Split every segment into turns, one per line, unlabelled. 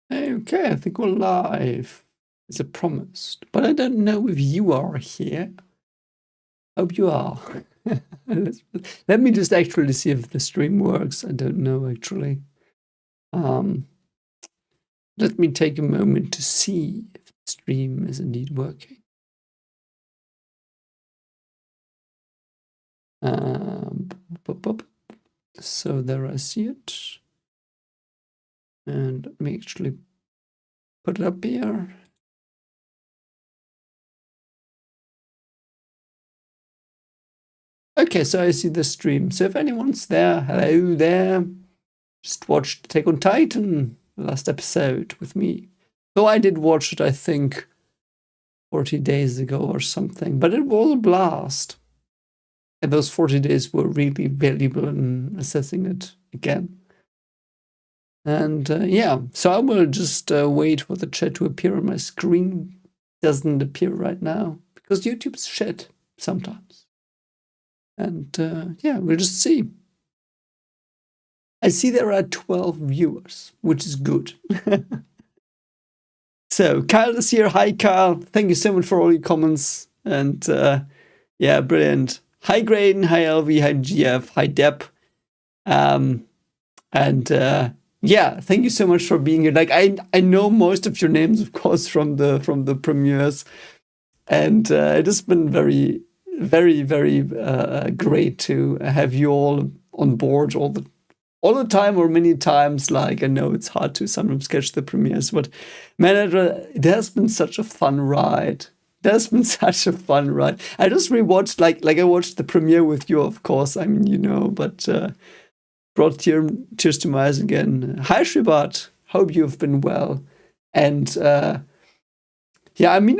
Okay, I think we're live, as I promised. But I don't know if you are here. Hope you are. Let me just actually see if the stream works. I don't know, actually. Let me take a moment to see if the stream is indeed working. So there I see it. And let me actually put it up here. Okay, so I see the stream. So if anyone's there, hello there. Just watched Attack on Titan, the last episode with me. Though I did watch it, I think, 40 days ago or something. But it was a blast. And those 40 days were really valuable in assessing it again. And yeah, so I will just wait for the chat to appear on my screen. It doesn't appear right now because YouTube's shit sometimes. And yeah, we'll just see. I see there are 12 viewers, which is good. So Kyle is here. Hi, Kyle. Thank you so much for all your comments. And yeah, brilliant. Hi, Graydon. Hi, LV. Hi, GF. Hi, Deb. And yeah, thank you so much for being here. Like I know most of your names, of course, from the premieres, and it has been very, very, very great to have you all on board all the time or many times. Like I know it's hard to sometimes catch the premieres, but man, it has been such a fun ride. That's been such a fun ride. I just rewatched like I watched the premiere with you, of course. I mean, you know, but brought tears to my eyes again. Hi, Shribat. Hope you've been well. And yeah, I mean,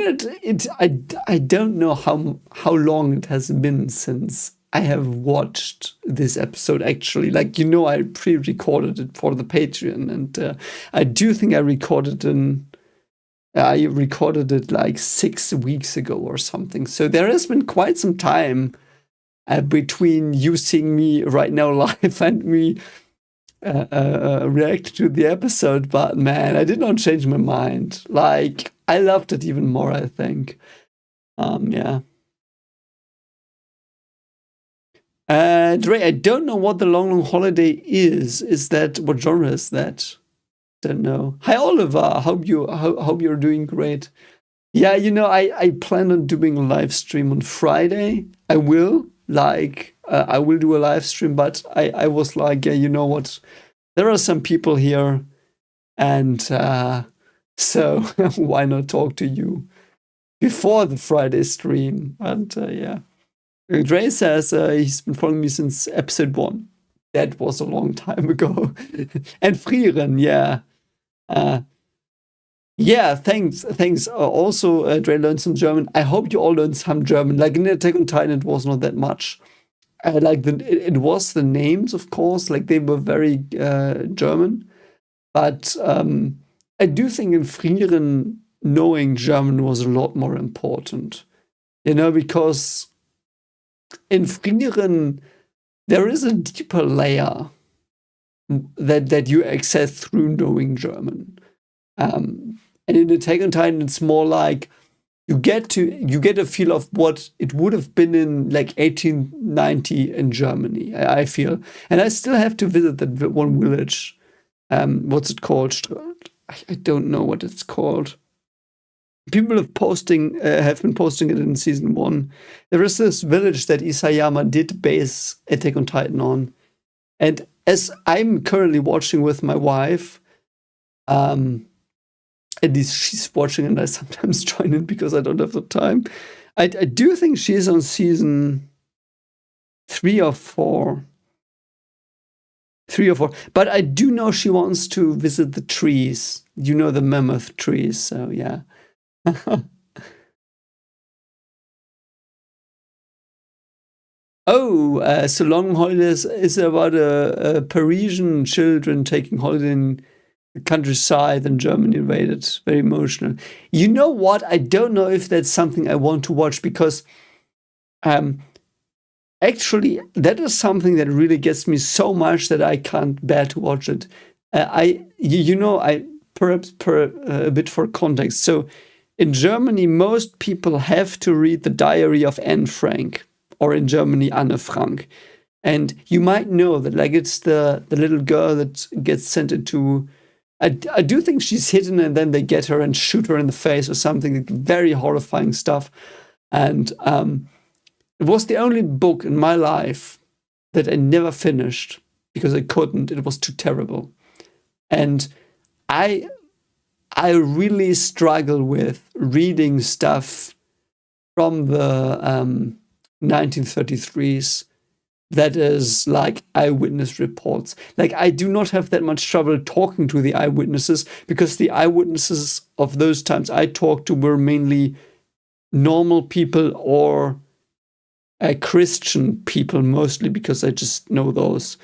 I don't know how long it has been since I have watched this episode. Actually, like, you know, I pre-recorded it for the Patreon, and I do think I recorded it like 6 weeks ago or something. So there has been quite some time between you seeing me right now live and me react to the episode. But man, I did not change my mind. Like, I loved it even more, I think. Yeah. Dre, I don't know what the long holiday is. Is that, what genre is that? Don't know. Hi, Oliver. Hope you're doing great. Yeah, you know, I plan on doing a live stream on Friday. I will. Like, I will do a live stream, but I was like, yeah, you know what? There are some people here, and so why not talk to you before the Friday stream? And yeah. Dre says he's been following me since episode 1. That was a long time ago. And Frieren, yeah. Yeah, thanks. Also, Dre learned some German. I hope you all learned some German. Like in Attack on Titan, it was not that much. Like it was the names, of course. Like they were very German. But I do think in Frieren, knowing German was a lot more important. You know, because in Frieren, there is a deeper layer that you access through knowing German. And in Attack on Titan, it's more like you get a feel of what it would have been in like 1890 in Germany, I feel. And I still have to visit that one village. What's it called? I don't know what it's called. People have been posting it in season 1. There is this village that Isayama did base Attack on Titan on. And as I'm currently watching with my wife, at least she's watching and I sometimes join in because I don't have the time. I do think she's on season 3 or 4. 3 or 4. But I do know she wants to visit the trees. You know, the mammoth trees. So yeah. Oh, so long holidays is about a Parisian children taking holiday in countryside and Germany rated. Very emotional. You know what? I don't know if that's something I want to watch because actually, that is something that really gets me so much that I can't bear to watch it. I perhaps a bit for context. So, in Germany, most people have to read the Diary of Anne Frank, or in Germany, Anne Frank. And you might know that, like, it's the little girl that gets sent into. I do think she's hidden, and then they get her and shoot her in the face or something. Like, very horrifying stuff. And it was the only book in my life that I never finished because I couldn't. It was too terrible. And I really struggle with reading stuff from the 1933s that is like eyewitness reports. Like, I do not have that much trouble talking to the eyewitnesses because the eyewitnesses of those times I talked to were mainly normal people or Christian people, mostly because I just know those.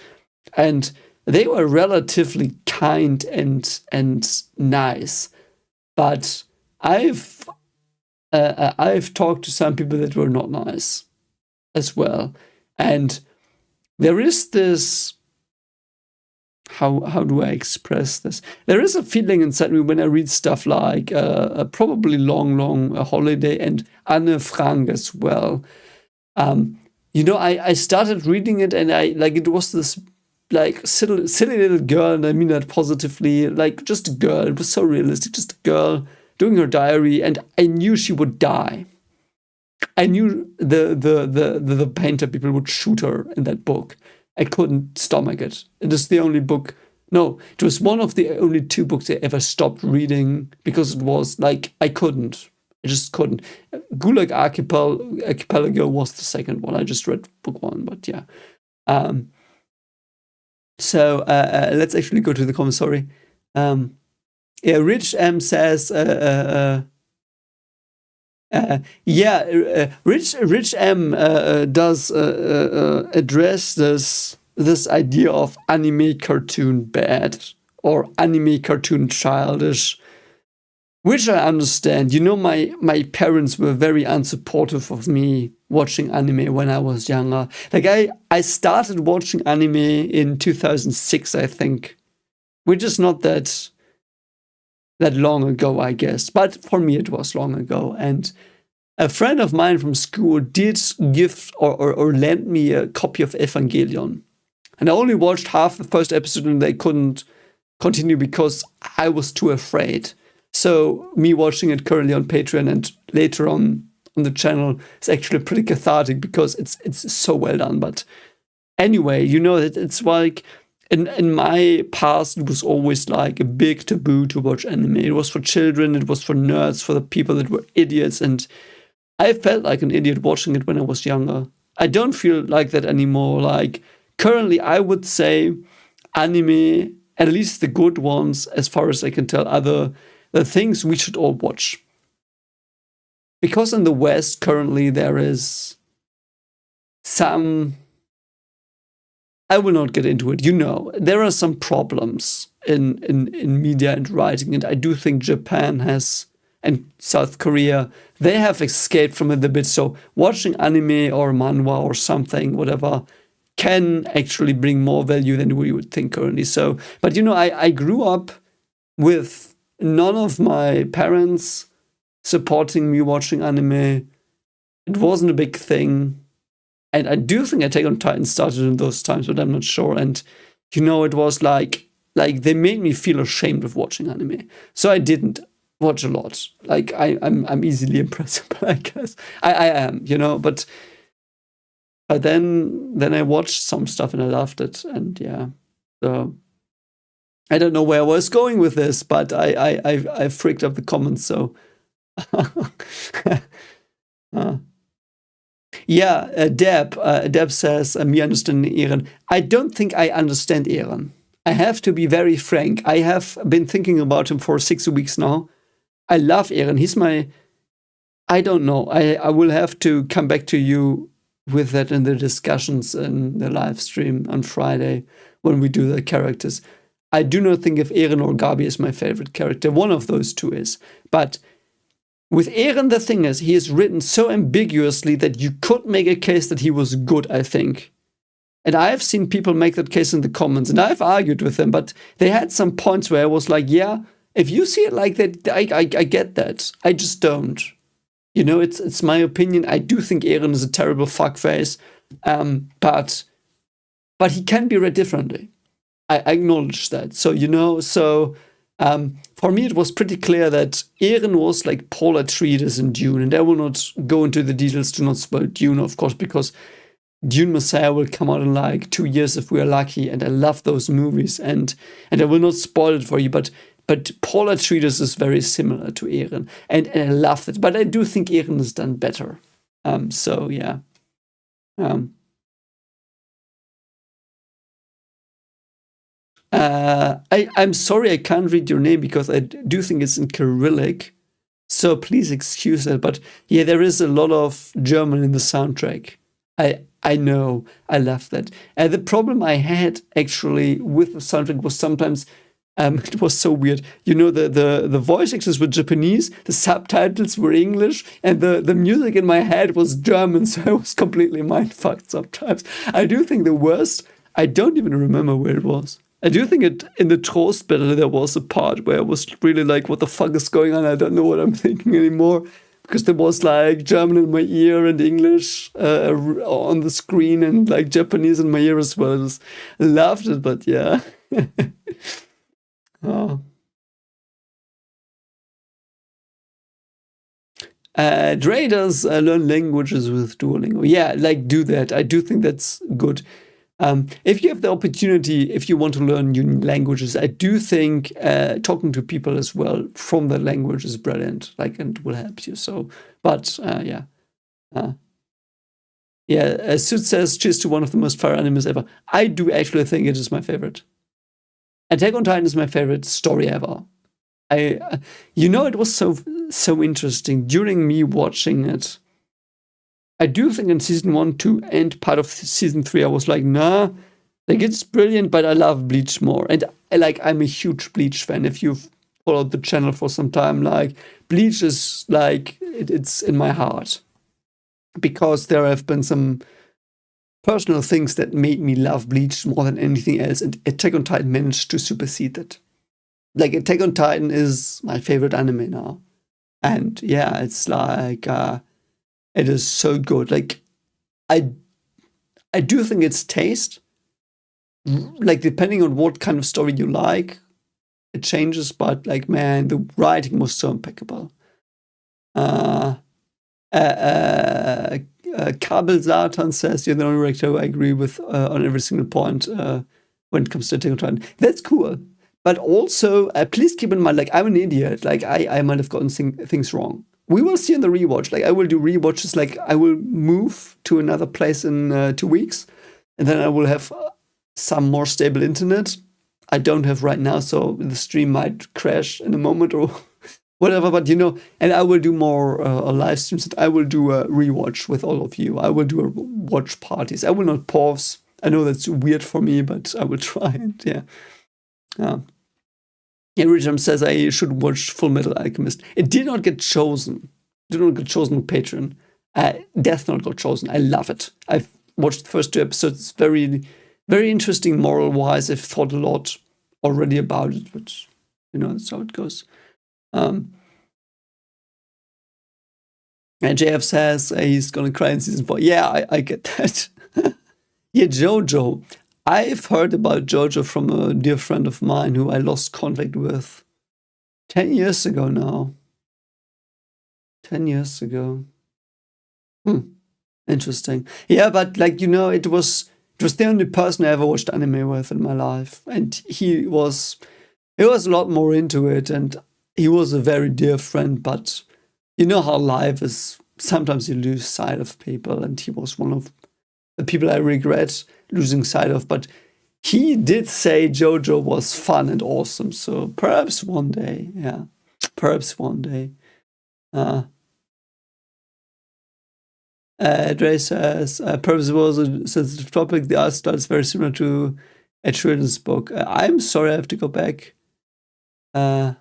And they were relatively kind and nice. But I've talked to some people that were not nice as well. And there is this, how do I express this? There is a feeling inside me when I read stuff like a probably long holiday and Anne Frank as well. I started reading it and it was this like silly little girl, and I mean that positively, like just a girl. It was so realistic, just a girl doing her diary, and I knew she would die. I knew the painter people would shoot her in that book. I couldn't stomach it. It is the only book. No, it was one of the only 2 books I ever stopped reading because it was like I couldn't. I just couldn't. Gulag Archipelago was the second one. I just read book 1, but yeah. So let's actually go to the comments. Sorry. Rich M says. Rich M does address this idea of anime cartoon bad or anime cartoon childish, which I understand. My parents were very unsupportive of me watching anime when I was younger. Like, I started watching anime in 2006, I think, which is not that long ago, I guess. But for me, it was long ago. And a friend of mine from school did give or lend me a copy of Evangelion. And I only watched half the first episode and they couldn't continue because I was too afraid. So me watching it currently on Patreon and later on the channel is actually pretty cathartic because it's so well done. But anyway, it's like in my past, it was always like a big taboo to watch anime. It was for children, it was for nerds, for the people that were idiots. And I felt like an idiot watching it when I was younger. I don't feel like that anymore. Like, currently, I would say anime, at least the good ones, as far as I can tell, are the things we should all watch. Because in the West, currently, there is some... I will not get into it. There are some problems in media and writing, and I do think Japan has, and South Korea, they have escaped from it a bit. So watching anime or manhwa or something, whatever, can actually bring more value than we would think currently. So, but I grew up with none of my parents supporting me watching anime. It wasn't a big thing. And I do think Attack on Titan started in those times, but I'm not sure. And, it was like they made me feel ashamed of watching anime. So I didn't watch a lot. Like, I'm easily impressible, I guess. I am, but then I watched some stuff and I loved it. And yeah, so I don't know where I was going with this, but I freaked up the comments, so... Deb says, me understanding Eren. I don't think I understand Eren. I have to be very frank. I have been thinking about him for 6 weeks now. I love Eren. He's my... I don't know. I will have to come back to you with that in the discussions in the live stream on Friday when we do the characters. I do not think if Eren or Gabi is my favorite character. One of those two is. But With Eren, the thing is, he is written so ambiguously that you could make a case that he was good, I think. And I have seen people make that case in the comments, and I've argued with them, but they had some points where I was like, yeah, if you see it like that, I get that. I just don't. You know, it's my opinion. I do think Eren is a terrible fuckface, but he can be read differently. I acknowledge that. So, you know, for me, it was pretty clear that Eren was like Paul Atreides in Dune, and I will not go into the details to not spoil Dune, of course, because Dune Messiah will come out in like 2 years if we're lucky, and I love those movies, and I will not spoil it for you, but Paul Atreides is very similar to Eren, and I love it, but I do think Eren has done better. So yeah. I'm sorry I can't read your name because I do think it's in Cyrillic, so please excuse that. But yeah, there is a lot of German in the soundtrack. I know, I love that. The problem I had actually with the soundtrack was sometimes it was so weird. You know, the voice actors were Japanese, the subtitles were English, and the music in my head was German, so I was completely mindfucked sometimes. I do think the worst, I don't even remember where it was. I do think in the Trost battle there was a part where I was really like, what the fuck is going on? I don't know what I'm thinking anymore. Because there was like German in my ear and English on the screen and like Japanese in my ear as well. I just loved it, but yeah. Oh. Dre does learn languages with Duolingo. Yeah, like do that. I do think that's good. If you have the opportunity, if you want to learn new languages, I do think talking to people as well from that language is brilliant, like, and will help you. So, but yeah. Suit says, cheers to one of the most fire animes ever. I do actually think it is my favorite. Attack on Titan is my favorite story ever. It was so interesting during me watching it. I do think in season 1, 2, and part of season 3, I was like, nah, like it's brilliant, but I love Bleach more. And I'm a huge Bleach fan. If you've followed the channel for some time, like Bleach is like it's in my heart because there have been some personal things that made me love Bleach more than anything else, and Attack on Titan managed to supersede it. Like Attack on Titan is my favorite anime now, and yeah, it's like it is so good. Like I do think it's taste. Like depending on what kind of story you like, it changes. But like man, the writing was so impeccable. Kabel Satan says you're the only director who I agree with on every single point when it comes to Attack on Titan. That's cool. But also, please keep in mind, like, I'm an idiot. Like, I might have gotten things wrong. We will see in the rewatch. Like, I will do rewatches. Like, I will move to another place in 2 weeks. And then I will have some more stable internet. I don't have right now, so the stream might crash in a moment or whatever. But, and I will do more live streams. I will do a rewatch with all of you. I will do a watch parties. I will not pause. I know that's weird for me, but I will try it. Yeah. Richard says I should watch Full Metal Alchemist. It did not get chosen. It did not get chosen on Patreon. Death Note got chosen. I love it. I've watched the first 2 episodes. It's very, very interesting moral-wise. I've thought a lot already about it, but that's how it goes. And JF says he's gonna cry in season 4. Yeah, I get that. Yeah, Jojo. I've heard about Jojo from a dear friend of mine who I lost contact with 10 years ago now. 10 years ago. Interesting. Yeah, but it was the only person I ever watched anime with in my life. And he was a lot more into it, and he was a very dear friend, but you know how life is. Sometimes you lose sight of people, and he was one of the people I regret losing sight of, but he did say JoJo was fun and awesome, so perhaps one day, yeah. Perhaps one day. Dre says, perhaps it was a sensitive topic. The art style is very similar to Ed Sheeran's book. I'm sorry, I have to go back. Did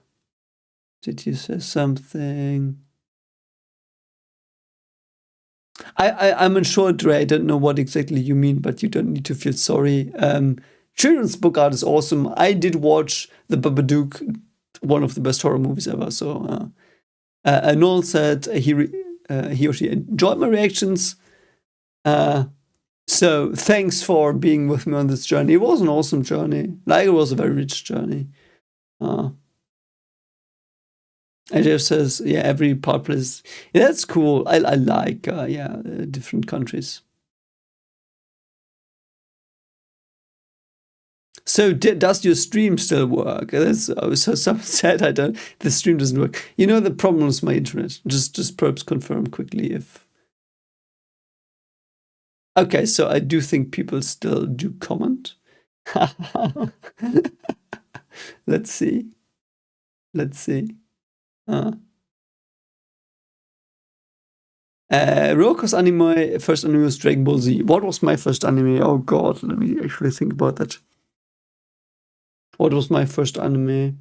you say something? I'm unsure, Dre. I don't know what exactly you mean, but you don't need to feel sorry. Children's book art is awesome. I did watch The Babadook, one of the best horror movies ever. So, Noel said he or she enjoyed my reactions. So thanks for being with me on this journey. It was an awesome journey. Like, it was a very rich journey. And Jeff says, yeah, every part plays. Yeah, that's cool. I like, different countries. So does your stream still work? So someone said the stream doesn't work. You know, the problem is my internet. Just perhaps confirm quickly if. Okay, so I do think people still do comment. Let's see. Roko's anime, first anime was Dragon Ball Z. What was my first anime? Oh god, let me actually think about that. What was my first anime?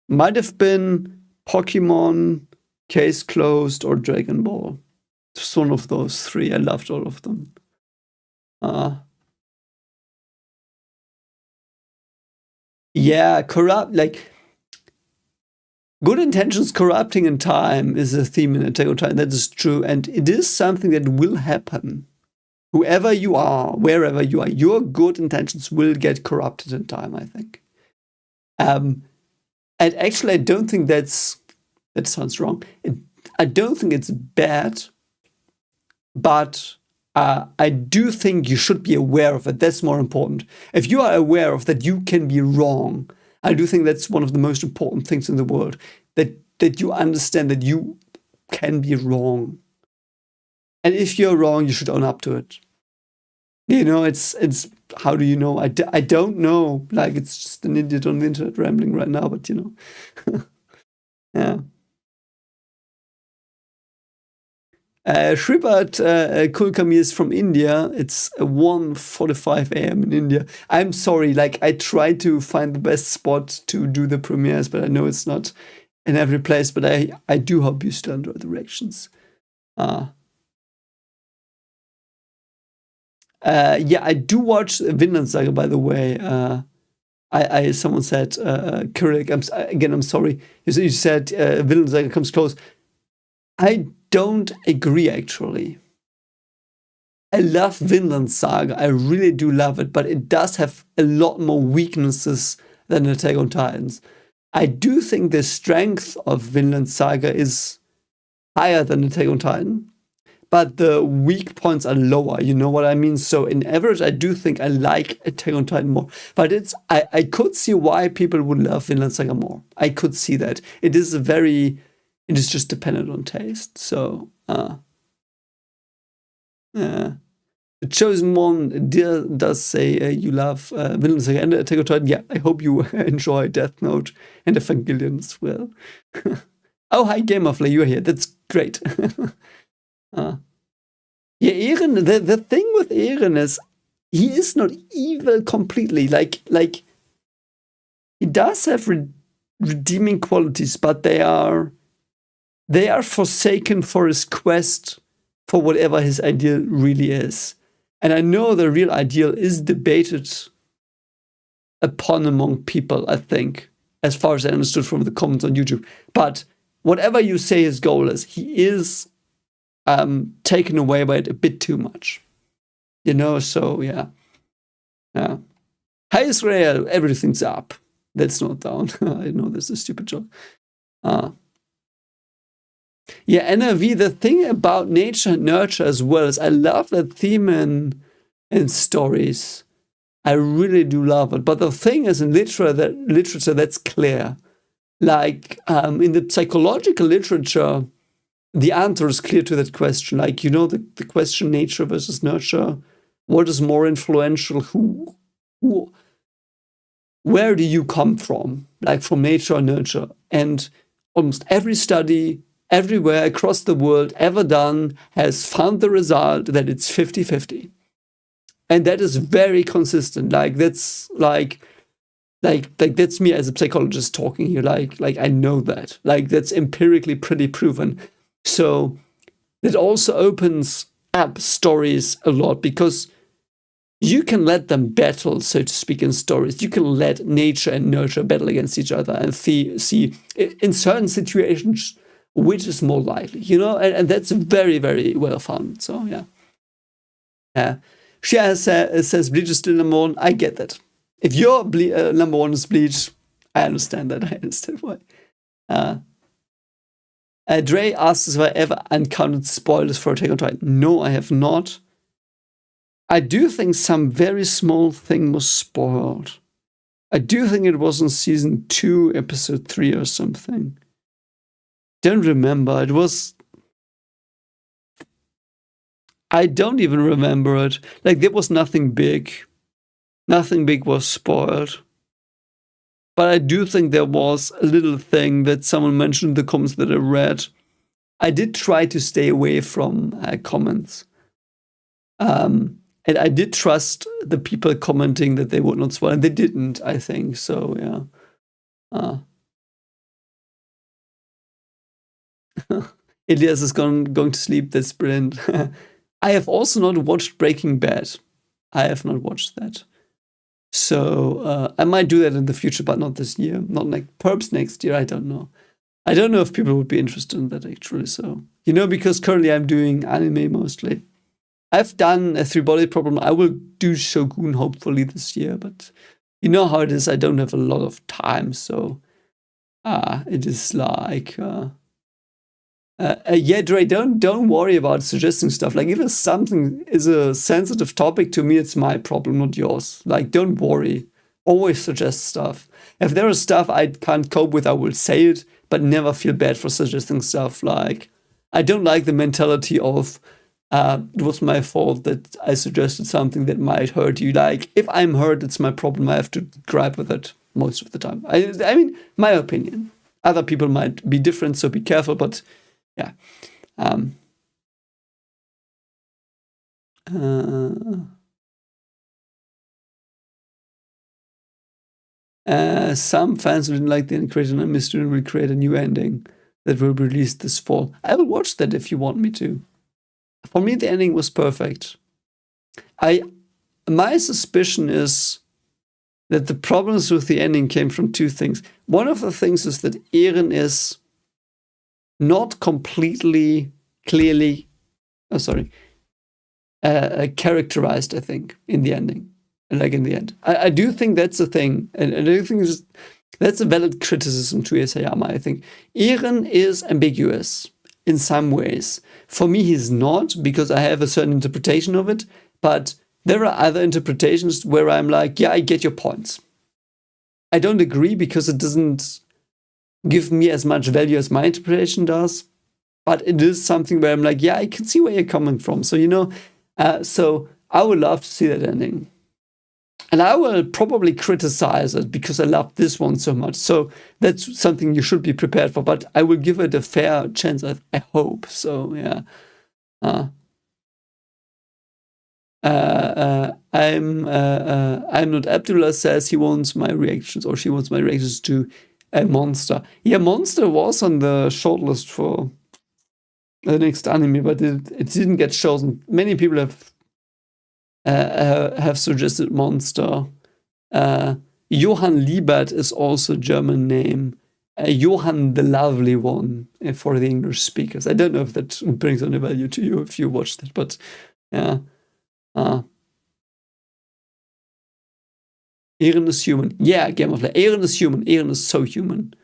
Might have been Pokemon, Case Closed, or Dragon Ball. Just one of those three. I loved all of them. Yeah, good intentions corrupting in time is a theme in Attack on Titan. That is true, and it is something that will happen. Whoever you are, wherever you are, your good intentions will get corrupted in time, I think. And actually, I don't think that sounds wrong. I don't think it's bad, but I do think you should be aware of it. That's more important. If you are aware of that, you can be wrong. I do think that's one of the most important things in the world, that you understand that you can be wrong. And if you're wrong, you should own up to it. You know, it's how do you know? I don't know. Like, it's just an idiot on the internet rambling right now, but you know. Yeah. Shribad Kulkarni is from India. It's 1:45 a.m. in India. I'm sorry, like, I try to find the best spot to do the premieres, but I know it's not in every place. But I do hope you still enjoy the reactions. Yeah, I do watch Vinland Saga, by the way. Someone said, Kirill, I'm sorry. You said Vinland Saga comes close. I don't agree, actually. I love Vinland Saga. I really do love it, but it does have a lot more weaknesses than Attack on Titans. I do think the strength of Vinland Saga is higher than Attack on Titan, but the weak points are lower. You know what I mean? So in average, I do think I like Attack on Titan more. But I could see why people would love Vinland Saga more. I could see that. It is just dependent on taste. So, yeah. The Chosen One does say you love Vinland Saga and Attack on Titan. Yeah, I hope you enjoy Death Note and Evangelion as well. Oh, hi, Gamerfly, you're here. That's great. Yeah, Eren, the thing with Eren is he is not evil completely. Like he does have redeeming qualities, but they are forsaken for his quest for whatever his ideal really is. And I know the real ideal is debated upon among people, I think, as far as I understood from the comments on YouTube. But whatever you say his goal is, he is taken away by it a bit too much. You know, so yeah. Hi Israel, everything's up. That's not down. I know this is a stupid joke. Yeah, NRV, the thing about nature and nurture as well is I love that theme in stories. I really do love it. But the thing is in literature that's clear. Like in the psychological literature, the answer is clear to that question. Like, you know, the question nature versus nurture, what is more influential? Where do you come from? Like, from nature or nurture? And almost every study everywhere across the world ever done has found the result that it's 50-50. And that is very consistent. Like, that's that's me as a psychologist talking here. Like I know that. Like, that's empirically pretty proven. So that also opens up stories a lot, because you can let them battle, so to speak, in stories. You can let nature and nurture battle against each other and see in certain situations which is more likely, and that's very, very well found. So, yeah. Shia says Bleach is still number one. I get that. If your number one is Bleach, I understand that. I understand why. Dre asks if I ever encountered spoilers for Attack on Titan. No, I have not. I do think some very small thing was spoiled. I do think it was in season 2, episode 3 or something. Don't remember. It was... I don't even remember it. Like, there was nothing big. Nothing big was spoiled. But I do think there was a little thing that someone mentioned in the comments that I read. I did try to stay away from comments. And I did trust the people commenting that they would not spoil, and they didn't, I think. So, yeah. Elias is going to sleep. That's brilliant. I have also not watched Breaking Bad. I have not watched that. So I might do that in the future, but not this year. Not perhaps next year. I don't know. I don't know if people would be interested in that, actually. So, because currently I'm doing anime mostly. I've done a 3-body problem. I will do Shogun hopefully this year, but you know how it is. I don't have a lot of time, so it is like... yeah, Dre, don't worry about suggesting stuff. Like, if something is a sensitive topic to me, it's my problem, not yours. Like, don't worry. Always suggest stuff. If there is stuff I can't cope with, I will say it, but never feel bad for suggesting stuff. Like, I don't like the mentality of it was my fault that I suggested something that might hurt you. Like, if I'm hurt, it's my problem. I have to gripe with it most of the time. I mean, my opinion. Other people might be different, so be careful, but... yeah. Some fans who didn't like the end creation and mystery will create a new ending that will be released this fall. I will watch that if you want me to. For me, the ending was perfect. My suspicion is that the problems with the ending came from 2 things. One of the things is that Eren is not completely clearly, characterized, I think, in the ending. Like, in the end. I do think that's a thing. And I do think that's a valid criticism to Isayama, I think. Eren is ambiguous in some ways. For me, he's not, because I have a certain interpretation of it. But there are other interpretations where I'm like, yeah, I get your points. I don't agree because it doesn't give me as much value as my interpretation does, but it is something where I'm like, yeah, I can see where you're coming from. So, so I would love to see that ending. And I will probably criticize it because I love this one so much. So that's something you should be prepared for, but I will give it a fair chance, I hope. So, yeah. I'm not Abdullah says he wants my reactions, or she wants my reactions to a Monster. Yeah, Monster was on the shortlist for the next anime, but it didn't get chosen. Many people have suggested Monster. Johann Liebert is also a German name. Johann the Lovely One for the English speakers. I don't know if that brings any value to you if you watch that, but yeah. Eren is human. Yeah, Game of Life. Eren is human. Eren is so human.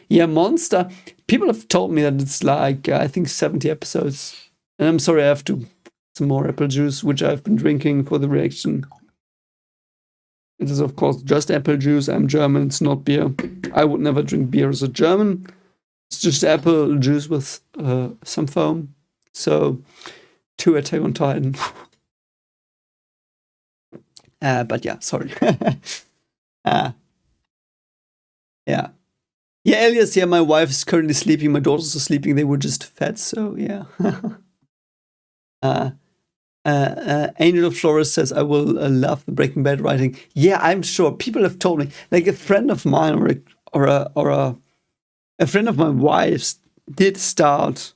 Yeah, Monster. People have told me that it's like, I think 70 episodes. And I'm sorry, I have to some more apple juice, which I've been drinking for the reaction. It is, of course, just apple juice. I'm German. It's not beer. I would never drink beer as a German. It's just apple juice with some foam. So, 2 Attack on Titan. But yeah, sorry. Yeah. Yeah, Elias, yeah, my wife is currently sleeping. My daughters are sleeping. They were just fed, so yeah. Angel of Flores says, I will love the Breaking Bad writing. Yeah, I'm sure. People have told me. Like, a friend of mine or a friend of my wife's did start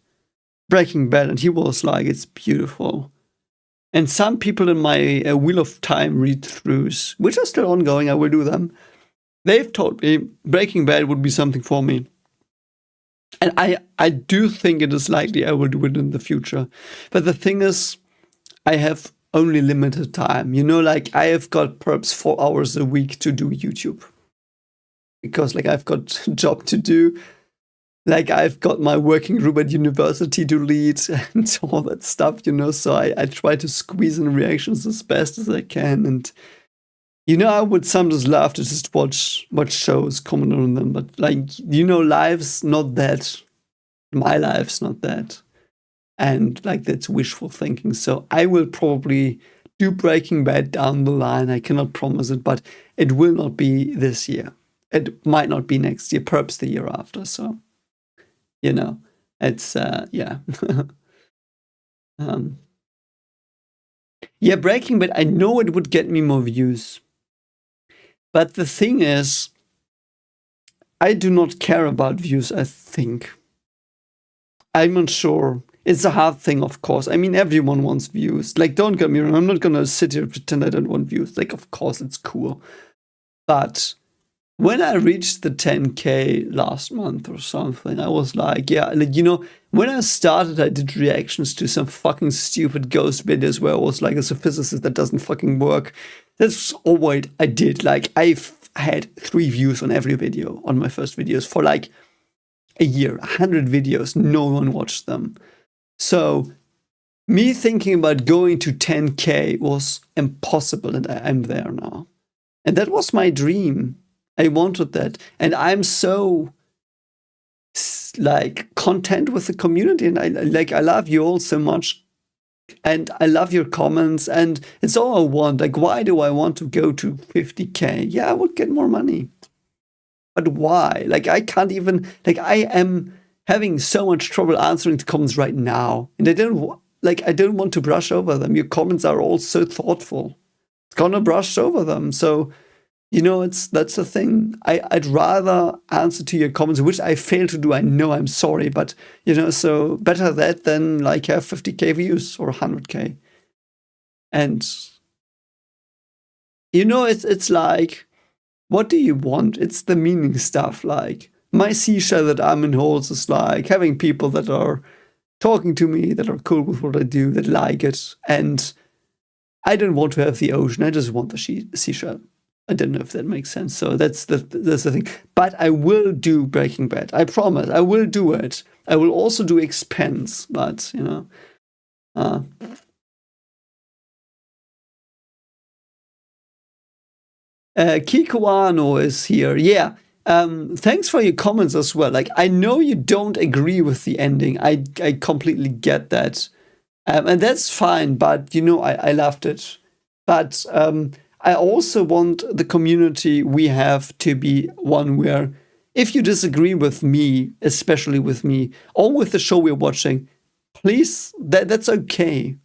Breaking Bad, and he was like, it's beautiful. And some people in my Wheel of Time read-throughs, which are still ongoing, I will do them, they've told me Breaking Bad would be something for me. And I do think it is likely I will do it in the future. But the thing is, I have only limited time. You know, like I have got perhaps 4 hours a week to do YouTube. Because like I've got a job to do. Like I've got my working group at university to lead and all that stuff, you know. So I try to squeeze in reactions as best as I can. And you know, I would sometimes love to just watch shows, comment on them, but like, you know, life's not that. My life's not that. And like, that's wishful thinking. So I will probably do Breaking Bad down the line. I cannot promise it, but it will not be this year. It might not be next year, perhaps the year after. So, you know, it's, yeah. Yeah, Breaking Bad, I know it would get me more views. But the thing is, I do not care about views, I think. I'm not sure. It's a hard thing, of course. I mean, everyone wants views. Like, don't get me wrong, I'm not gonna sit here and pretend I don't want views. Like, of course, it's cool. But when I reached the 10K last month or something, I was like, yeah, like, you know, when I started, I did reactions to some fucking stupid ghost videos where I was like, as a physicist that doesn't fucking work. That's all what I did. Like, I've had 3 views on every video on my first videos for like a year, 100 videos. No one watched them. So me thinking about going to 10K was impossible, and I'm there now. And that was my dream. I wanted that. And I'm so like content with the community, and I love you all so much. And I love your comments, and it's all I want. Like, why do I want to go to 50K? Yeah, I would get more money. But why? Like, I can't even, like, I am having so much trouble answering the comments right now. And I don't want to brush over them. Your comments are all so thoughtful. It's gonna brush over them. So, you know, that's the thing. I'd rather answer to your comments, which I fail to do. I know, I'm sorry, but you know, so better that than like have 50K views or 100K. And you know, it's like, what do you want? It's the meaning stuff. Like my seashell that I'm in holds is like having people that are talking to me, that are cool with what I do, that like it. And I don't want to have the ocean. I just want the seashell. I don't know if that makes sense. So that's the thing. But I will do Breaking Bad. I promise. I will do it. I will also do Expense. But you know, Kikuano is here. Yeah. Thanks for your comments as well. Like, I know you don't agree with the ending. I completely get that. And that's fine. But you know, I loved it. But I also want the community we have to be one where if you disagree with me, especially with me, or with the show we're watching, please, that's okay.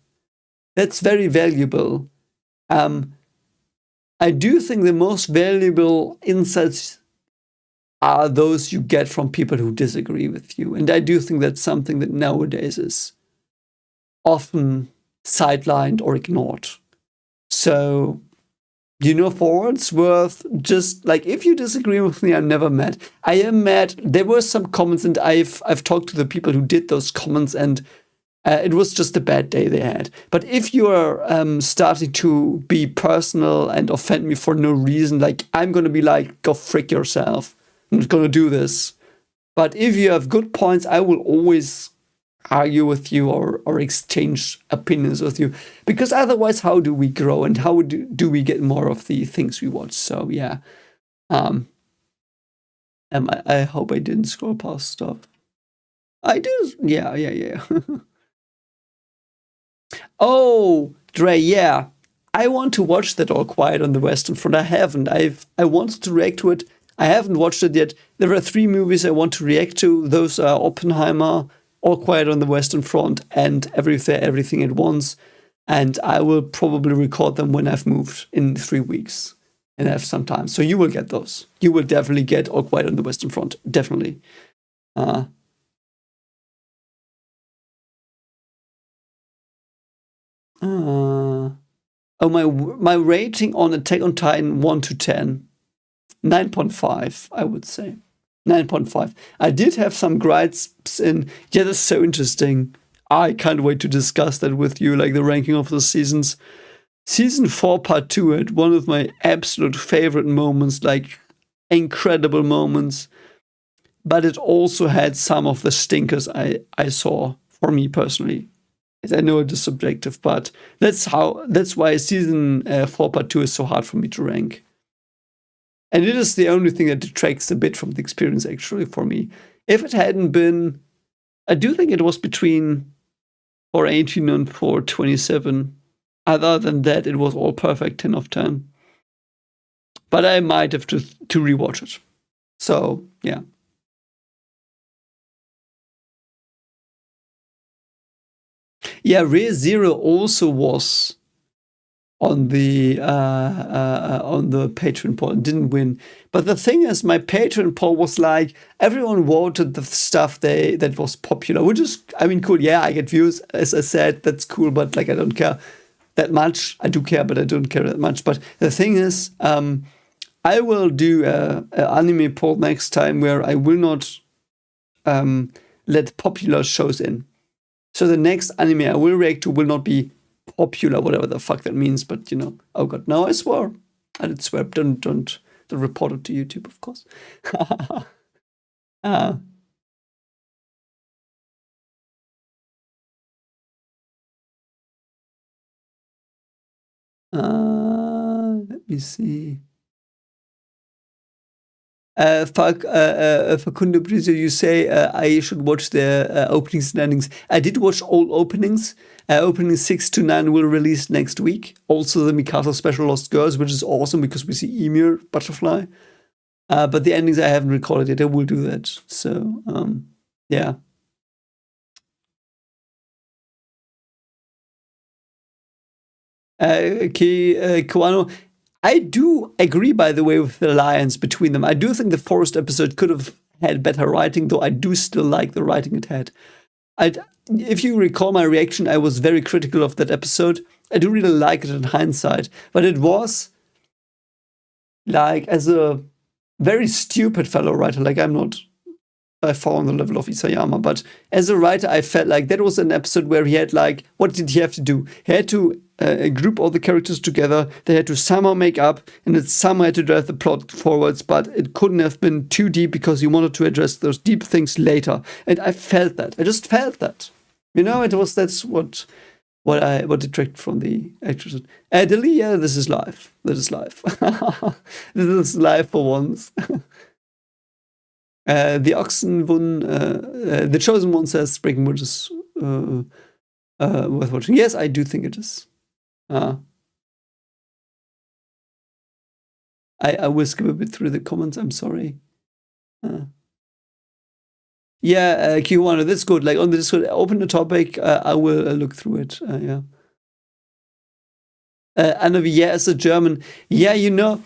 That's very valuable. I do think the most valuable insights are those you get from people who disagree with you. And I do think that's something that nowadays is often sidelined or ignored. So, you know, for what it's worth, just like if you disagree with me, I'm never mad. I am mad. There were some comments, and I've talked to the people who did those comments, and it was just a bad day they had. But if you are starting to be personal and offend me for no reason, like I'm gonna be like, go frick yourself. I'm not gonna do this. But if you have good points, I will always argue with you or exchange opinions with you, because otherwise how do we grow and how do we get more of the things we watch? So yeah, I hope I didn't scroll past stuff. I do. Yeah. Oh, Dre, yeah, I want to watch that All Quiet on the Western Front. I haven't. I wanted to react to it. I haven't watched it yet. There are 3 movies I want to react to. Those are Oppenheimer, All Quiet on the Western Front, and Everything at Once. And I will probably record them when I've moved in 3 weeks and have some time. So you will get those. You will definitely get All Quiet on the Western Front. Definitely. Uh, oh, my rating on Attack on Titan 1 to 10, 9.5, I would say. 9.5. I did have some gripes in. Yeah, that's so interesting. I can't wait to discuss that with you, like the ranking of the seasons. Season 4, part 2 had one of my absolute favorite moments, like incredible moments. But it also had some of the stinkers I saw for me personally. I know it is subjective, but that's why season 4, part 2 is so hard for me to rank. And it is the only thing that detracts a bit from the experience, actually, for me. If it hadn't been, I do think it was between 418 and 427. Other than that, it was all perfect 10 of 10. But I might have to rewatch it. So, yeah. Yeah, Re:Zero also was on the Patreon poll and didn't win. But the thing is, my Patreon poll was like, everyone voted the stuff that was popular, which is, I mean, cool. Yeah, I get views, as I said, that's cool, but like I don't care that much. I do care, but I don't care that much. But the thing is, I will do an anime poll next time where I will not let popular shows in. So the next anime I will react to will not be popular, whatever the fuck that means. But you know, oh god, no, I swear, I did swear. Don't report it to YouTube, of course. uh, let me see. Facundo Brizo, you say I should watch the openings and endings. I did watch all openings. Opening 6 to 9 will release next week. Also, the Mikasa special Lost Girls, which is awesome because we see Ymir Butterfly. But the endings I haven't recorded yet. I will do that. So, yeah. Kawano, I do agree, by the way, with the alliance between them. I do think the Forest episode could have had better writing, though I do still like the writing it had. If you recall my reaction, I was very critical of that episode. I do really like it in hindsight, but it was like, as a very stupid fellow writer, like I'm not by far on the level of Isayama, but as a writer, I felt like that was an episode where he had like, what did he have to do? He had to group all the characters together. They had to somehow make up, and it somehow had to drive the plot forwards, but it couldn't have been too deep because he wanted to address those deep things later. And I felt that. I just felt that. You know, that's what detracted from the actors. Delhi, yeah, this is live. This is live. This is live for once. The Oxen won. The Chosen One says Breaking is worth watching. Yes, I do think it is. I will skip a bit through the comments. I'm sorry. Yeah, Q1, that's good. Like on the Discord, open the topic. I will look through it. Yeah. Annavi, yeah, as a German, yeah, you know,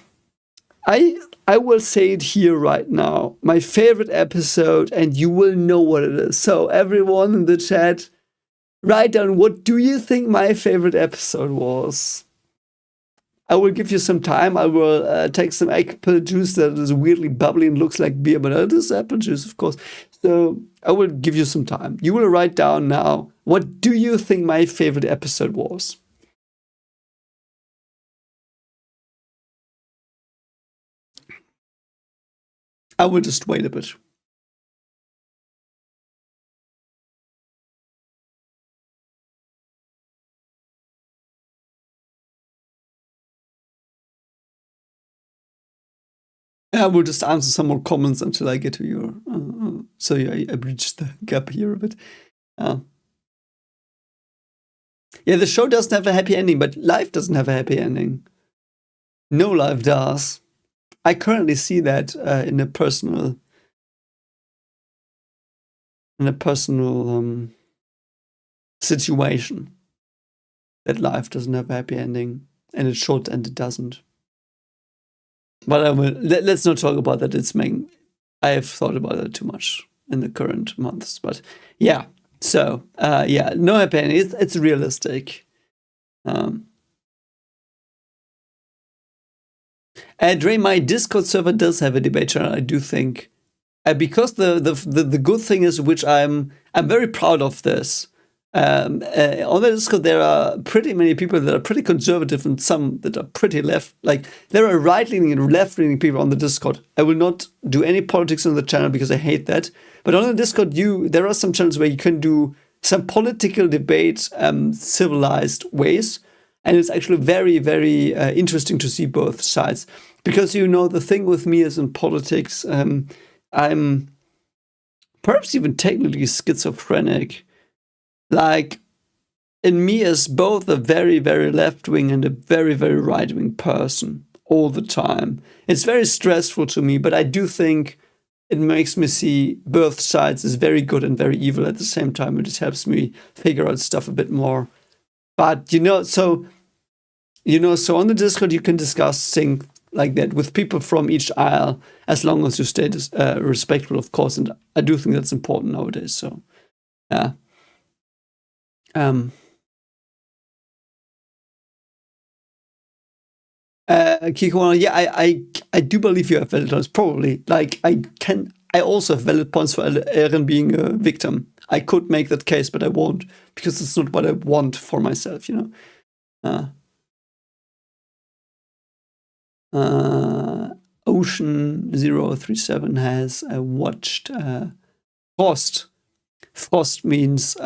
I will say it here right now. My favorite episode, and you will know what it is. So everyone in the chat, write down, what do you think my favorite episode was? I will give you some time. I will take some apple juice that is weirdly bubbly and looks like beer, but it is apple juice, of course. So I will give you some time. You will write down now, what do you think my favorite episode was? I will just wait a bit. I will just answer some more comments until I get to your. So yeah, I bridged the gap here a bit. Yeah, the show doesn't have a happy ending, but life doesn't have a happy ending. No life does. I currently see that in a personal situation, that life doesn't have a happy ending, and it should, and it doesn't. But I will. Let's not talk about that. I have thought about it too much in the current months. But yeah, so yeah, no happy ending. It's realistic. Um, Dre, my Discord server does have a debate channel, I do think. Because the good thing is, which I'm very proud of this. On the Discord, there are pretty many people that are pretty conservative and some that are pretty left. Like, there are right-leaning and left-leaning people on the Discord. I will not do any politics on the channel because I hate that. But on the Discord, there are some channels where you can do some political debates, civilized ways. And it's actually very, very interesting to see both sides. Because, the thing with me is in politics, I'm perhaps even technically schizophrenic. Like, in me as both a very, very left-wing and a very, very right-wing person all the time. It's very stressful to me, but I do think it makes me see both sides as very good and very evil at the same time. It just helps me figure out stuff a bit more. But, so on the Discord, you can discuss things like that with people from each aisle, as long as you stay respectful, of course. And I do think that's important nowadays. So, yeah. Kiko, yeah, I do believe you have valid points. Probably, like I also have valid points for Eren being a victim. I could make that case, but I won't because it's not what I want for myself. Ocean 037 has watched Frost. Frost means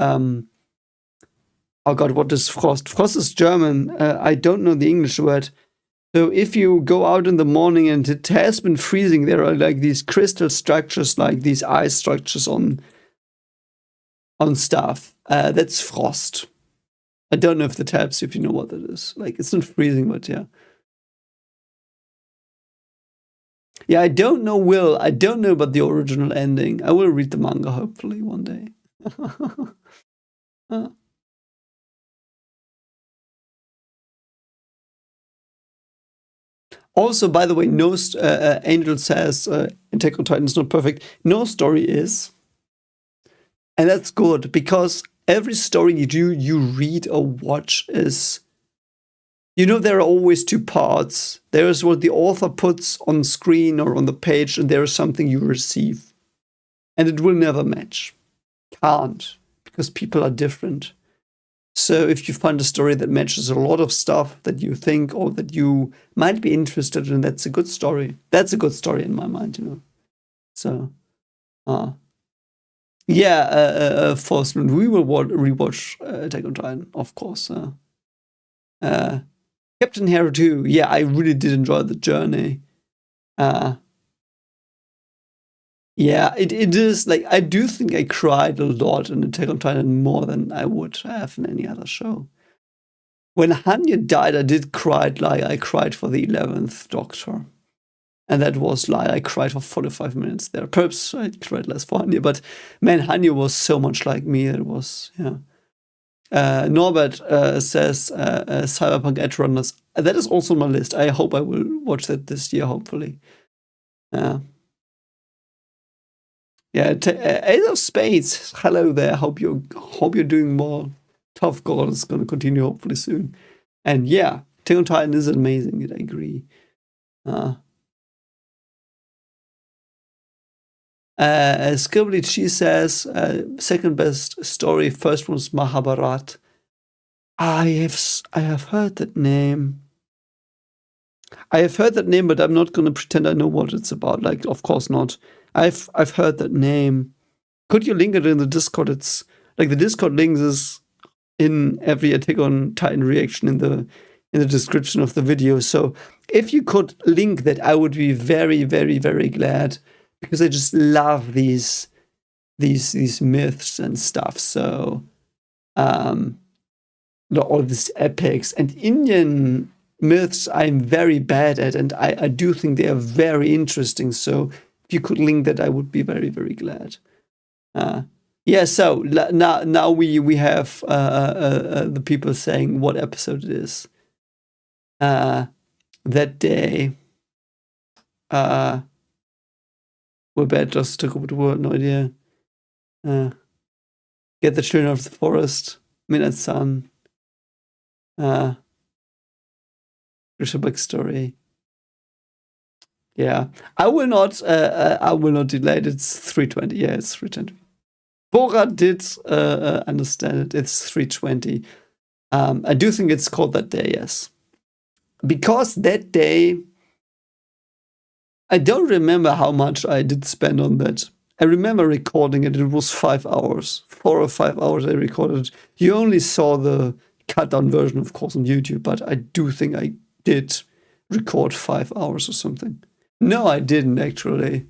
oh god, what is Frost? Frost is German. I don't know the English word. So if you go out in the morning and it has been freezing, there are like these crystal structures, like these ice structures on stuff. That's frost. I don't know if that helps you, if you know what that is. Like, it's not freezing, but yeah. Yeah, I don't know, Will. I don't know about the original ending. I will read the manga, hopefully, one day. Also, by the way, no Angel says Attack on Titan is not perfect. No story is. And that's good, because every story you read or watch is... there are always two parts. There is what the author puts on screen or on the page, and there is something you receive. And it will never match. Can't, because people are different. So if you find a story that matches a lot of stuff that you think or that you might be interested in, that's a good story. That's a good story in my mind, So, yeah, Forsman, we will rewatch Attack on Titan, of course. Captain Hero 2, yeah, I really did enjoy the journey. Yeah, it is, like, I do think I cried a lot in Attack on Titan, more than I would have in any other show. When Hanya died, I did cry, like, I cried for the 11th Doctor. And that was, like, I cried for 45 minutes there. Perhaps I cried less for Hanya, but, man, Hanya was so much like me, it was, yeah. Norbert says Cyberpunk Edge Runners. That is also on my list. I hope I will watch that this year, hopefully. Yeah, Ace of Spades. Hello there. Hope you're doing well. Tough God is going to continue hopefully soon. And yeah, Attack on Titan is amazing. I agree. Scribbly Chi says second best story. First one was Mahabharat. I have heard that name. But I'm not going to pretend I know what it's about. Like, of course not. I've heard that name. Could you link it in the Discord? It's like the Discord links is in every Attack on Titan reaction in the description of the video. So if you could link that, I would be very, very, very glad, because I just love these myths and stuff. So all these epics and Indian myths I'm very bad at, and I do think they are very interesting. So if you could link that, I would be very, very glad. Yeah, so now we have the people saying what episode it is. That day, we're bad, just took over the world, no idea. Get the children of the forest, Midnight Sun. Uh, Ritterberg story. Yeah, I will not. I will not delay it. It's 3:20. Yeah, it's 3:20. Bora did understand it. It's 3:20. I do think it's called that day. Yes, because that day, I don't remember how much I did spend on that. I remember recording it. It was 5 hours, 4 or 5 hours. I recorded it. You only saw the cut down version, of course, on YouTube, but I do think I did record 5 hours or something. No, I didn't actually.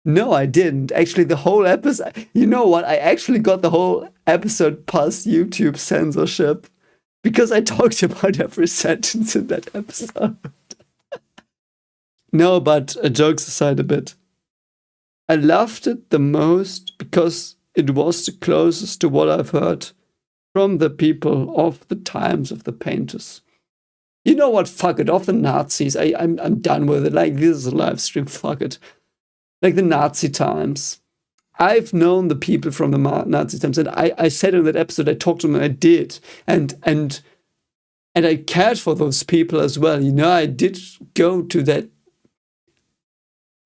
No, I didn't. Actually, the whole episode. You know what? I actually got the whole episode past YouTube censorship because I talked about every sentence in that episode. No, but jokes aside a bit. I loved it the most because it was the closest to what I've heard from the people of the times of the painters. You know what? Fuck it. Of the Nazis. I'm done with it. Like, this is a live stream. Fuck it. Like the Nazi times. I've known the people from the Nazi times, and I said in that episode, I talked to them, and I did, and I cared for those people as well. You know, I did go to that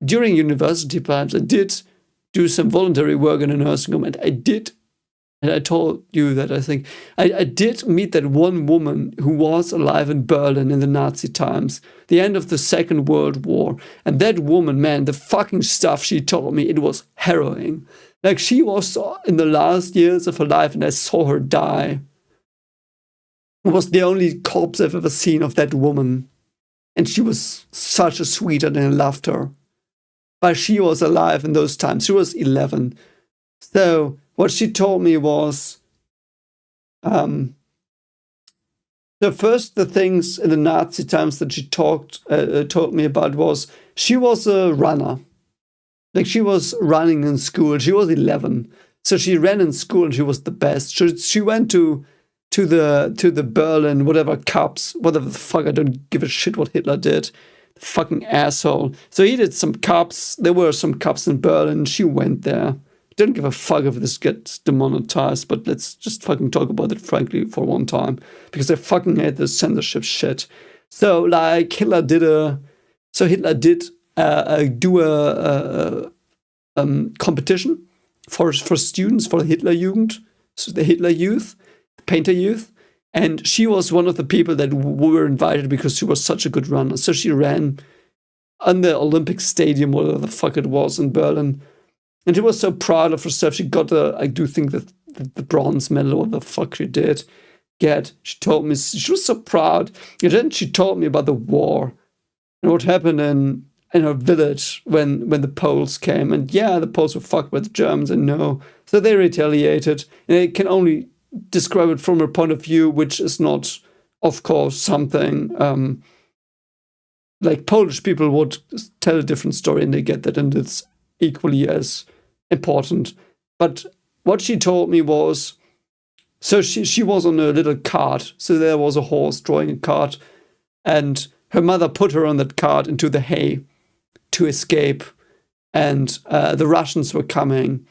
during university times. I did do some voluntary work in a nursing home, and I did. And I told you that I think I did meet that one woman who was alive in Berlin in the Nazi times, the end of the Second World War. And that woman, man, the fucking stuff she told me, it was harrowing. Like, she was in the last years of her life, and I saw her die. It was the only corpse I've ever seen of that woman. And she was such a sweetheart, and I loved her. But she was alive in those times. She was 11. So what she told me was, the things in the Nazi times that she told me about was she was a runner. Like, she was running in school. She was 11. So she ran in school and she was the best. She went to the Berlin, whatever cups, whatever the fuck, I don't give a shit what Hitler did. The fucking asshole. So he did some cups. There were some cups in Berlin. She went there. Don't give a fuck if this gets demonetized, but let's just fucking talk about it frankly for one time, because I fucking hate this censorship shit. So, like, Hitler did do a competition for students, for the Hitler Jugend, so the Hitler youth, painter youth, and she was one of the people that were invited because she was such a good runner. So she ran on the Olympic Stadium, whatever the fuck it was, in Berlin. And she was so proud of herself. She got I do think the bronze medal, or the fuck she did get. She told me she was so proud. And then she told me about the war and what happened in her village when the Poles came. And yeah, the Poles were fucked by the Germans, and no. So they retaliated. And I can only describe it from her point of view, which is not, of course, something like Polish people would tell a different story, and they get that, and it's equally as important. But what she told me was, so she was on a little cart. So there was a horse drawing a cart, and her mother put her on that cart into the hay to escape. And the Russians were coming,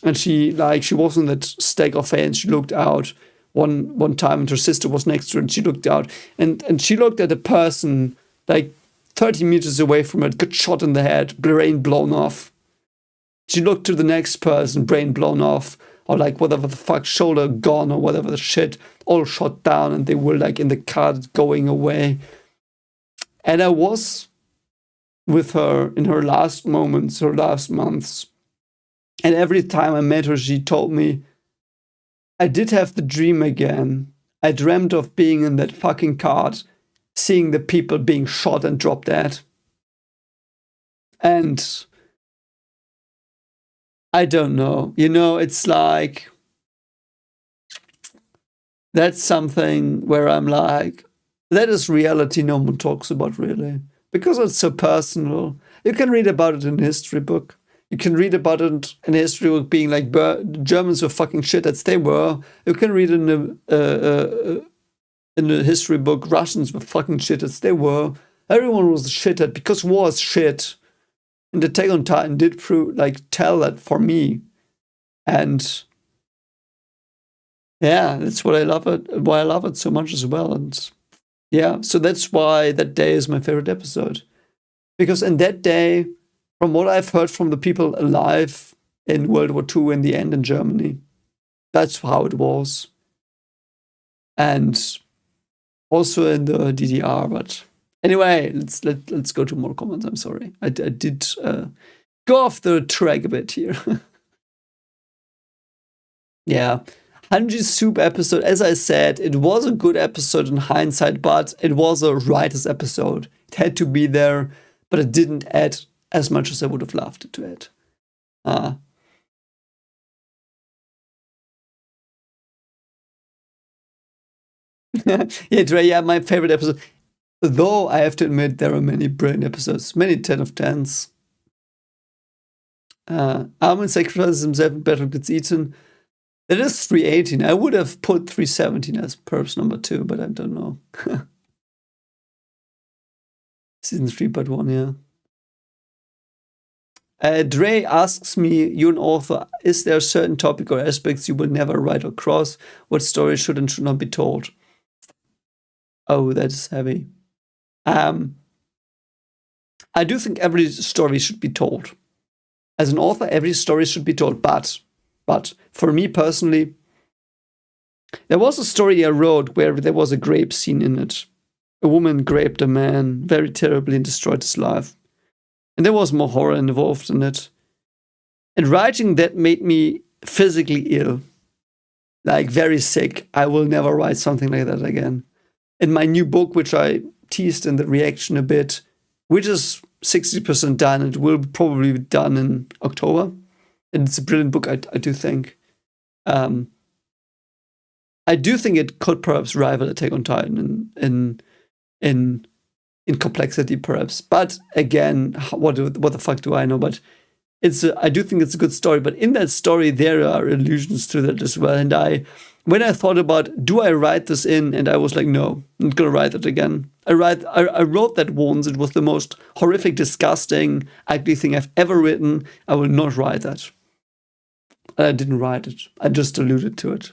and she was on that stake of hay, and she looked out one time, and her sister was next to her, and she looked out, and she looked at a person like 30 meters away from her, got shot in the head, brain blown off. She looked to the next person, brain blown off, or like whatever the fuck, shoulder gone, or whatever the shit, all shot down, and they were like in the car going away. And I was with her in her last moments, her last months. And every time I met her, she told me, I did have the dream again. I dreamt of being in that fucking cart, seeing the people being shot and drop dead. And I don't know. You know, it's like, that's something where I'm like, that is reality no one talks about, really. Because it's so personal. You can read about it in a history book. You can read about it in a history book being like, Germans were fucking shitheads. They were. You can read in a history book, Russians were fucking shitheads. They were. Everyone was a shithead because war is shit. And Attack on Titan did tell that for me. And Yeah, that's what I love it. Why I love it so much as well. And yeah, so that's why that day is my favorite episode. Because in that day, from what I've heard from the people alive in World War II in the end in Germany, that's how it was. And also in the DDR. But anyway, let's go to more comments. I'm sorry, I did go off the track a bit here. Yeah, Hanji's soup episode. As I said, it was a good episode in hindsight, but it was a writer's episode. It had to be there, but it didn't add as much as I would have loved it to add. Yeah, Dre, yeah, my favorite episode. Though I have to admit, there are many brilliant episodes, many 10 of 10s. Armin sacrifices himself and Battle gets eaten. That is 318. I would have put 317 as perhaps number 2, but I don't know. Season 3, part 1, yeah. Dre asks me, you're an author, is there a certain topic or aspects you will never write or cross? What stories should and should not be told? Oh, that's heavy. I do think every story should be told. As an author, every story should be told. But for me personally, there was a story I wrote where there was a grape scene in it. A woman raped a man very terribly and destroyed his life. And there was more horror involved in it. And writing that made me physically ill. Like very sick. I will never write something like that again. In my new book, which I teased in the reaction a bit, which is 60% done, it will probably be done in October. And it's a brilliant book, I do think. I do think it could perhaps rival Attack on Titan in complexity, perhaps. But again, what the fuck do I know? But I do think it's a good story. But in that story, there are allusions to that as well. And when I thought about, do I write this in? And I was like, no, I'm not gonna write it again. I wrote that once. It was the most horrific, disgusting, ugly thing I've ever written. I will not write that. I didn't write it. I just alluded to it.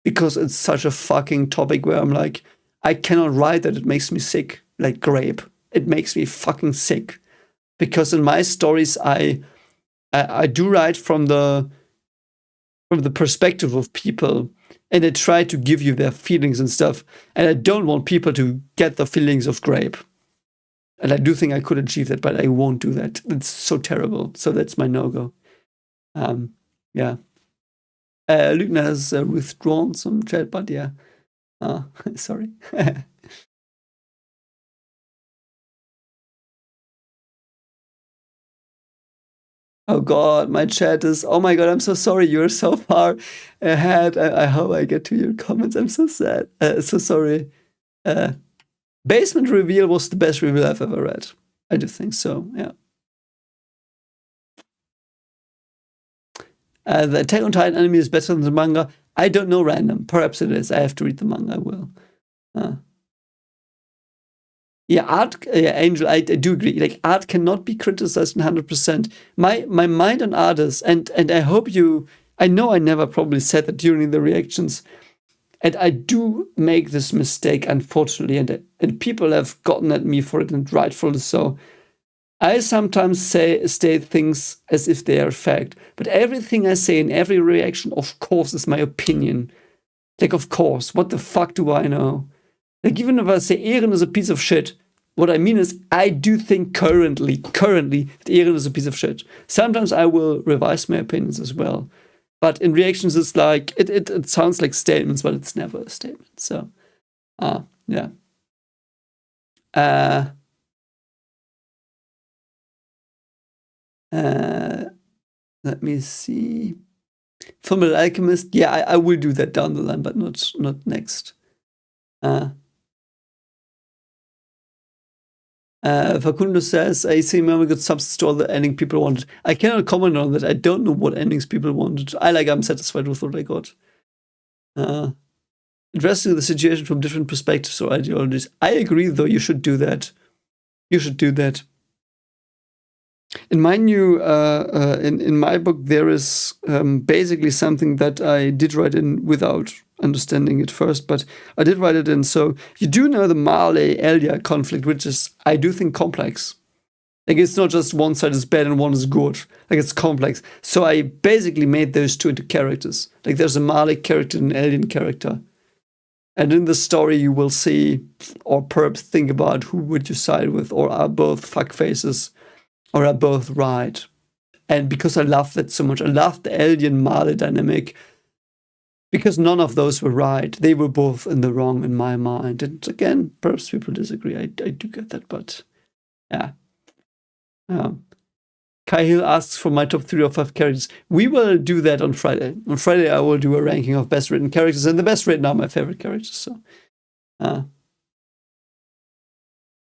Because it's such a fucking topic where I'm like, I cannot write that. It makes me sick. Like grape. It makes me fucking sick. Because in my stories, I do write from the perspective of people, and I try to give you their feelings and stuff. And I don't want people to get the feelings of grape. And I do think I could achieve that, but I won't do that. It's so terrible. So that's my no-go. Yeah. Lugner has withdrawn some chat, but yeah. Sorry. Oh God, my chat is. Oh my God, I'm so sorry. You're so far ahead. I hope I get to your comments. I'm so sad. So sorry. Basement Reveal was the best reveal I've ever read. I do think so. Yeah. The Attack on Titan anime is better than the manga. I don't know, random. Perhaps it is. I have to read the manga. I will. Yeah, art, Angel, I do agree. Like, art cannot be criticized 100%. My mind on art is, and I hope you, I know I never probably said that during the reactions, and I do make this mistake, unfortunately, and people have gotten at me for it, and rightfully so. I sometimes state things as if they are fact, but everything I say in every reaction, of course, is my opinion. Like, of course, what the fuck do I know? Like, even if I say Eren is a piece of shit, what I mean is I do think currently that Eren is a piece of shit. Sometimes I will revise my opinions as well. But in reactions, it's like, it sounds like statements, but it's never a statement. So, yeah. Let me see. Fullmetal Alchemist, yeah, I will do that down the line, but not next. Facundo says, I see Mama got substance to all the ending people wanted. I cannot comment on that. I don't know what endings people wanted. I'm satisfied with what I got. Addressing the situation from different perspectives or ideologies. I agree, though, you should do that. You should do that. In my new in my book, there is basically something that I did write in without understanding it first, but I did write it in. So you do know the Marley-Elia conflict, which is, I do think, complex. Like, it's not just one side is bad and one is good. Like, it's complex. So I basically made those two into characters. Like, there's a Marley character and an alien character. And in the story, you will see, or perhaps think about, who would you side with, or are both fuck faces, or are both right. And because I love that so much, I love the alien Marley dynamic, because none of those were right. They were both in the wrong in my mind. And again, perhaps people disagree. I do get that, but yeah. Kai Hill asks for my top 3 or 5 characters. We will do that on Friday. On Friday, I will do a ranking of best written characters, and the best written are my favorite characters. So,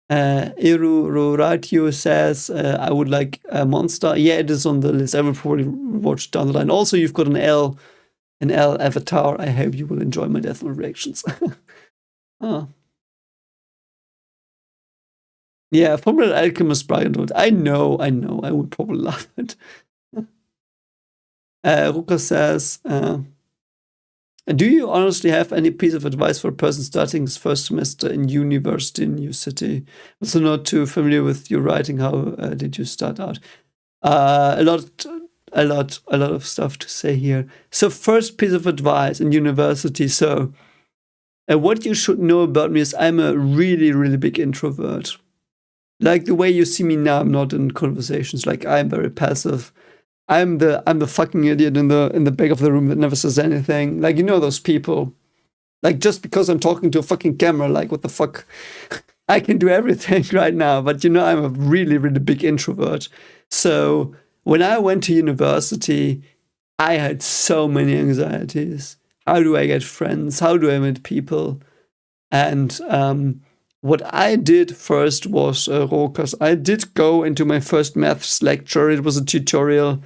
Iru says, I would like a Monster. Yeah, it is on the list. I will probably watch down the line. Also, you've got an L avatar. I hope you will enjoy my Death Note reactions. Yeah, Fullmetal Alchemist Brotherhood. I know. I would probably love it. Ruka says, do you honestly have any piece of advice for a person starting his first semester in university in new city? Also not too familiar with your writing. How did you start out? A lot of stuff to say here. So first piece of advice in university. So what you should know about me is I'm a really, really big introvert. Like the way you see me now, I'm not in conversations. Like, I'm very passive. I'm the fucking idiot in the back of the room that never says anything. Like, you know those people. Like, just because I'm talking to a fucking camera, like, what the fuck? I can do everything right now. But I'm a really, really big introvert. So when I went to university, I had so many anxieties. How do I get friends? How do I meet people? And what I did first was, Rokas, I did go into my first maths lecture. It was a tutorial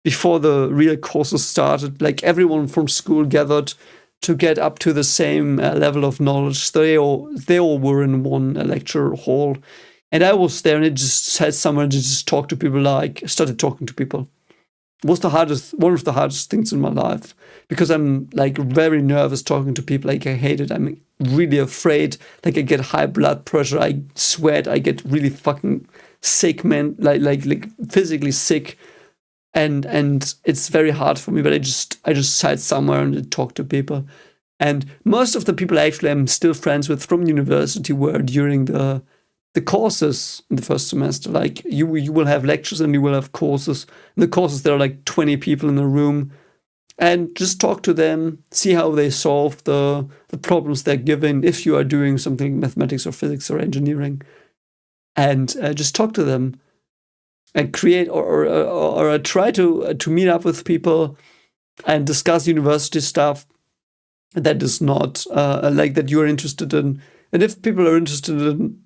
before the real courses started. Like, everyone from school gathered to get up to the same level of knowledge. They all were in one lecture hall. And I was there, and it just said someone to just talk to people, like, started talking to people. It was one of the hardest things in my life, because I'm like very nervous talking to people. Like, I hate it. I'm really afraid. Like, I get high blood pressure. I sweat. I get really fucking sick, man. Like physically sick, and it's very hard for me. But I just sat somewhere and talked to people, and most of the people actually I'm still friends with from university were during the courses in the first semester. Like, you will have lectures and you will have courses. In the courses, there are like 20 people in the room, and just talk to them, see how they solve the problems they're given if you are doing something mathematics or physics or engineering, and just talk to them and create or try to meet up with people and discuss university stuff that is not like that you're interested in. And if people are interested in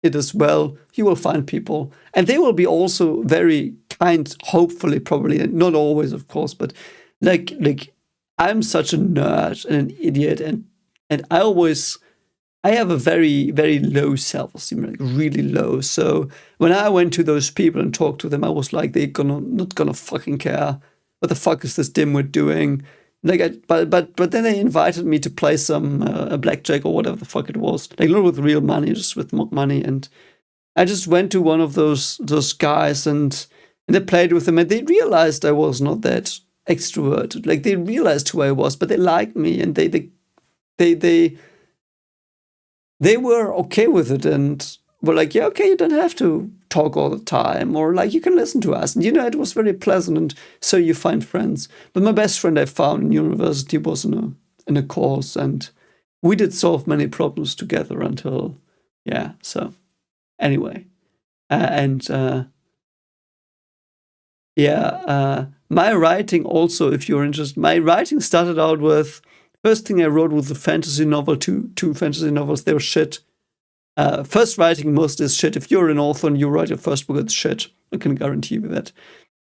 it as well, you will find people, and they will be also very kind, hopefully, probably, not always, of course, but like I'm such a nerd and an idiot, and I have a very, very low self-esteem, like really low. So when I went to those people and talked to them, I was like, they're not gonna fucking care. What the fuck is this dimwit doing? Like, but then they invited me to play some blackjack or whatever the fuck it was. Like, not with real money, just with mock money. And I just went to one of those guys and they played with them, and they realized I was not that extroverted. Like, they realized who I was, but they liked me, and they were okay with it, and were like, yeah, okay, you don't have to talk all the time, or like, you can listen to us. And it was very pleasant, and so you find friends. But my best friend I found in university was in a course, and we did solve many problems together until, yeah. So anyway, my writing also, if you're interested, my writing started out with, first thing I wrote was a fantasy novel, two fantasy novels. They were shit. First writing most is shit. If you're an author and you write your first book, it's shit. I can guarantee you that.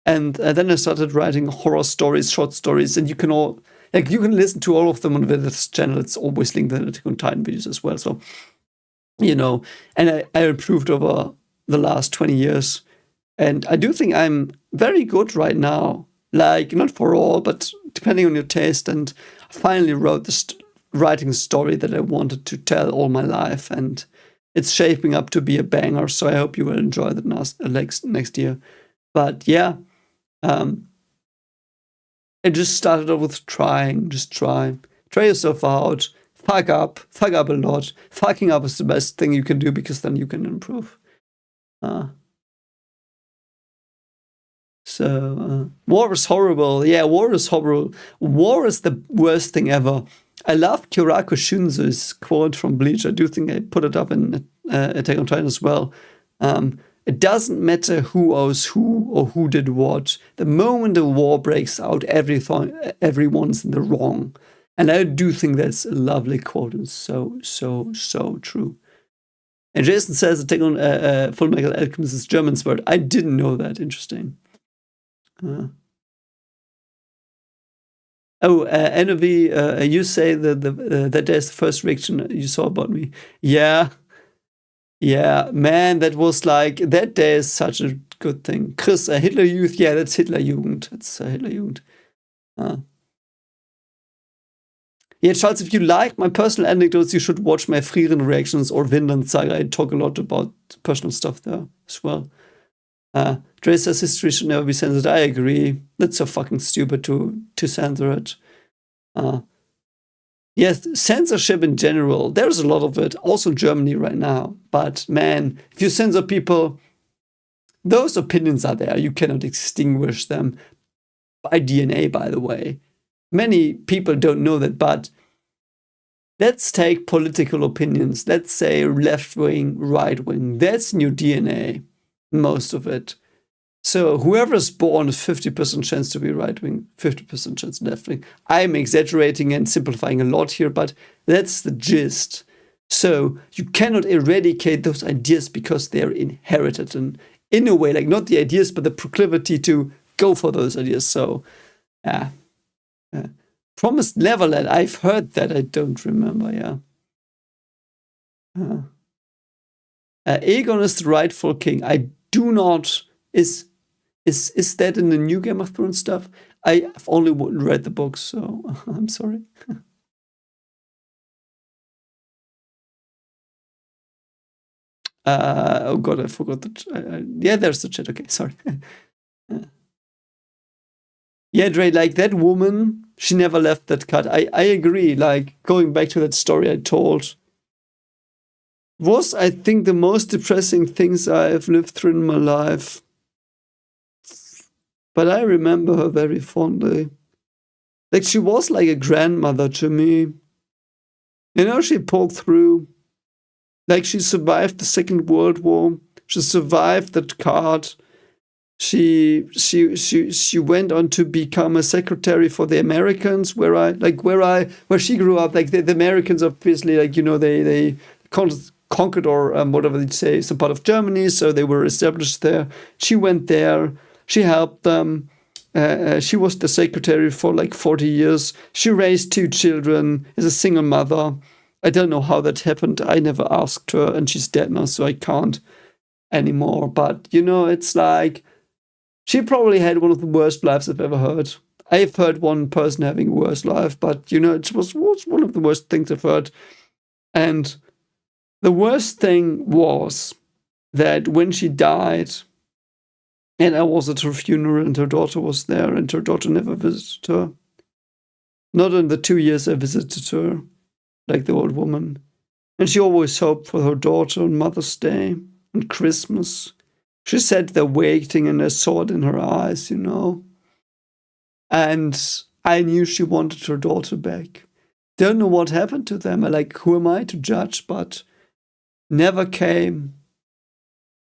And then I started writing horror stories, short stories, and you can listen to all of them on this channel. It's always linked in the Attack on Titan videos as well. So, and I improved over the last 20 years. And I do think I'm very good right now. Like, not for all, but depending on your taste. And I finally wrote writing a story that I wanted to tell all my life. And it's shaping up to be a banger. So I hope you will enjoy that next year. But yeah, it just started off with trying. Just try. Try yourself out. Fuck up a lot. Fucking up is the best thing you can do because then you can improve. So, war is horrible. Yeah, war is horrible. War is the worst thing ever. I love Kyoraku Shunzu's quote from Bleach. I do think I put it up in Attack on Titan as well. It doesn't matter who owes who or who did what. The moment a war breaks out, everyone's in the wrong. And I do think that's a lovely quote and so true. And Jason says Attack on Fullmetal Alchemist is German's word. I didn't know that. Interesting. NOV, you say that there's the first reaction you saw about me. Yeah, man, that was like, that day is such a good thing. Chris, Hitler Youth, yeah, that's Hitler Jugend. That's Hitler Jugend. Yeah, Charles, if you like my personal anecdotes, you should watch my Frieren reactions or Vinland Saga. I talk a lot about personal stuff there as well. Dre says history should never be censored. I agree. That's so fucking stupid to censor it. Yes, censorship in general, there's a lot of it, also in Germany right now. But man, if you censor people, those opinions are there. You cannot extinguish them by DNA, by the way. Many people don't know that, but let's take political opinions. Let's say left-wing, right-wing. That's in your DNA, most of it. So whoever's born is 50% chance to be right-wing, 50% chance left-wing. I'm exaggerating and simplifying a lot here, but that's the gist. So you cannot eradicate those ideas because they're inherited. And in a way, like not the ideas, but the proclivity to go for those ideas. So, yeah. Promised Neverland. I've heard that. I don't remember. Yeah. Aegon is the rightful king. I do not. Is that in the new Game of Thrones stuff? I've only read the books, so I'm sorry. Oh god, I forgot the. Yeah, there's the chat. Okay, sorry. Yeah, Dre, like that woman, she never left that cut. I agree. Like, going back to that story I told, was, I think, the most depressing things I've lived through in my life. But I remember her very fondly. Like, she was like a grandmother to me. You know, she pulled through. Like, she survived the Second World War. She survived that card. She went on to become a secretary for the Americans, where she grew up. Like the Americans, obviously, like, you know, they conquered or whatever they say, some part of Germany, so they were established there. She went there. She helped them. She was the secretary for like 40 years. She raised 2 children as a single mother. I don't know how that happened. I never asked her, and she's dead now, so I can't anymore. But, you know, it's like, she probably had one of the worst lives I've ever heard. I've heard one person having a worse life, but, you know, it was one of the worst things I've heard. And the worst thing was that when she died, and I was at her funeral, and her daughter was there, and her daughter never visited her. Not in the 2 years I visited her, like the old woman. And she always hoped for her daughter on Mother's Day and Christmas. She sat there waiting, and I saw it in her eyes, you know. And I knew she wanted her daughter back. Don't know what happened to them. Like, who am I to judge? But never came.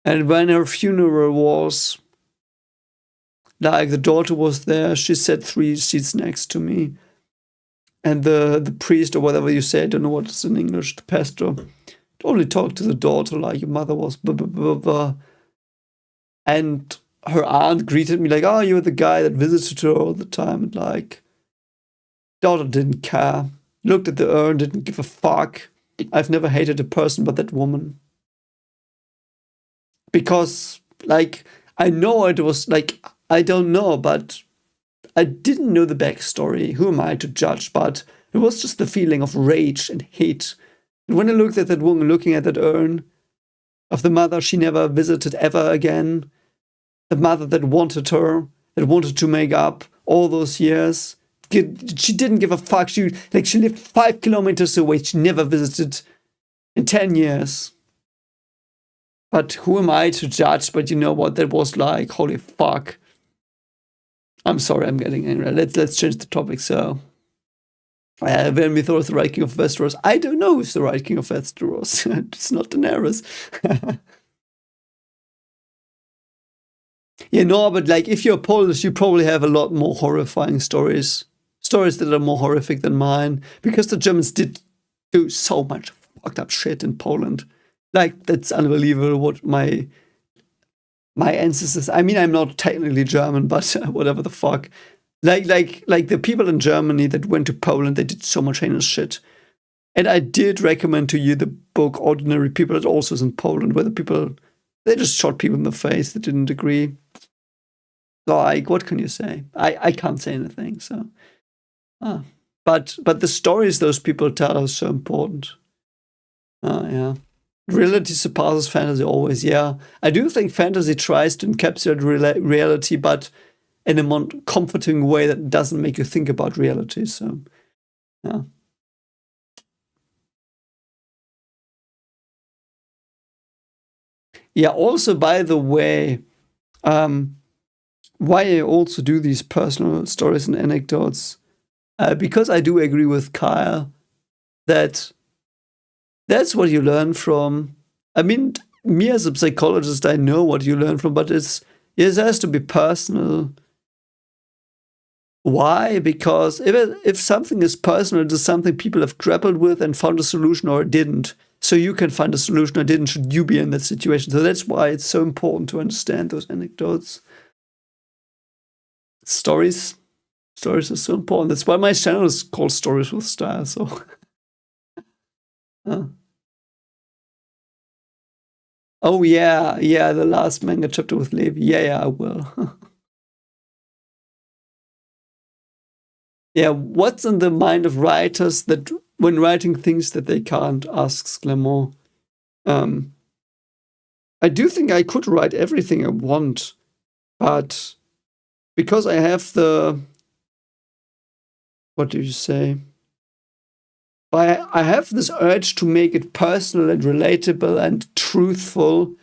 And when her funeral was, like, the daughter was there, she sat 3 seats next to me. And the priest, or whatever you say, I don't know what it's in English, the pastor, only talked to the daughter like your mother was blah, blah, blah, blah. And her aunt greeted me like, oh, you're the guy that visited her all the time. And like, daughter didn't care. Looked at the urn, didn't give a fuck. I've never hated a person but that woman. Because, like, I know it was like, I don't know, but I didn't know the backstory. Who am I to judge? But it was just the feeling of rage and hate. And when I looked at that woman looking at that urn of the mother she never visited ever again, the mother that wanted her, that wanted to make up all those years, she didn't give a fuck. She lived 5 kilometers away. She never visited in 10 years. But who am I to judge? But you know what? That was like, holy fuck. I'm sorry, I'm getting angry. Let's change the topic. So, when Mythor is the right king of Westeros, I don't know who's the right king of Westeros. It's not Daenerys. Yeah, no, but like if you're Polish, you probably have a lot more horrifying stories that are more horrific than mine, because the Germans did do so much fucked up shit in Poland. Like, that's unbelievable what my ancestors. I mean, I'm not technically German, but whatever the fuck. Like the people in Germany that went to Poland, they did so much heinous shit. And I did recommend to you the book Ordinary People. It also is in Poland, where the people, they just shot people in the face that didn't agree. Like, what can you say? I can't say anything. So, but the stories those people tell are so important. Yeah. Reality surpasses fantasy always. Yeah, I do think fantasy tries to encapsulate reality, but in a more comforting way that doesn't make you think about reality. So, yeah. Yeah. Also, by the way, why I also do these personal stories and anecdotes, because I do agree with Kyle that that's what you learn from. I mean, me as a psychologist, I know what you learn from, but it has to be personal. Why? Because if something is personal, it is something people have grappled with and found a solution or didn't. So you can find a solution or didn't, should you be in that situation. So that's why it's so important to understand those anecdotes. Stories are so important. That's why my channel is called Stories with Style. So, oh yeah, the last manga chapter with Levi. Yeah, I will. Yeah, what's in the mind of writers that when writing things that they can't, asks Clement. I do think I could write everything I want, but because I have what do you say? I have this urge to make it personal and relatable and truthful.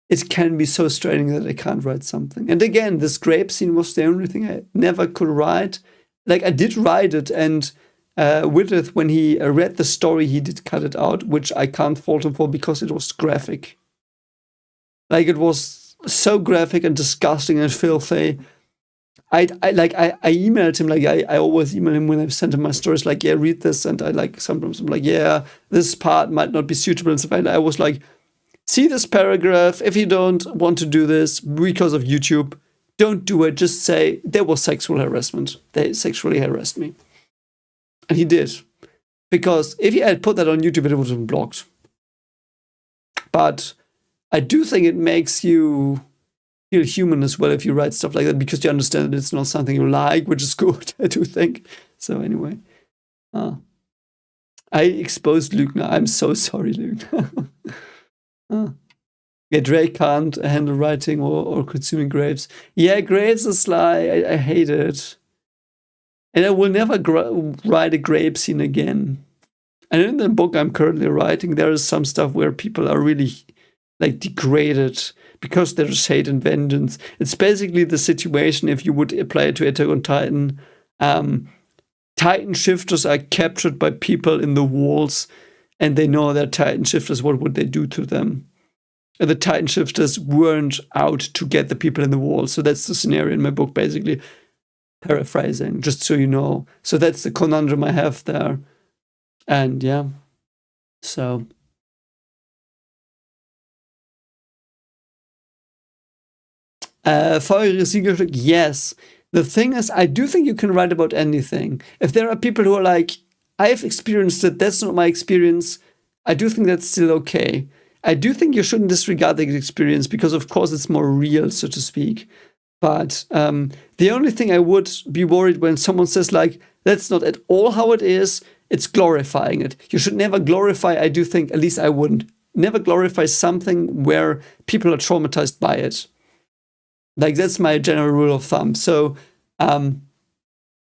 It can be so straining that I can't write something. And again, this grape scene was the only thing I never could write. Like, I did write it, and Whitworth, when he read the story, he did cut it out, which I can't fault him for because it was graphic. Like, it was so graphic and disgusting and filthy. I emailed him, like I always email him when I send him my stories, like, yeah, read this, and sometimes I'm like, yeah, this part might not be suitable and stuff. And I was like, see this paragraph, if you don't want to do this because of YouTube, don't do it. Just say there was sexual harassment. They sexually harassed me. And he did. Because if he had put that on YouTube, it would have been blocked. But I do think it makes you feel human as well if you write stuff like that, because you understand that it's not something you like, which is good, I do think. So anyway. I exposed Luke now. I'm so sorry, Luke. Yeah, Drake can't handle writing or consuming grapes. Yeah, grapes is like, I hate it. And I will never write a grape scene again. And in the book I'm currently writing, there is some stuff where people are really like degraded because there's hate and vengeance. It's basically the situation if you would apply it to Attack on Titan. Titan shifters are captured by people in the walls, and they know they're Titan shifters. What would they do to them? And the Titan shifters weren't out to get the people in the walls. So that's the scenario in my book, basically. Paraphrasing, just so you know. So that's the conundrum I have there. And yeah, so. Feuriges Siegelstück, yes. The thing is, I do think you can write about anything. If there are people who are like, I've experienced it, that's not my experience, I do think that's still okay. I do think you shouldn't disregard the experience because, of course, it's more real, so to speak. But the only thing I would be worried when someone says, like, that's not at all how it is, it's glorifying it. You should never glorify, I do think, at least I wouldn't, never glorify something where people are traumatized by it. Like, that's my general rule of thumb. So when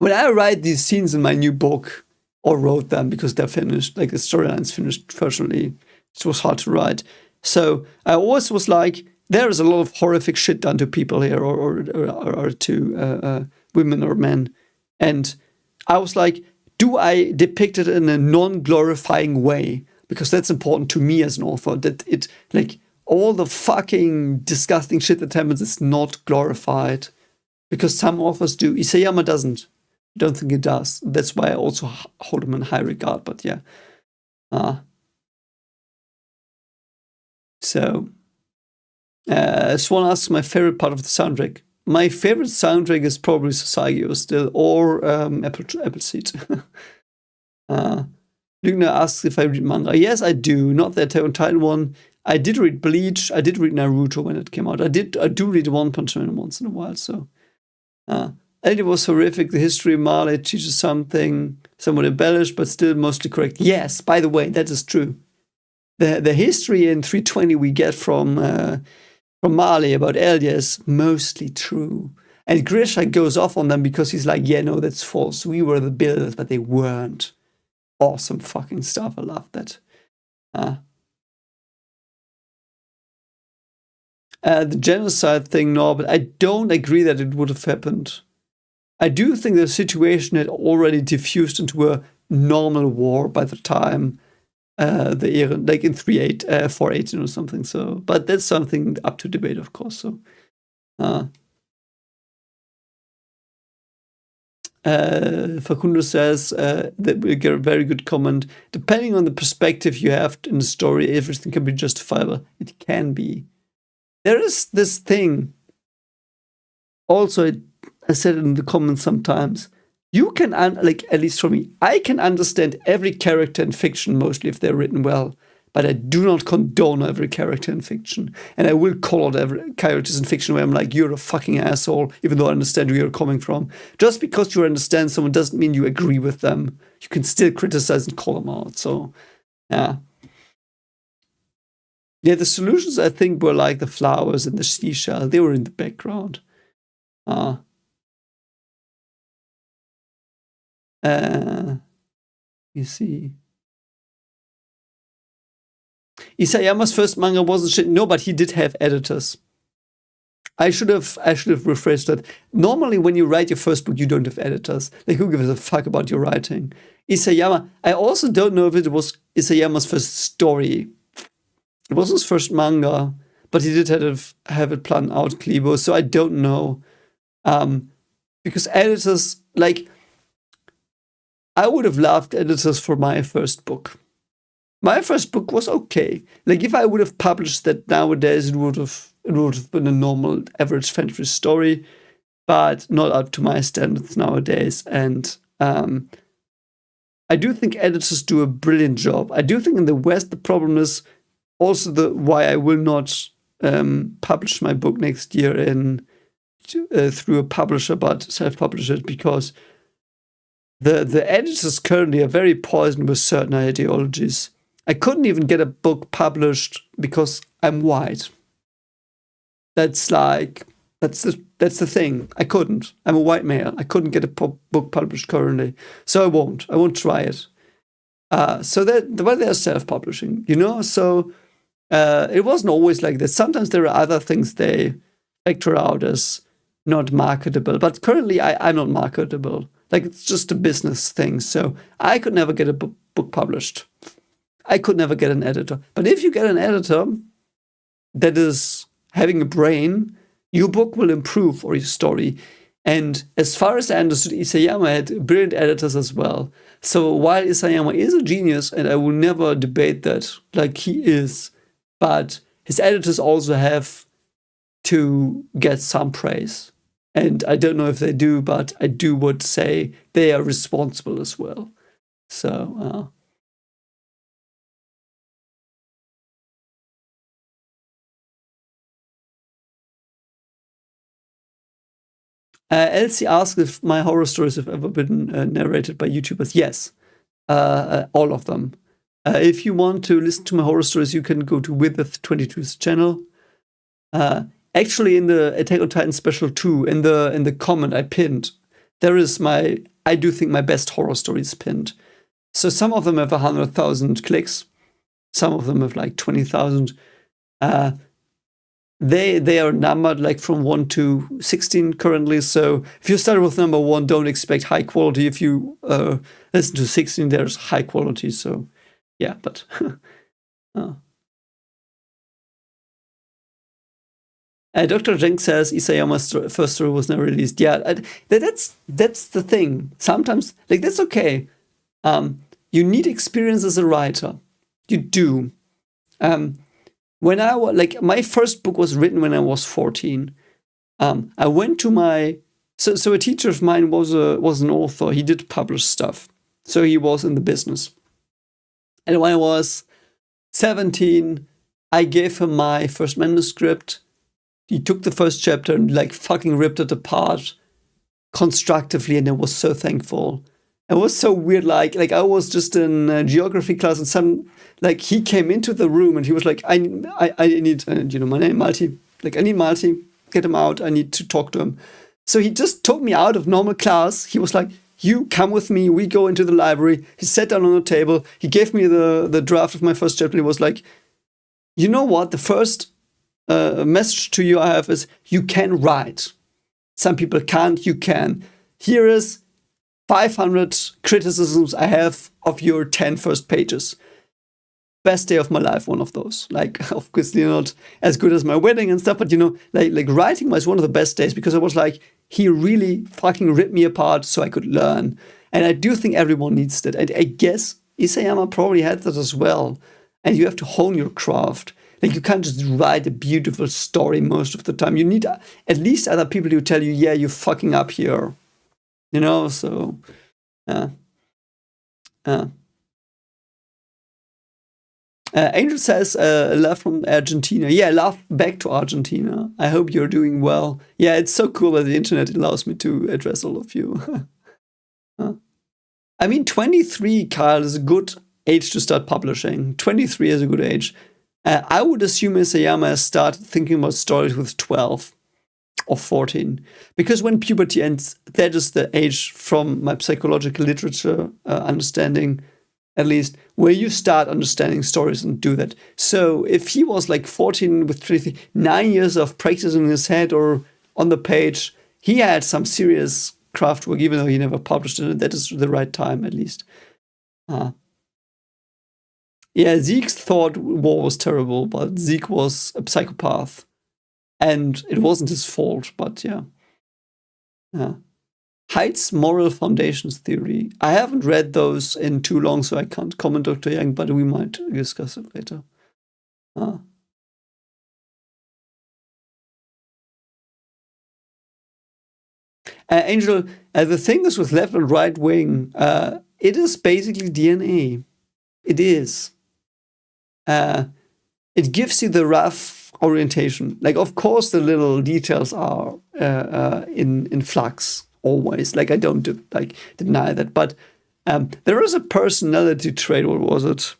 I write these scenes in my new book, or wrote them because they're finished, like the storyline's finished, fortunately, it was hard to write. So I always was like, there is a lot of horrific shit done to people here, or to women or men. And I was like, do I depict it in a non-glorifying way? Because that's important to me as an author, that it, like, all the fucking disgusting shit that happens is not glorified. Because some authors do. Isayama doesn't. I don't think he does. That's why I also hold him in high regard, but yeah. So, Swan asks my favorite part of the soundtrack. My favorite soundtrack is probably Sasagio still, or Appleseed. Lugner asks if I read manga. Yes, I do. Not the Attack on Titan one. I did read Bleach. I did read Naruto when it came out. I do read One Punch Man once in a while. So, and it was horrific. The history of Marley teaches something somewhat embellished, but still mostly correct. Yes, by the way, that is true. The history in 320 we get from Marley about Elia is mostly true. And Grisha goes off on them because he's like, yeah, no, that's false. We were the builders, but they weren't. Awesome fucking stuff. I love that. The genocide thing, no, but I don't agree that it would have happened. I do think the situation had already diffused into a normal war by the time the era, like in 418 or something. So, but that's something up to debate, of course. So, Facundo says that we get a very good comment. Depending on the perspective you have in the story, everything can be justifiable. It can be. There is this thing. Also, I said it in the comments sometimes. You can, like, at least for me, I can understand every character in fiction mostly if they're written well, but I do not condone every character in fiction. And I will call out every characters in fiction where I'm like, you're a fucking asshole, even though I understand where you're coming from. Just because you understand someone doesn't mean you agree with them. You can still criticize and call them out. So, yeah. Yeah, the solutions, I think, were like the flowers and the seashell. They were in the background. You see. Isayama's first manga wasn't shit. No, but he did have editors. I should have rephrased that. Normally, when you write your first book, you don't have editors. Like, who gives a fuck about your writing? Isayama, I also don't know if it was Isayama's first story. It was his first manga, but he did have it planned out, Kleebo, so I don't know. Because editors, like, I would have loved editors for my first book. My first book was okay. Like, if I would have published that nowadays, it would have been a normal average fantasy story, but not up to my standards nowadays. And I do think editors do a brilliant job. I do think in the West the problem is also why I will not publish my book next year through a publisher, but self-publish it, because the editors currently are very poisoned with certain ideologies. I couldn't even get a book published because I'm white. That's the thing. I couldn't. I'm a white male. I couldn't get a book published currently, so I won't. I won't try it. So they're self-publishing, you know. So it wasn't always like this. Sometimes there are other things they factor out as not marketable. But currently, I'm not marketable. Like, it's just a business thing. So I could never get a book published. I could never get an editor. But if you get an editor that is having a brain, your book will improve, or your story. And as far as I understood, Isayama had brilliant editors as well. So while Isayama is a genius, and I will never debate that, like, he is, but his editors also have to get some praise. And I don't know if they do, but I would say they are responsible as well. So, Elsie asked if my horror stories have ever been narrated by YouTubers. Yes, all of them. If you want to listen to my horror stories, you can go to Witheth22's channel. Actually, in the Attack on Titan Special 2, in the comment I pinned, there is I do think my best horror stories pinned. So some of them have 100,000 clicks. Some of them have like 20,000. They are numbered like from 1 to 16 currently. So if you start with number 1, don't expect high quality. If you listen to 16, there's high quality. So yeah, but Dr. Jenks says Isayama's first story was never released. Yeah, that's the thing. Sometimes, like, that's okay. You need experience as a writer. You do. When I was like, my first book was written when I was 14. I went to my so a teacher of mine was an author. He did publish stuff, so he was in the business. And when I was 17, I gave him my first manuscript. He took the first chapter and like fucking ripped it apart constructively, and I was so thankful. It was so weird, like I was just in geography class, and he came into the room and he was like, I need my name Malti, like I need Malti, get him out, I need to talk to him. So he just took me out of normal class. He was like, you come with me, we go into the library. He sat down on the table, he gave me the draft of my first chapter. He was like, you know what, the first message to you I have is, you can write. Some people can't, you can. Here is 500 criticisms I have of your 10 first pages. Best day of my life, one of those. Like, obviously not as good as my wedding and stuff, but like writing was one of the best days, because I was like, he really fucking ripped me apart so I could learn. And I do think everyone needs that. And I guess Isayama probably had that as well. And you have to hone your craft. Like, you can't just write a beautiful story most of the time. You need at least other people who tell you, yeah, you're fucking up here. So, Angel says, love from Argentina. Yeah, love back to Argentina. I hope you're doing well. Yeah, it's so cool that the internet allows me to address all of you. I mean, 23, Kyle, is a good age to start publishing. 23 is a good age. I would assume Isayama started thinking about stories with 12 or 14. Because when puberty ends, that is the age, from my psychological literature understanding, at least, where you start understanding stories and do that. So if he was like 14 with 23, 9 years of practice in his head or on the page, he had some serious craft work, even though he never published it. That is the right time, at least. Yeah, Zeke's thought war was terrible, but Zeke was a psychopath. And it wasn't his fault, but yeah. Haidt's moral foundations theory. I haven't read those in too long, so I can't comment, Dr. Yang, but we might discuss it later. Angel, the thing is with left and right wing, it is basically DNA. It is. It gives you the rough orientation. Like, of course, the little details are in flux always. Like, I don't deny that. But there is a personality trait. What was it?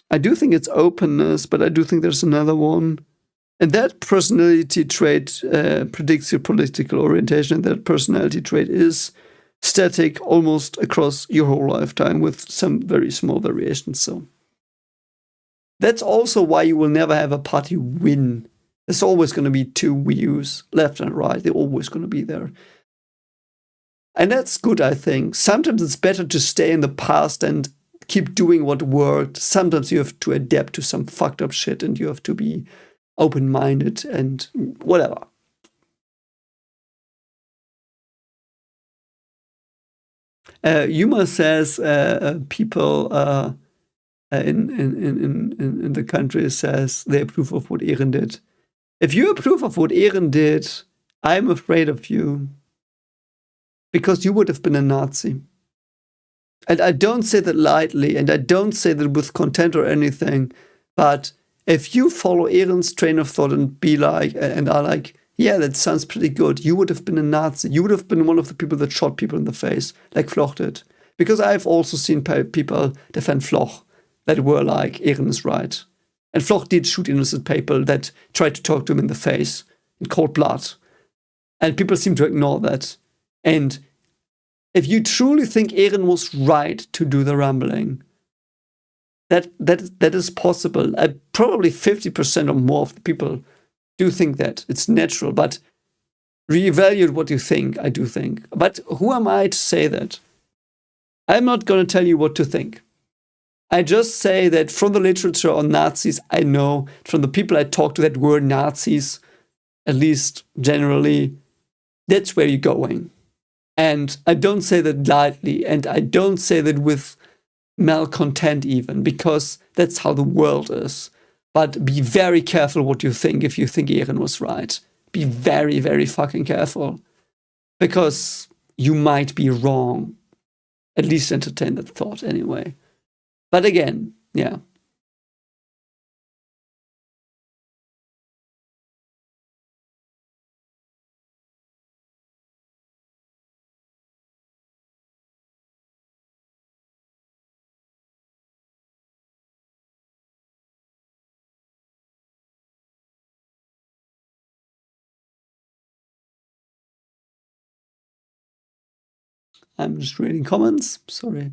I do think it's openness, but I do think there's another one. And that personality trait predicts your political orientation. And that personality trait is static almost across your whole lifetime with some very small variations. So that's also why you will never have a party win. There's always going to be two views, left and right. They're always going to be there. And that's good, I think. Sometimes it's better to stay in the past and keep doing what worked. Sometimes you have to adapt to some fucked up shit and you have to be open-minded and whatever. Yuma says people in the country says they approve of what Eren did. If you approve of what Eren did, I'm afraid of you. Because you would have been a Nazi. And I don't say that lightly, and I don't say that with content or anything, but if you follow Eren's train of thought and be like, and are like, yeah, that sounds pretty good. You would have been a Nazi. You would have been one of the people that shot people in the face, like Floch did. Because I've also seen people defend Floch that were like, Ehren is right. And Floch did shoot innocent people that tried to talk to him in the face in cold blood. And people seem to ignore that. And if you truly think Ehren was right to do the rambling, that is possible. Probably 50% or more of the people do think that. It's natural, but reevaluate what you think, I do think. But who am I to say that? I'm not going to tell you what to think. I just say that from the literature on Nazis, I know from the people I talked to that were Nazis, at least generally, that's where you're going. And I don't say that lightly, and I don't say that with malcontent even, because that's how the world is. But be very careful what you think if you think Ehren was right. Be very, very fucking careful. Because you might be wrong. At least entertain that thought anyway. But again, yeah. I'm just reading comments. Sorry.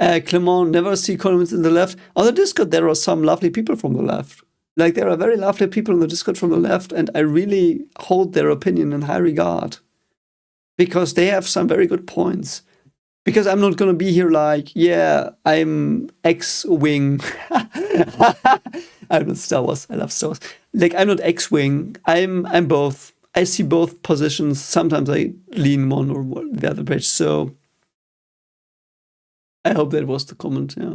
Clement, never see comments in the left. On the Discord, there are some lovely people from the left. Like, there are very lovely people on the Discord from the left, and I really hold their opinion in high regard. Because they have some very good points. Because I'm not going to be here like, yeah, I'm X-Wing. I'm not Star Wars. I love Star Wars. Like, I'm not X-Wing. I'm both. I see both positions. Sometimes I lean one or the other page. So I hope that was the comment, yeah.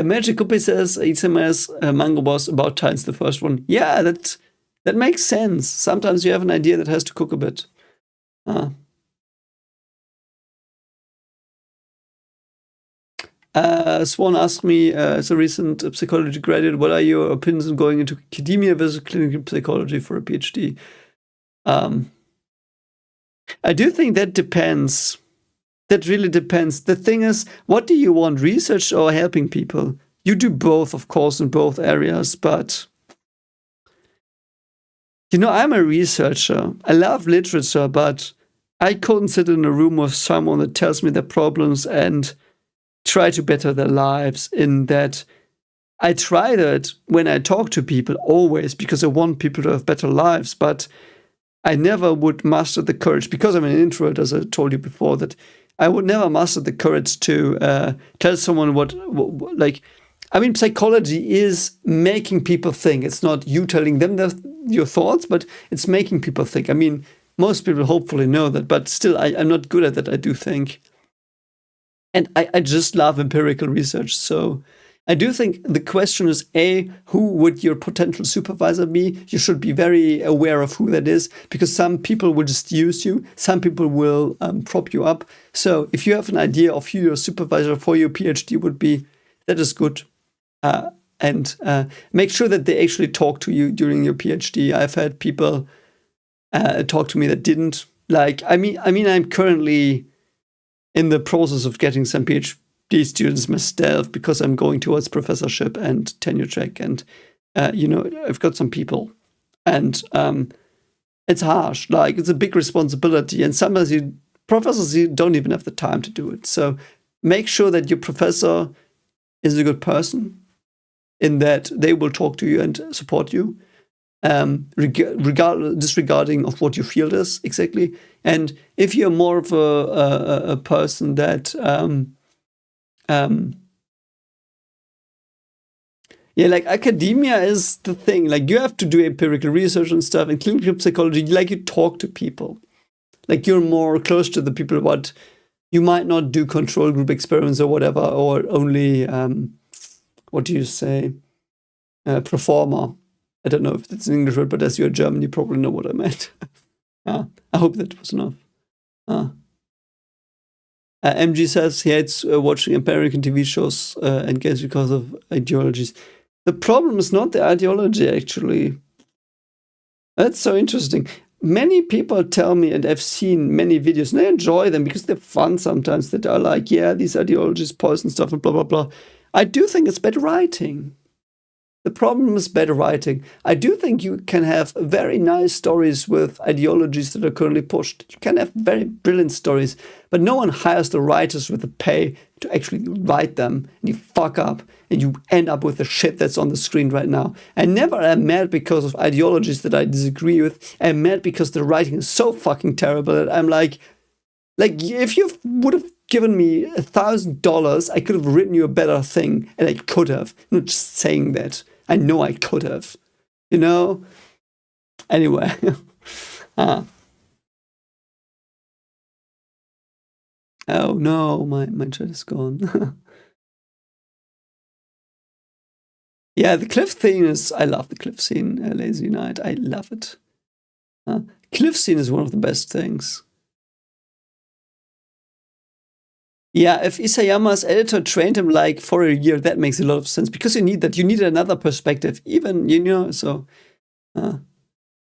Magic Copy says HMS Mango was about times the first one. Yeah, that makes sense. Sometimes you have an idea that has to cook a bit. Swan asked me, as a recent psychology graduate, what are your opinions on going into academia versus clinical psychology for a PhD? I do think that depends. That really depends. The thing is, what do you want, research or helping people? You do both, of course, in both areas, but I'm a researcher. I love literature, but I couldn't sit in a room with someone that tells me their problems and try to better their lives. In that, I try that when I talk to people, always, because I want people to have better lives, but I never would muster the courage, because I'm an introvert, as I told you before, that I would never muster the courage to tell someone what psychology is making people think. It's not you telling them your thoughts, but it's making people think. I mean, most people hopefully know that, but still, I'm not good at that, I do think. And I just love empirical research. So I do think the question is, A, who would your potential supervisor be? You should be very aware of who that is, because some people will just use you. Some people will prop you up. So if you have an idea of who your supervisor for your PhD would be, that is good. And make sure that they actually talk to you during your PhD. I've had people talk to me that didn't. I'm currently in the process of getting some PhD students myself, because I'm going towards professorship and tenure track, and I've got some people, and it's harsh. Like, it's a big responsibility, and sometimes professors don't even have the time to do it. So make sure that your professor is a good person, in that they will talk to you and support you, disregarding of what your field is exactly. And if you're more of a person that like, academia is the thing. Like, you have to do empirical research and stuff. And clinical psychology, like, you talk to people. Like, you're more close to the people. What you might not do control group experiments or whatever, or only what do you say? Pro forma. I don't know if that's an English word, but as you're German, you probably know what I meant. I hope that was enough. MG says he hates watching American TV shows and games because of ideologies. The problem is not the ideology, actually. That's so interesting. Many people tell me, and I've seen many videos, and I enjoy them because they're fun sometimes, that are like, yeah, these ideologies, poison stuff, and blah, blah, blah. I do think it's bad writing. The problem is bad writing. I do think you can have very nice stories with ideologies that are currently pushed. You can have very brilliant stories, but no one hires the writers with the pay to actually write them. And you fuck up and you end up with the shit that's on the screen right now. I never am mad because of ideologies that I disagree with. I'm mad because the writing is so fucking terrible that I'm like if you would have given me $1,000, I could have written you a better thing, and I could have. I'm not just saying that. I know I could have. You know? Anyway. Oh no, my chat is gone. Yeah, the cliff scene is. I love the cliff scene, Lazy Night. I love it. Cliff scene is one of the best things. Yeah, if Isayama's editor trained him like for a year, that makes a lot of sense because you need that. You need another perspective, even, you know. So,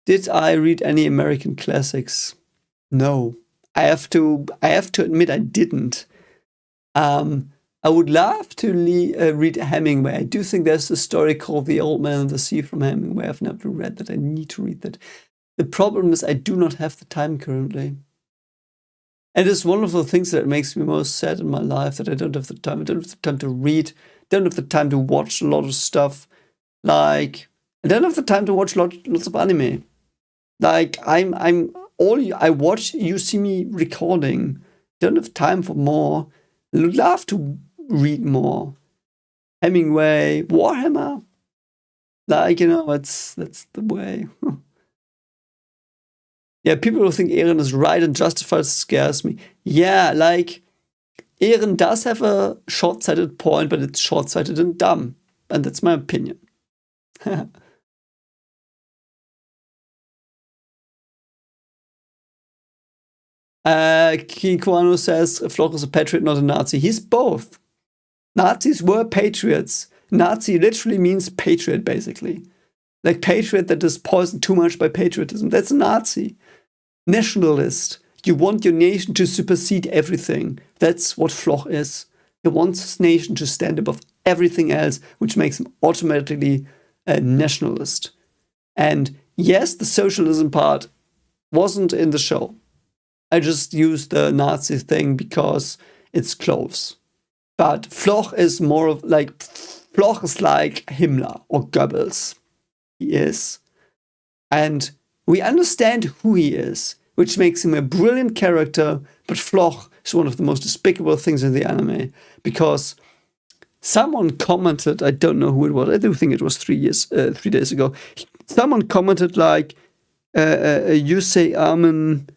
did I read any American classics? No, I have to admit I didn't. I would love to read Hemingway. I do think there's a story called The Old Man and the Sea from Hemingway. I've never read that. I need to read that. The problem is I do not have the time currently. And it's one of the things that makes me most sad in my life, that I don't have the time. I don't have the time to read. I don't have the time to watch a lot of stuff. Like, I don't have the time to watch lots of anime. Like, I watch, you see me recording. Don't have time for more. I would love to read more. Hemingway, Warhammer. Like, you know, that's the way. Yeah, people who think Eren is right and justified scares me. Yeah, like, Eren does have a short-sighted point, but it's short-sighted and dumb. And that's my opinion. Kikuano says Floch is a patriot, not a Nazi. He's both. Nazis were patriots. Nazi literally means patriot, basically. Like patriot that is poisoned too much by patriotism. That's a Nazi. Nationalist. You want your nation to supersede everything. That's what Floch is. He wants his nation to stand above everything else, which makes him automatically a nationalist. And yes, the socialism part wasn't in the show. I just used the Nazi thing because it's close. But Floch is more of like, Floch is like Himmler or Goebbels. He is. And we understand who he is, which makes him a brilliant character, but Floch is one of the most despicable things in the anime, because someone commented, I don't know who it was, I do think it was 3 days ago, someone commented like, you say Amen,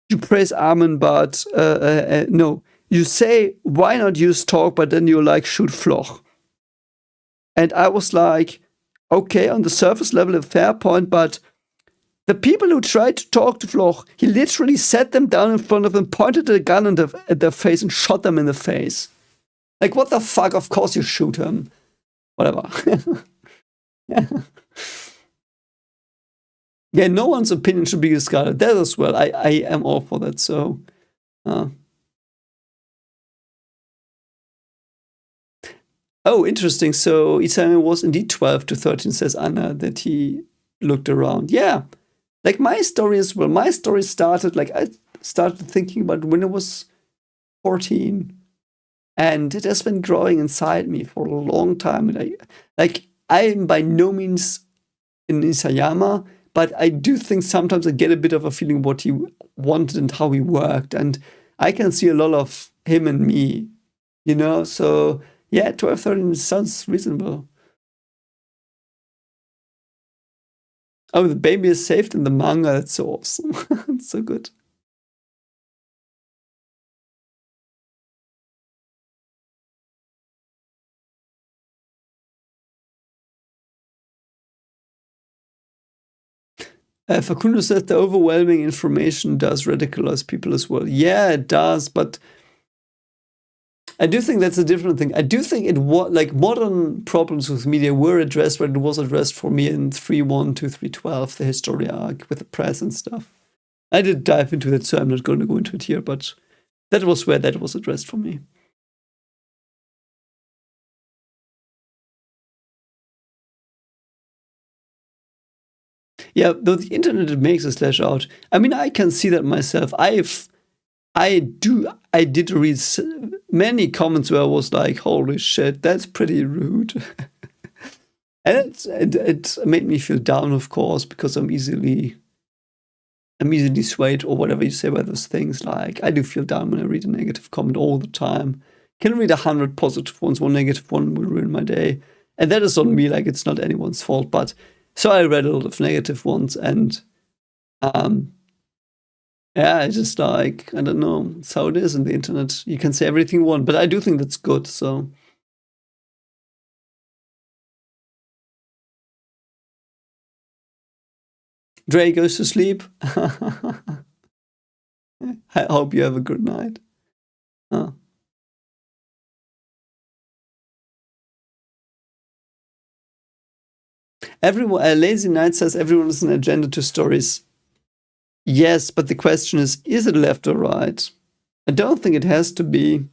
you praise Amen, but no, you say, why not use talk, but then you like shoot Floch. And I was like, okay, on the surface level, a fair point, but the people who tried to talk to Floch, he literally sat them down in front of them, pointed a gun at their face, and shot them in the face. Like, what the fuck? Of course you shoot him. Whatever. Yeah, no one's opinion should be discarded. That as well. I am all for that, so. Oh, interesting. So Isayama was indeed 12 to 13, says Anna, that he looked around. Yeah. Like my story as well. My story started, like, I started thinking about when I was 14. And it has been growing inside me for a long time. And I am by no means in Isayama, but I do think sometimes I get a bit of a feeling what he wanted and how he worked. And I can see a lot of him and me, you know? So yeah, 12, 13 sounds reasonable. Oh, the baby is saved in the manga. That's so awesome. It's so good. Facundo said the overwhelming information does radicalize people as well. Yeah, it does, but I do think that's a different thing. I do think it was like modern problems with media were addressed when it was addressed for me in 3.1 to 3.12, the history arc with the press and stuff. I did dive into that, so I'm not going to go into it here, but that was where that was addressed for me. Yeah, though the internet it makes a slash out. I mean, I can see that myself. I did read many comments where I was like, "Holy shit, that's pretty rude," and it made me feel down, of course, because I'm easily swayed or whatever you say by those things. Like I do feel down when I read a negative comment all the time. Can read 100 positive ones, one negative one will ruin my day, and that is on me. Like it's not anyone's fault, but. So I read a lot of negative ones, and yeah, it's just like, I don't know, it's how it is in the internet. You can say everything you want, but I do think that's good, so. Dre goes to sleep. I hope you have a good night. Oh. Everyone, Lazy Knight says everyone is an agenda to stories. Yes, but the question is it left or right? I don't think it has to be.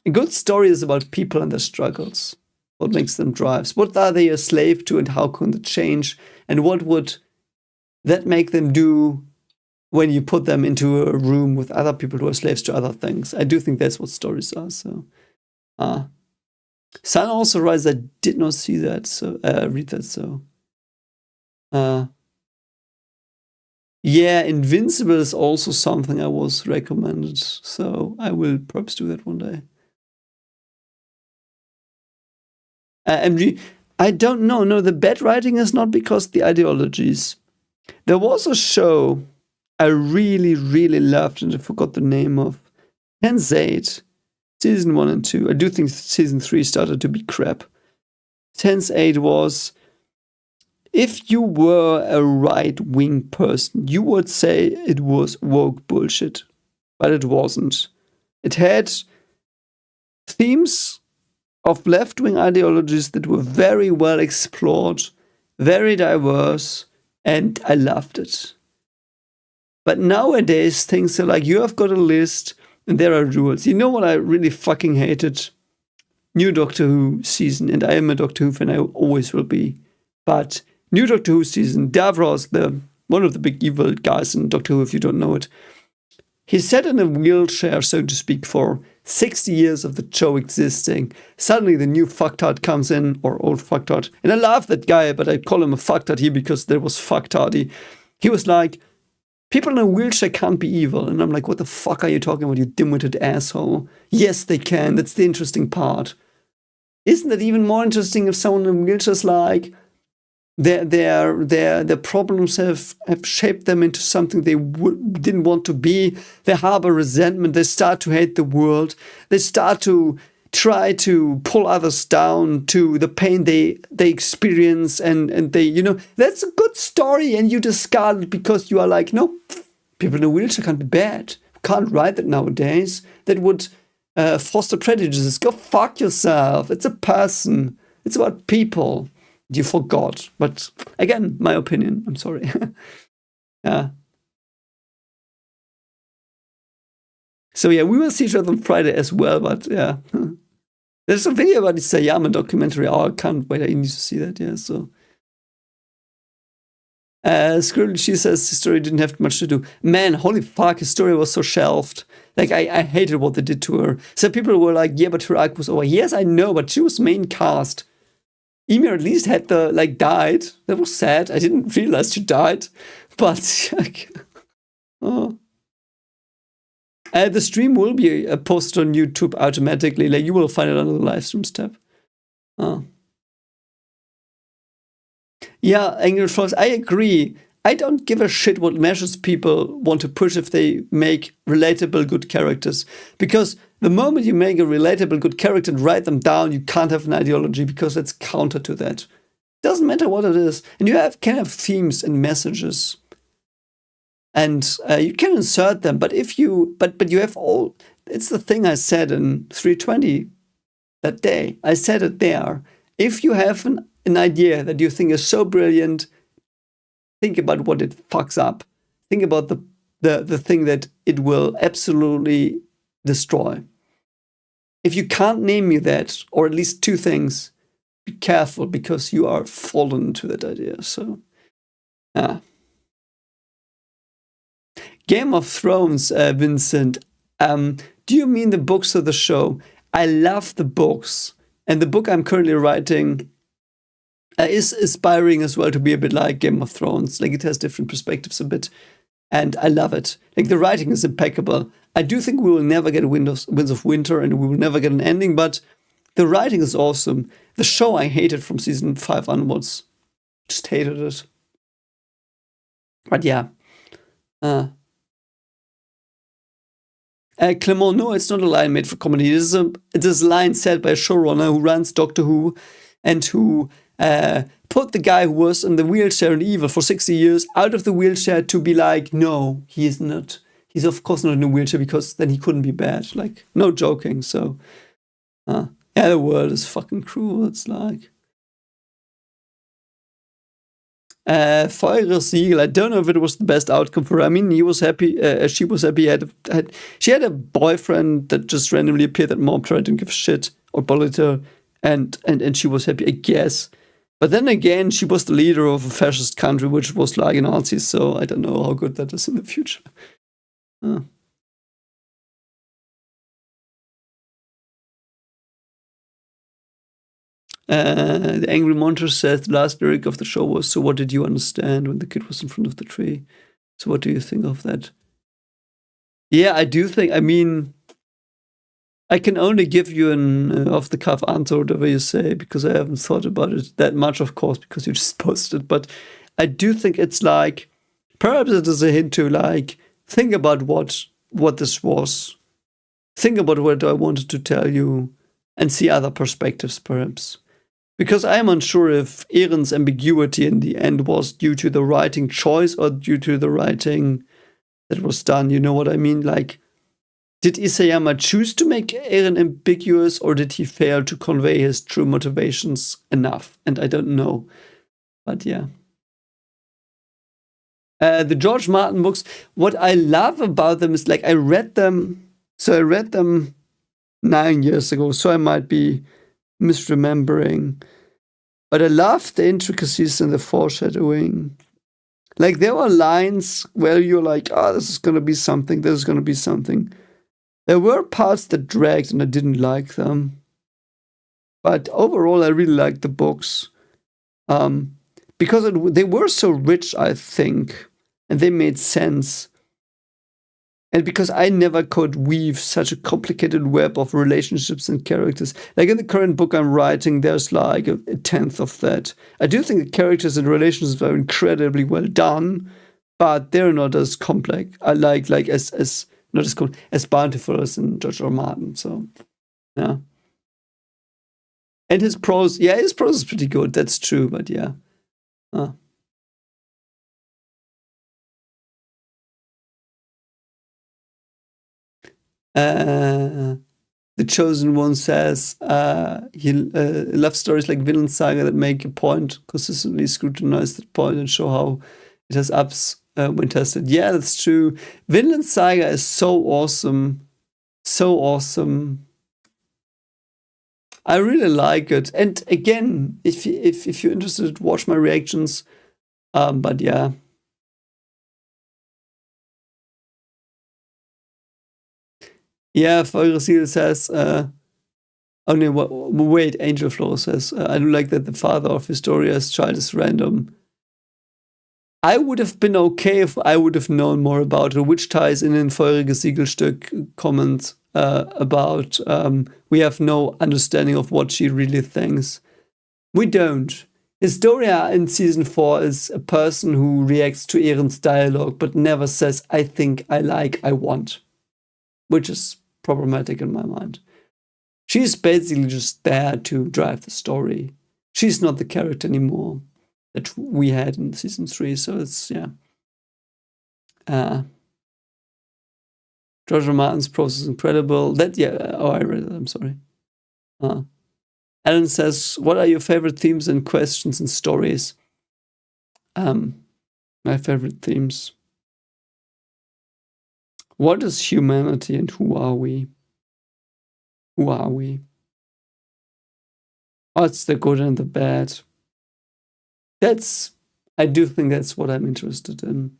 A good story is about people and their struggles. What makes them drives? What are they a slave to, and how can they change? And what would that make them do when you put them into a room with other people who are slaves to other things? I do think that's what stories are. So, Sun also rises. I did not see that, so read that. So, yeah, Invincible is also something I was recommended. So I will perhaps do that one day. MG, I don't know. No, the bad writing is not because the ideologies. There was a show I really, really loved, and I forgot the name of. Sense8, season 1 and 2. I do think season 3 started to be crap. Sense8 was, if you were a right-wing person, you would say it was woke bullshit, but it wasn't. It had themes of left-wing ideologies that were very well explored, very diverse, and I loved it. But nowadays, things are like, you have got a list, and there are rules. You know what I really fucking hated? New Doctor Who season, and I am a Doctor Who fan, I always will be. But new Doctor Who season, Davros, one of the big evil guys in Doctor Who, if you don't know it, he sat in a wheelchair, so to speak, for 60 years of the show existing. Suddenly the new fucktard comes in, or old fucktard. And I love that guy, but I call him a fucktard here because there was fucktardy. He was like, people in a wheelchair can't be evil. And I'm like, what the fuck are you talking about, you dim-witted asshole? Yes, they can. That's the interesting part. Isn't it even more interesting if someone in a wheelchair is like, their problems have shaped them into something they didn't want to be. They harbor resentment. They start to hate the world. They start to try to pull others down to the pain they experience, and they, that's a good story, and you discard it because you are like, no, people in a wheelchair can't be bad. Can't write that nowadays. That would foster prejudices. Go fuck yourself. It's a person. It's about people. You forgot. But again, my opinion. I'm sorry. Yeah. So yeah, we will see each other on Friday as well, but yeah. There's a video about the Sayama documentary. Oh, I can't wait. I need to see that, yeah, so. Scribbly, she says his story didn't have much to do. Man, holy fuck, his story was so shelved. Like, I hated what they did to her. So people were like, yeah, but her arc was over. Yes, I know, but she was main cast. Ymir at least had died. That was sad. I didn't realize she died. But, oh. The stream will be posted on YouTube automatically. Like, you will find it under the live streams tab. Oh. Yeah, Angry Trolls, I agree. I don't give a shit what measures people want to push if they make relatable good characters. Because the moment you make a relatable good character and write them down, you can't have an ideology because that's counter to that. Doesn't matter what it is. And you can have themes and messages. And you can insert them, but if you but you have all it's the thing I said in 320 that day. I said it there. If you have an idea that you think is so brilliant, think about what it fucks up. Think about the thing that it will absolutely destroy. If you can't name me that, or at least two things, be careful, because you are fallen to that idea. So, yeah. Game of Thrones, Vincent. Do you mean the books or the show? I love the books. And the book I'm currently writing is aspiring as well to be a bit like Game of Thrones. Like, it has different perspectives a bit. And I love it. Like, the writing is impeccable. I do think we will never get Winds of Winter, and we will never get an ending, but the writing is awesome. The show I hated from season 5 onwards. Just hated it. But yeah. Clement, no, it's not a line made for comedy. It is a line said by a showrunner who runs Doctor Who and who put the guy who was in the wheelchair in Evil for 60 years out of the wheelchair to be like, no, he is not. He's of course not in a wheelchair, because then he couldn't be bad. Like, no joking. So, yeah, the world is fucking cruel. It's like. Feuriger Siegel, I don't know if it was the best outcome for her. I mean, he was happy, she was happy. She had a boyfriend that just randomly appeared that mobbed her. I didn't give a shit or bullied her, and she was happy, I guess. But then again, she was the leader of a fascist country, which was like Nazis, so I don't know how good that is in the future. The Angry Monster says the last lyric of the show was, "So what did you understand when the kid was in front of the tree?" So what do you think of that? Yeah, I do think, I mean, I can only give you an off-the-cuff answer, whatever you say, because I haven't thought about it that much, of course, because you just posted it. But I do think it's like, perhaps it is a hint to, like, think about what this was. Think about what I wanted to tell you and see other perspectives, perhaps. Because I'm unsure if Eren's ambiguity in the end was due to the writing choice or due to the writing that was done. You know what I mean? Like, did Isayama choose to make Eren ambiguous, or did he fail to convey his true motivations enough? And I don't know. But yeah. The George Martin books, what I love about them is, like, I read them 9 years ago, so I might be misremembering. But I love the intricacies and the foreshadowing. Like, there were lines where you're like, oh, this is going to be something, this is going to be something. There were parts that dragged and I didn't like them. But overall, I really liked the books. Because they were so rich, I think, and they made sense. And because I never could weave such a complicated web of relationships and characters. Like, in the current book I'm writing, there's like a tenth of that. I do think the characters and relationships are incredibly well done, but they're not as complex. I like as not as cool, as bountiful as in George R. R. Martin. So, yeah. And his prose is pretty good. That's true, but yeah. The Chosen One says he loves stories like Vinland Saga that make a point, consistently scrutinize that point, and show how it has ups when tested. Yeah, that's true. Vinland Saga is so awesome. So awesome. I really like it. And again, if you're interested, watch my reactions. But yeah. Yeah, Feurisil says, oh no, wait, Angel Flow says, I do like that the father of Historia's child is random. I would have been okay if I would have known more about her, which ties in Feuriges Siegelstück comment about we have no understanding of what she really thinks. We don't. Historia in season 4 is a person who reacts to Eren's dialogue but never says, I think, I like, I want. Which is problematic in my mind. She's basically just there to drive the story. She's not the character anymore that we had in season 3, so it's, yeah. George R. Martin's prose is incredible. I read it, I'm sorry. Alan says, what are your favorite themes and questions and stories? My favorite themes. What is humanity and who are we? Who are we? What's the good and the bad? I do think that's what I'm interested in.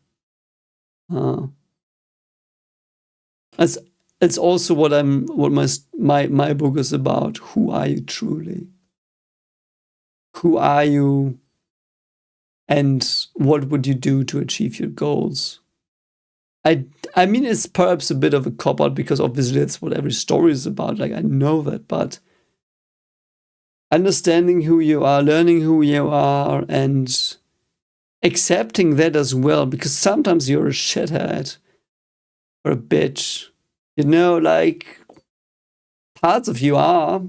It's also what my book is about. Who are you truly? Who are you? And what would you do to achieve your goals? I mean, it's perhaps a bit of a cop-out because obviously that's what every story is about. Like, I know that, but understanding who you are, learning who you are, and accepting that as well, because sometimes you're a shithead or a bitch. You know, like, parts of me are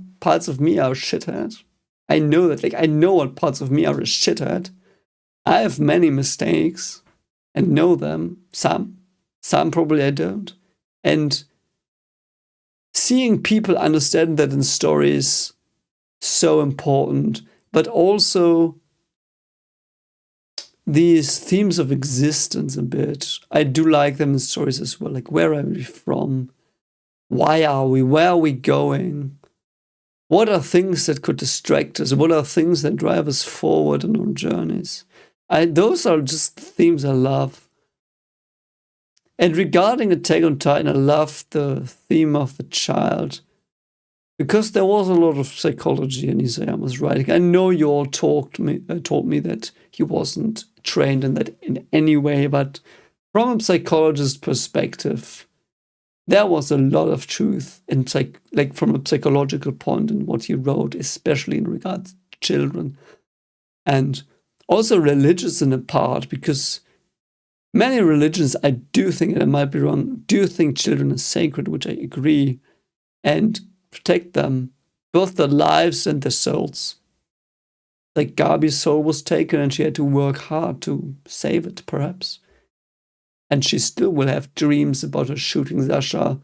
a shithead. I know that. Like, I know what parts of me are a shithead. I have many mistakes and know them. Some probably I don't. And seeing people understand that in stories so important, but also these themes of existence a bit. I do like them in stories as well. Like, where are we from? Why are we? Where are we going? What are things that could distract us? What are things that drive us forward on our journeys? Those are just themes I love. And regarding Attack on Titan, I love the theme of the child, because there was a lot of psychology in Isayama's writing. I know you all told me that he wasn't trained in that in any way, but from a psychologist's perspective, there was a lot of truth in from a psychological point in what he wrote, especially in regards to children, and also religious in a part, because many religions, I do think, and I might be wrong, do think children are sacred, which I agree, and protect them, both their lives and their souls. Like, Gabi's soul was taken and she had to work hard to save it, perhaps. And she still will have dreams about her shooting Sasha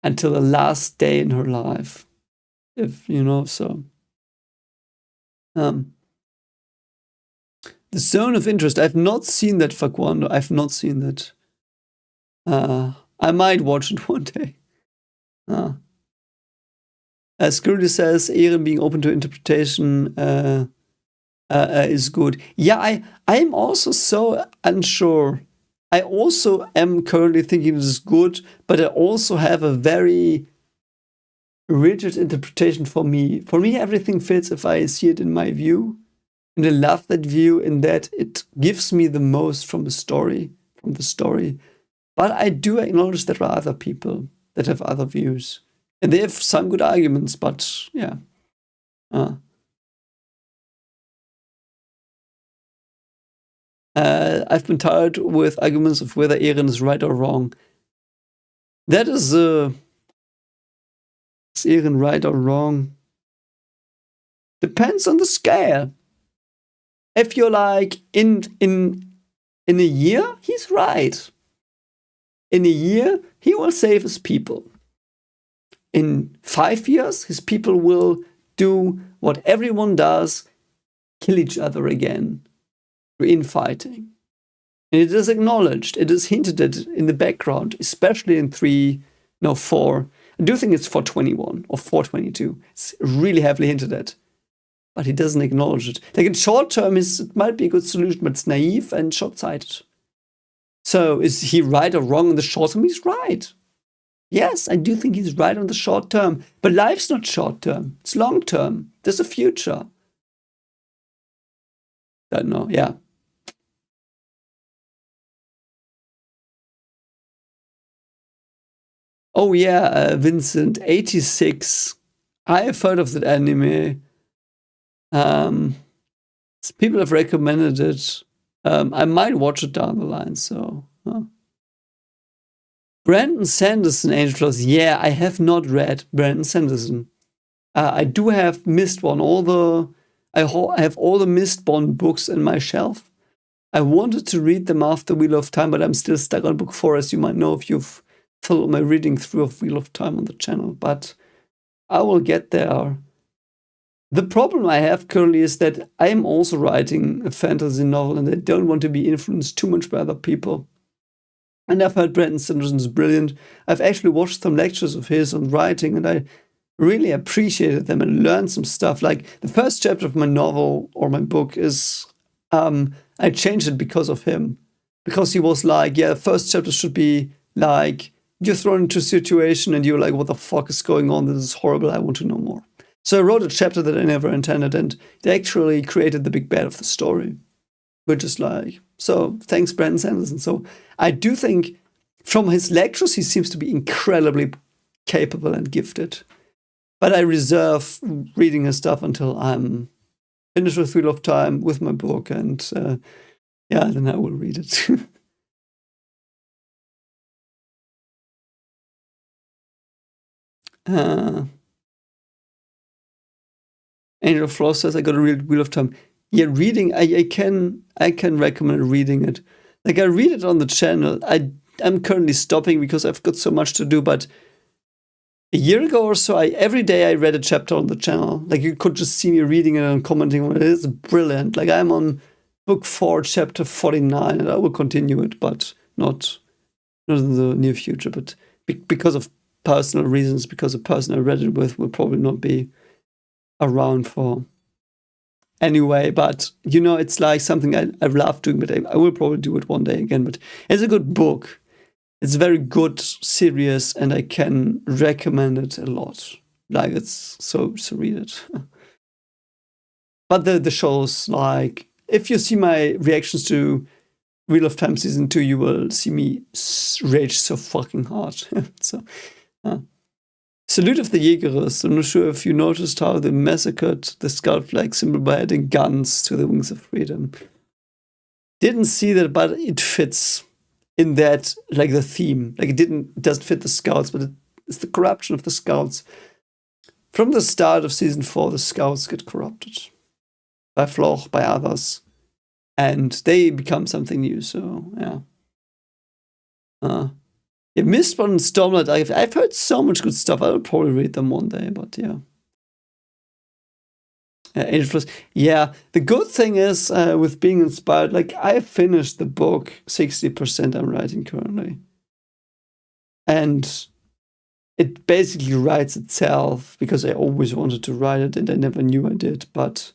until the last day in her life. If you know, so. The Zone of Interest. I've not seen that Facundo. I've not seen that. I might watch it one day. Security says, Eren being open to interpretation is good. Yeah, I am also so unsure. I also am currently thinking this is good, but I also have a very rigid interpretation for me. For me, everything fits if I see it in my view. And I love that view in that it gives me the most from the story. But I do acknowledge there are other people that have other views. And they have some good arguments, but yeah. I've been tired with arguments of whether Eren is right or wrong. That is, is Eren right or wrong? Depends on the scale. If you're like, in a year, he's right. In a year, he will save his people. In 5 years, his people will do what everyone does, kill each other again, infighting. And it is acknowledged, it is hinted at in the background, especially in 4. I do think it's 421 or 422. It's really heavily hinted at. But he doesn't acknowledge it. Like, in short term, it might be a good solution, but it's naive and short-sighted. So is he right or wrong in the short term? He's right. Yes, I do think he's right on the short term. But life's not short term. It's long term. There's a future. Don't know, yeah. Oh yeah, Vincent, 86. I have heard of that anime. People have recommended it. I might watch it down the line, so. Brandon Sanderson, Angel Flaws. Yeah, I have not read Brandon Sanderson. I do have Mistborn. I have all the Mistborn books in my shelf. I wanted to read them after Wheel of Time, but I'm still stuck on book 4, as you might know if you've full my reading through of Wheel of Time on the channel, but I will get there. The problem I have currently is that I am also writing a fantasy novel and I don't want to be influenced too much by other people. And I've heard Brandon Sanderson's brilliant. I've actually watched some lectures of his on writing and I really appreciated them and learned some stuff. Like the first chapter of my novel or my book is, I changed it because of him. Because he was like, yeah, the first chapter should be like, you're thrown into a situation and you're like, what the fuck is going on? This is horrible. I want to know more. So I wrote a chapter that I never intended, and it actually created the big bad of the story, which is like, so thanks, Brandon Sanderson. So I do think from his lectures, he seems to be incredibly capable and gifted. But I reserve reading his stuff until I'm finished with Wheel of Time, with my book, and yeah, then I will read it. Angel Flaw says I got to read Wheel of Time. Yeah, reading I can recommend reading it. Like I read it on the channel. I'm currently stopping because I've got so much to do. But a year ago or so, every day I read a chapter on the channel. Like you could just see me reading it and commenting on it. It's brilliant. Like I'm on book 4, chapter 49, and I will continue it, but not in the near future. But because of personal reasons, because the person I read it with will probably not be around for anyway. But you know, it's like something I love doing, but I will probably do it one day again. But it's a good book. It's very good, serious, and I can recommend it a lot. Like it's so read it. But the shows, like if you see my reactions to Wheel of Time season 2, you will see me rage so fucking hard. So. Salute of the Jägeres. I'm not sure if you noticed how they massacred the skull flag symbol by adding guns to the Wings of Freedom. Didn't see that, but it fits in that, like the theme. Like it doesn't fit the Scouts, but it's the corruption of the Scouts. From the start of season 4, the Scouts get corrupted by Floch, by others, and they become something new. So yeah. Yeah, Mistborn and Stormlight, I've heard so much good stuff. I'll probably read them one day, but yeah. Angel Flaws. Yeah, the good thing is with being inspired, like I finished the book 60% I'm writing currently. And it basically writes itself because I always wanted to write it and I never knew I did. But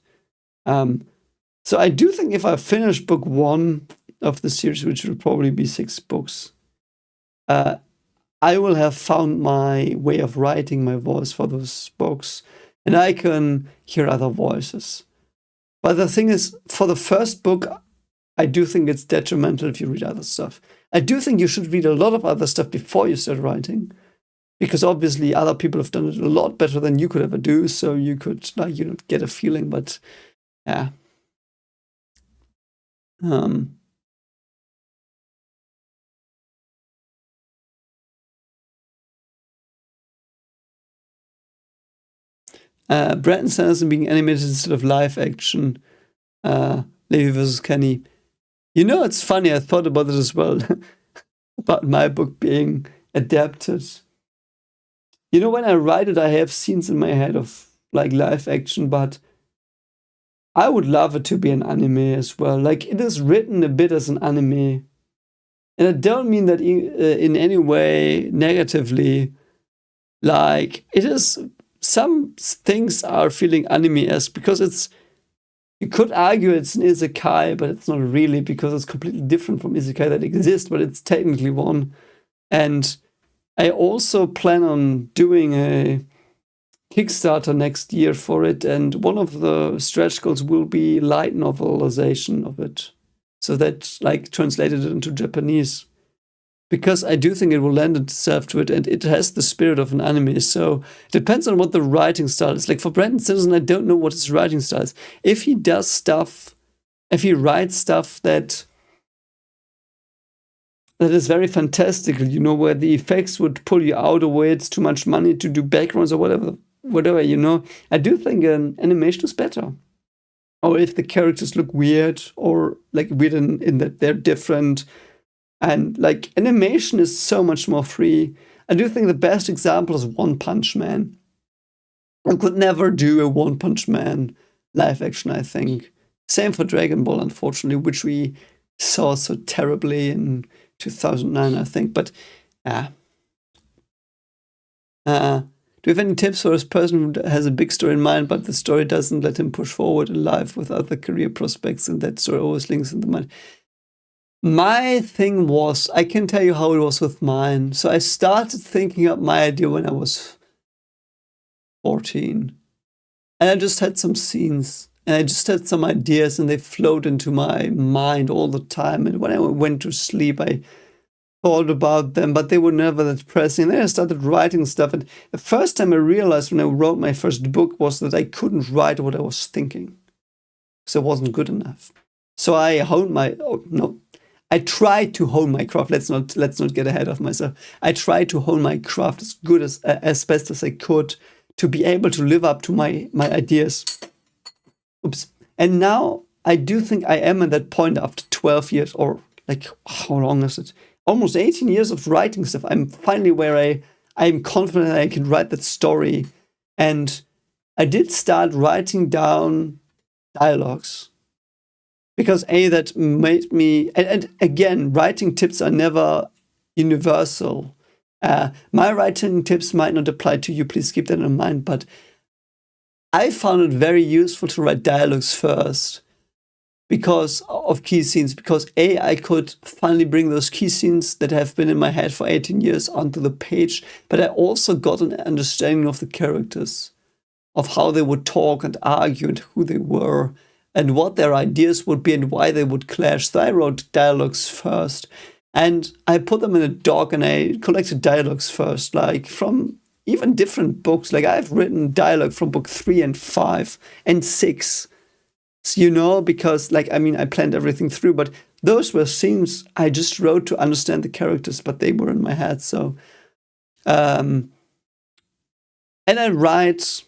so I do think if I finish book 1 of the series, which will probably be 6 books, I will have found my way of writing my voice for those books, and I can hear other voices. But the thing is, for the first book, I do think it's detrimental if you read other stuff. I do think you should read a lot of other stuff before you start writing, because obviously other people have done it a lot better than you could ever do, so you could, like, you know, get a feeling, but yeah. Brandon Sanderson being animated instead of live action. Levi versus Kenny. You know, it's funny, I thought about it as well. About my book being adapted. You know, when I write it, I have scenes in my head of like live action, but I would love it to be an anime as well. Like it is written a bit as an anime. And I don't mean that in any way negatively. Like it is, some things are feeling anime-esque because it's, you could argue it's an isekai, but it's not really because it's completely different from isekai that exist, but it's technically one. And I also plan on doing a Kickstarter next year for it, and one of the stretch goals will be light novelization of it. So that, like, translated it into Japanese. Because I do think it will lend itself to it, and it has the spirit of an anime. So it depends on what the writing style is. Like for Brandon Sanderson, I don't know what his writing style is. If he does stuff, if he writes stuff that is very fantastical, you know, where the effects would pull you out, or where it's too much money to do backgrounds or whatever, you know, I do think an animation is better. Or if the characters look weird, or like weird in that they're different. And like animation is so much more free. I do think the best example is One Punch Man. I could never do a One Punch Man live action, I think. Same for Dragon Ball, unfortunately, which we saw so terribly in 2009, I think. But yeah. Do you have any tips for this person who has a big story in mind, but the story doesn't let him push forward in life with other career prospects, and that story always links in the mind? My thing was, I can tell you how it was with mine. So I started thinking up my idea when I was 14. And I just had some scenes, and I just had some ideas, and they flowed into my mind all the time. And when I went to sleep, I thought about them, but they were never that pressing. And then I started writing stuff. And the first time I realized when I wrote my first book was that I couldn't write what I was thinking. So it wasn't good enough. So I honed I tried to hone my craft. Let's not get ahead of myself. I tried to hone my craft as best as I could to be able to live up to my ideas. Oops. And now I do think I am at that point after 12 years, or like, how long is it? Almost 18 years of writing stuff. I'm finally where I'm confident that I can write that story. And I did start writing down dialogues. Because that made me, and again, writing tips are never universal. My writing tips might not apply to you, please keep that in mind, but I found it very useful to write dialogues first because of key scenes, because I could finally bring those key scenes that have been in my head for 18 years onto the page, but I also got an understanding of the characters, of how they would talk and argue and who they were, and what their ideas would be and why they would clash. So I wrote dialogues first. And I put them in a doc and I collected dialogues first, like from even different books. Like I've written dialogue from book 3 and 5 and 6, because I planned everything through, but those were scenes I just wrote to understand the characters, but they were in my head. So, and I write.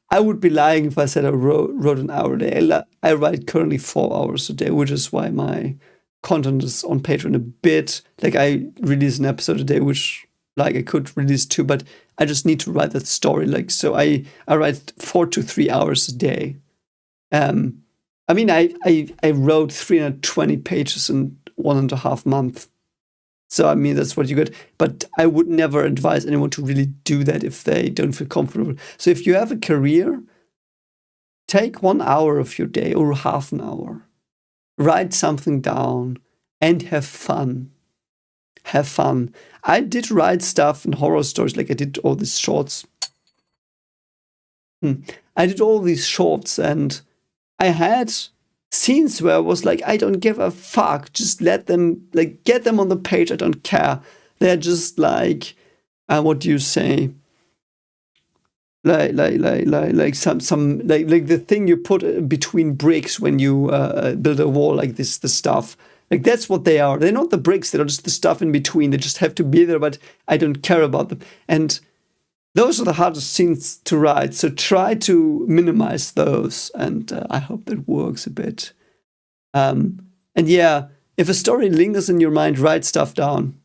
I would be lying if I said I wrote an hour a day. I write currently 4 hours a day, which is why my content is on Patreon a bit. Like I release an episode a day, which I could release 2, but I just need to write that story. So I write 4 to 3 hours a day. I wrote 320 pages in 1.5 months. So, that's what you get. But I would never advise anyone to really do that if they don't feel comfortable. So if you have a career, take 1 hour of your day or half an hour. Write something down and have fun. Have fun. I did write stuff in horror stories, like I did all these shorts. I did all these shorts and I had scenes where I was like, I don't give a fuck. Just let them, get them on the page. I don't care. They're just what do you say? Some the thing you put between bricks when you build a wall, like this, the stuff. That's what they are. They're not the bricks. They're just the stuff in between. They just have to be there, but I don't care about them. And those are the hardest scenes to write. So try to minimize those. And I hope that works a bit. And yeah, if a story lingers in your mind, write stuff down.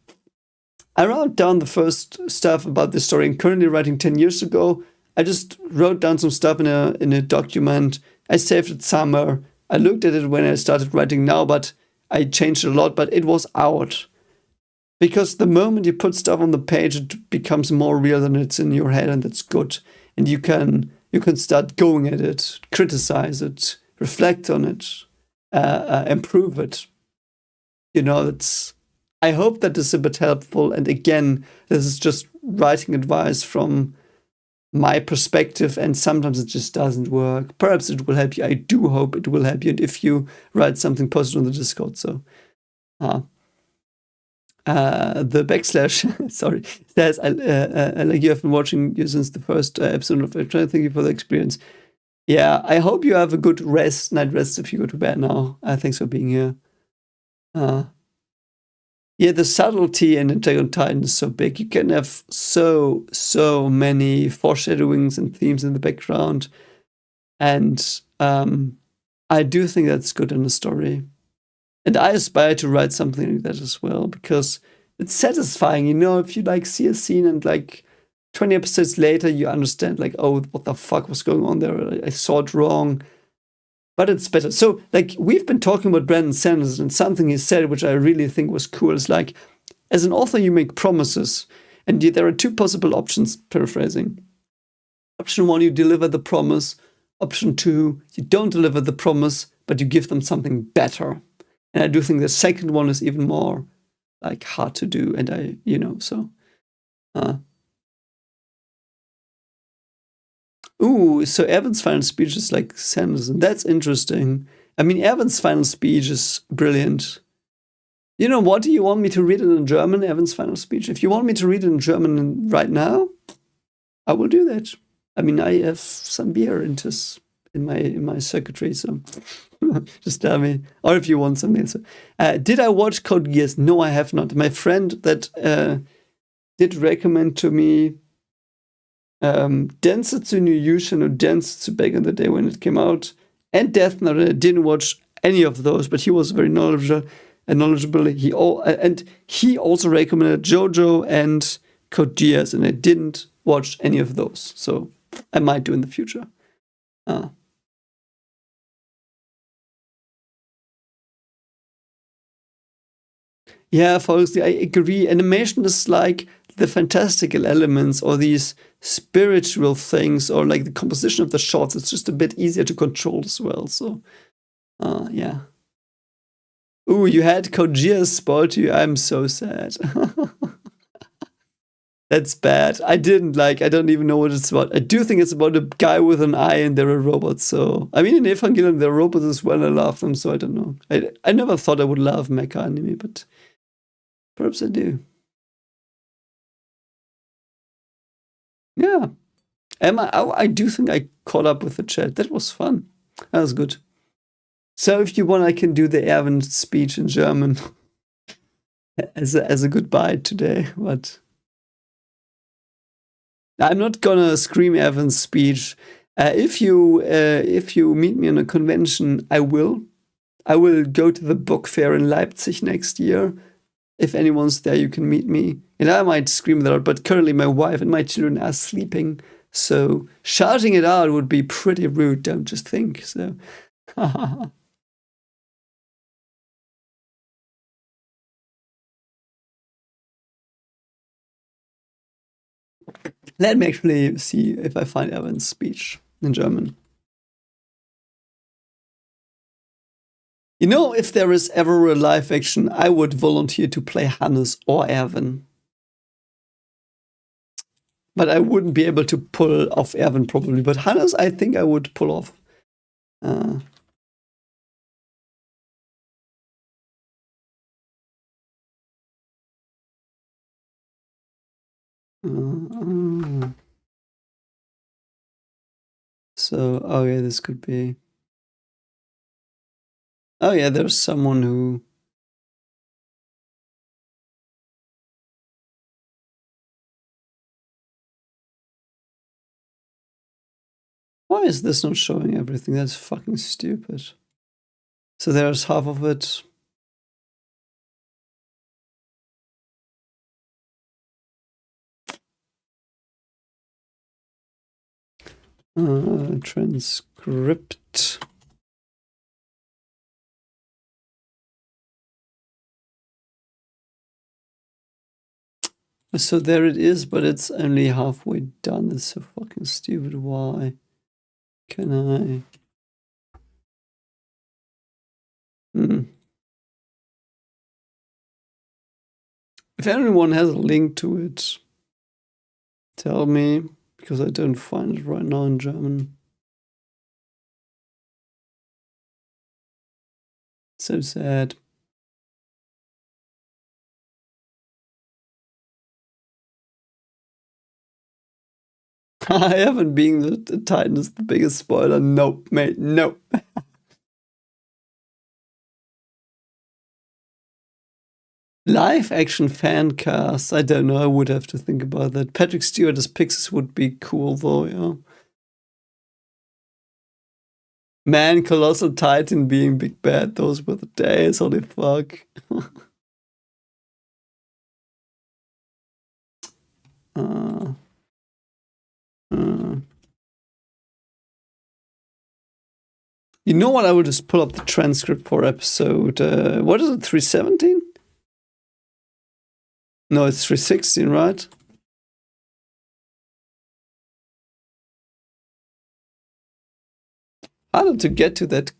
I wrote down the first stuff about this story. I'm currently writing 10 years ago. I just wrote down some stuff in a document. I saved it somewhere. I looked at it when I started writing now, but I changed a lot, but it was out. Because the moment you put stuff on the page, it becomes more real than it's in your head, and that's good. And you can start going at it, criticize it, reflect on it, improve it. I hope that is a bit helpful. And again, this is just writing advice from my perspective, and sometimes it just doesn't work. Perhaps it will help you. I do hope it will help you. And if you write something, post it on the Discord. So, the backslash, sorry, says, you have been watching you since the first episode of Trying. Thank you for the experience. Yeah, I hope you have a good night rest if you go to bed now. Thanks for being here. Yeah, the subtlety in Attack on Titan is so big. You can have so many foreshadowings and themes in the background. And I do think that's good in a story. And I aspire to write something like that as well, because it's satisfying, you know, if you like see a scene and like 20 episodes later you understand like, oh, what the fuck was going on there? I saw it wrong. But it's better. So like we've been talking about Brandon Sanderson, and something he said which I really think was cool is like, as an author you make promises, and there are two possible options, paraphrasing. Option one, you deliver the promise. Option two, you don't deliver the promise, but you give them something better. And I do think the second one is even more like hard to do. And I, you know, so. So Evan's final speech is like Sanderson. That's interesting. I mean, Evan's final speech is brilliant. You know what? Do you want me to read it in German, Evan's final speech? If you want me to read it in German right now, I will do that. I mean, I have some beer in my circuitry, so just tell me. Or if you want something else. Did I watch Code Geass? No, I have not. My friend that did recommend to me Densetsu no Yusha no Densetsu back in the day when it came out, and Death Note. I didn't watch any of those, but he was very knowledgeable. He also recommended JoJo and Code Geass, and I didn't watch any of those, so I might do in the future. Yeah, folks, I agree. Animation is like the fantastical elements or these spiritual things or like the composition of the shots. It's just a bit easier to control as well. So, yeah. Ooh, you had Code Geass spoiled to you. I'm so sad. That's bad. I don't even know what it's about. I do think it's about a guy with an eye and there are robots. So, I mean, in Evangelion, there are robots as well. I love them, so I don't know. I never thought I would love mecha anime, but perhaps I do. Yeah. I do think I caught up with the chat. That was fun. That was good. So if you want, I can do the Erwin speech in German as a goodbye today. But I'm not gonna scream Erwin's speech. If you meet me in a convention, I will. I will go to the book fair in Leipzig next year. If anyone's there, you can meet me. And I might scream that out, but currently my wife and my children are sleeping. So shouting it out would be pretty rude, don't just think. So let me actually see if I find Erwin's speech in German. You know, if there is ever a live action, I would volunteer to play Hannes or Erwin. But I wouldn't be able to pull off Erwin probably. But Hannes, I think I would pull off. So, oh yeah, this could be. Oh yeah, there's someone who. Why is this not showing everything? That's fucking stupid. So there's half of it. Transcript. So there it is, but it's only halfway done. It's so fucking stupid. Why can I? If anyone has a link to it, tell me, because I don't find it right now in German. So sad. I haven't been the Titan is the biggest spoiler. Nope, mate, nope. Live action fan cast. I don't know. I would have to think about that. Patrick Stewart as Pixis would be cool, though, yeah. Man, Colossal Titan being big bad, those were the days, holy fuck. uh, uh. You know what? I will just pull up the transcript for episode. What is it? 317? No, it's 316, right? How did to get to that?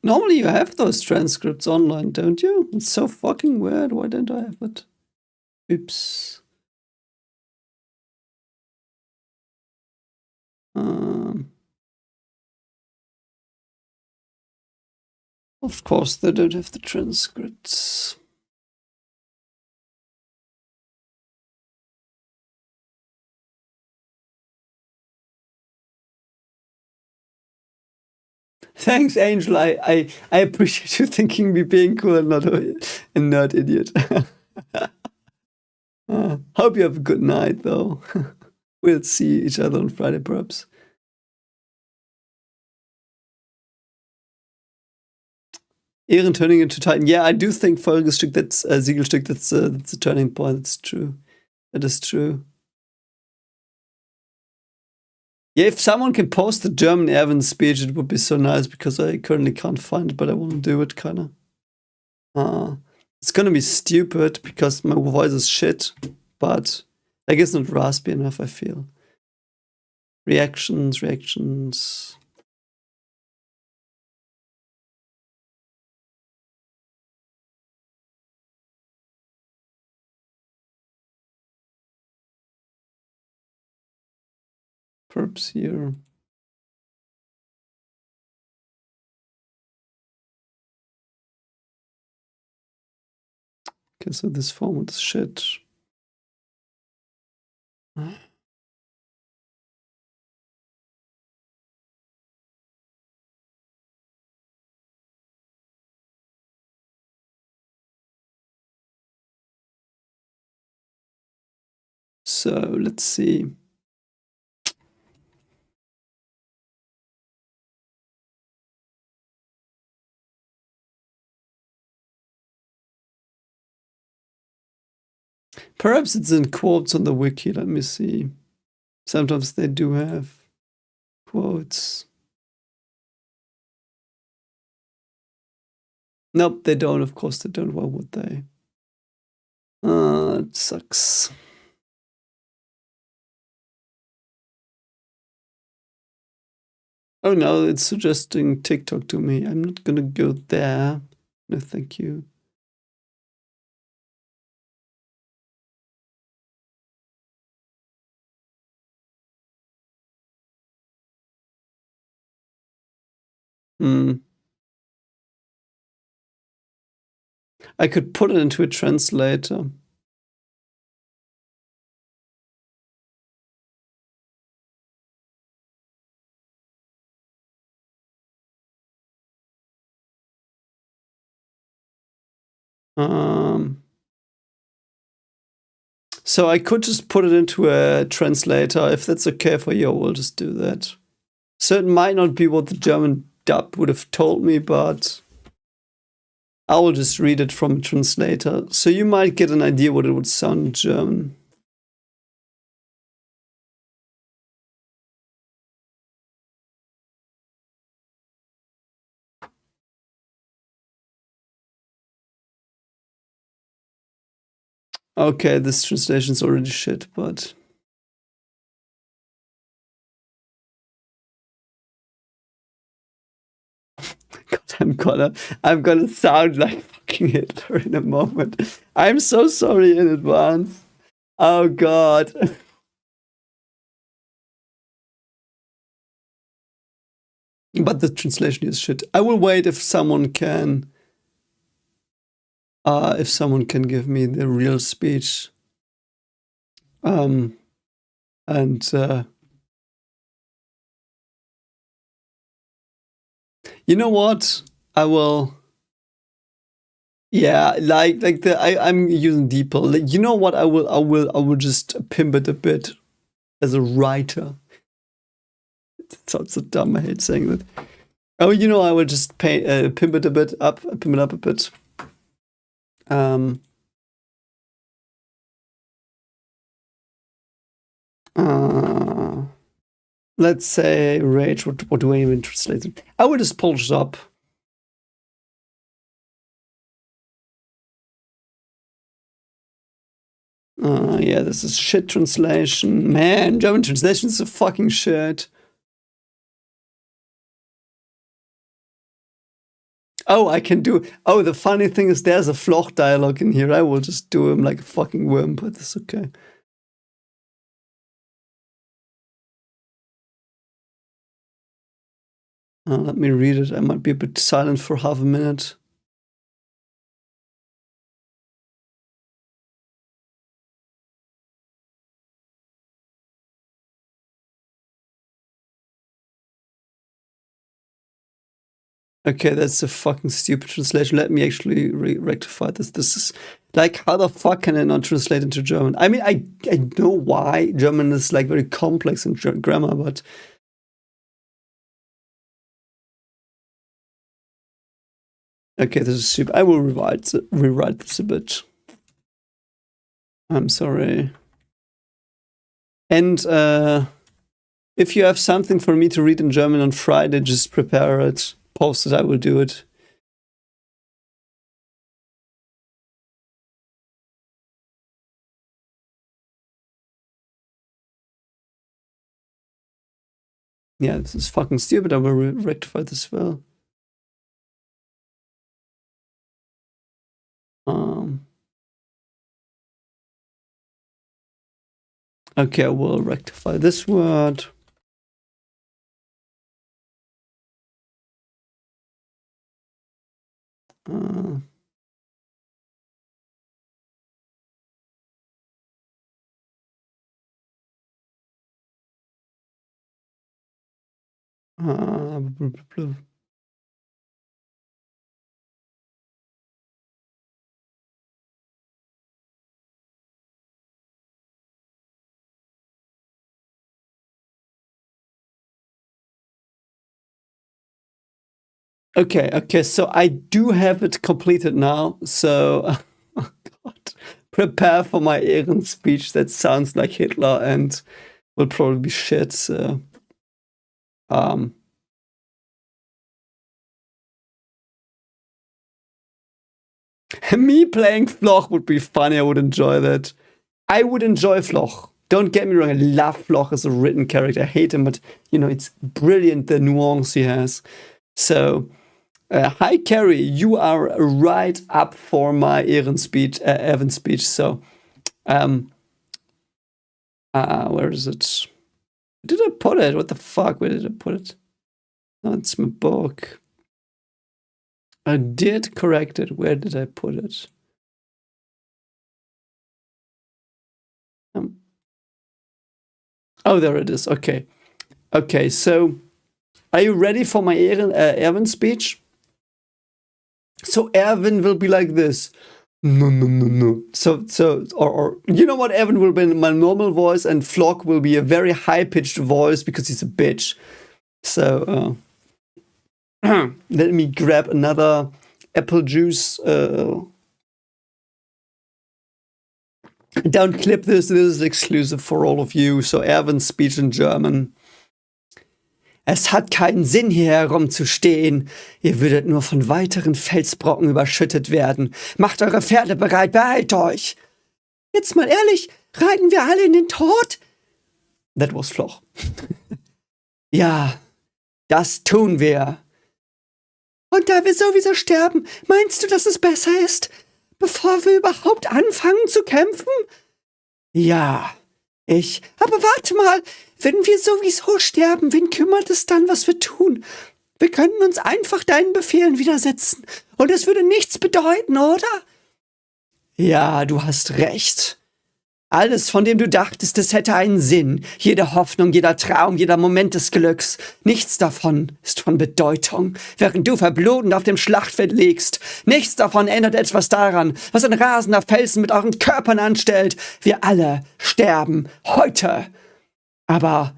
Normally you have those transcripts online, don't you? It's so fucking weird. Why don't I have it? Oops. Of course, they don't have the transcripts. Thanks, Angel. I appreciate you thinking me being cool and not a nerd idiot. Hope you have a good night, though. We'll see each other on Friday, perhaps. Eren turning into Titan. Yeah, I do think Folgestück, that's Siegelstück, that's a turning point. That's true. That is true. Yeah, if someone can post the German Erwin speech, it would be so nice because I currently can't find it, but I want to do it, kind of. It's gonna be stupid because my voice is shit, but I guess not raspy enough, I feel. Reactions. Perps here. Okay, so this format is shit. So let's see. Perhaps it's in quotes on the wiki. Let me see. Sometimes they do have quotes. Nope, they don't. Of course they don't. Why would they? It sucks. Oh no, it's suggesting TikTok to me. I'm not gonna go there. No, thank you. I could put it into a translator. So I could just put it into a translator. If that's okay for you, we'll just do that. So it might not be what the German dub would have told me, but I will just read it from a translator. So you might get an idea what it would sound in German. Okay, this translation's already shit, but God, I'm gonna sound like fucking Hitler in a moment. I'm so sorry in advance. Oh God. But the translation is shit. I will wait if someone can give me the real speech. And you know what? I will Yeah, I'm using DeepL. Like, you know what? I will just pimp it a bit as a writer. It sounds so dumb. I hate saying that. Oh, I will just pimp it a bit up, pimp it up a bit. Um, uh, let's say rage. What do I even translate it? I will just polish it up. Yeah, this is shit translation. Man, German translation is a fucking shit. Oh, I can do. Oh, the funny thing is there's a Floch dialogue in here. I will just do him like a fucking worm, but it's okay. Let me read it. I might be a bit silent for half a minute. Okay, that's a fucking stupid translation. Let me actually rectify this. This is like, how the fuck can I not translate into German? I mean, I know why German is like very complex in grammar, but okay, this is stupid. I will rewrite this a bit. I'm sorry. And if you have something for me to read in German on Friday, just prepare it, post it. I will do it. Yeah, this is fucking stupid. I will rectify this well. Okay, I will rectify this word. Blah, blah, blah. Okay, so I do have it completed now. So, oh God, prepare for my Ehren speech that sounds like Hitler and will probably be shit. So, me playing Floch would be funny. I would enjoy that. I would enjoy Floch. Don't get me wrong. I love Floch as a written character. I hate him, but it's brilliant the nuance he has. So, hi Carrie, you are right up for my Evan speech. So, where is it? Where did I put it? What the fuck? Where did I put it? No, it's my book. I did correct it. Where did I put it? Oh, there it is. Okay. Okay, so are you ready for my Erwin speech? So Erwin will be like this. No, no, no, no. Or you know what? Evan will be in my normal voice, and Flock will be a very high pitched voice because he's a bitch. So let me grab another apple juice. Don't clip this. This is exclusive for all of you. So Erwin's speech in German. Es hat keinen Sinn, hier herumzustehen. Ihr würdet nur von weiteren Felsbrocken überschüttet werden. Macht eure Pferde bereit, beeilt euch. Jetzt mal ehrlich, reiten wir alle in den Tod? That was Floch. Ja, das tun wir. Und da wir sowieso sterben, meinst du, dass es besser ist, bevor wir überhaupt anfangen zu kämpfen? Ja, aber warte mal, wenn wir sowieso sterben, wen kümmert es dann, was wir tun? Wir könnten uns einfach deinen Befehlen widersetzen und es würde nichts bedeuten, oder? Ja, du hast recht. Alles, von dem du dachtest, es hätte einen Sinn, jede Hoffnung, jeder Traum, jeder Moment des Glücks, nichts davon ist von Bedeutung, während du verblutend auf dem Schlachtfeld liegst. Nichts davon ändert etwas daran, was ein rasender Felsen mit euren Körpern anstellt. Wir alle sterben heute. Aber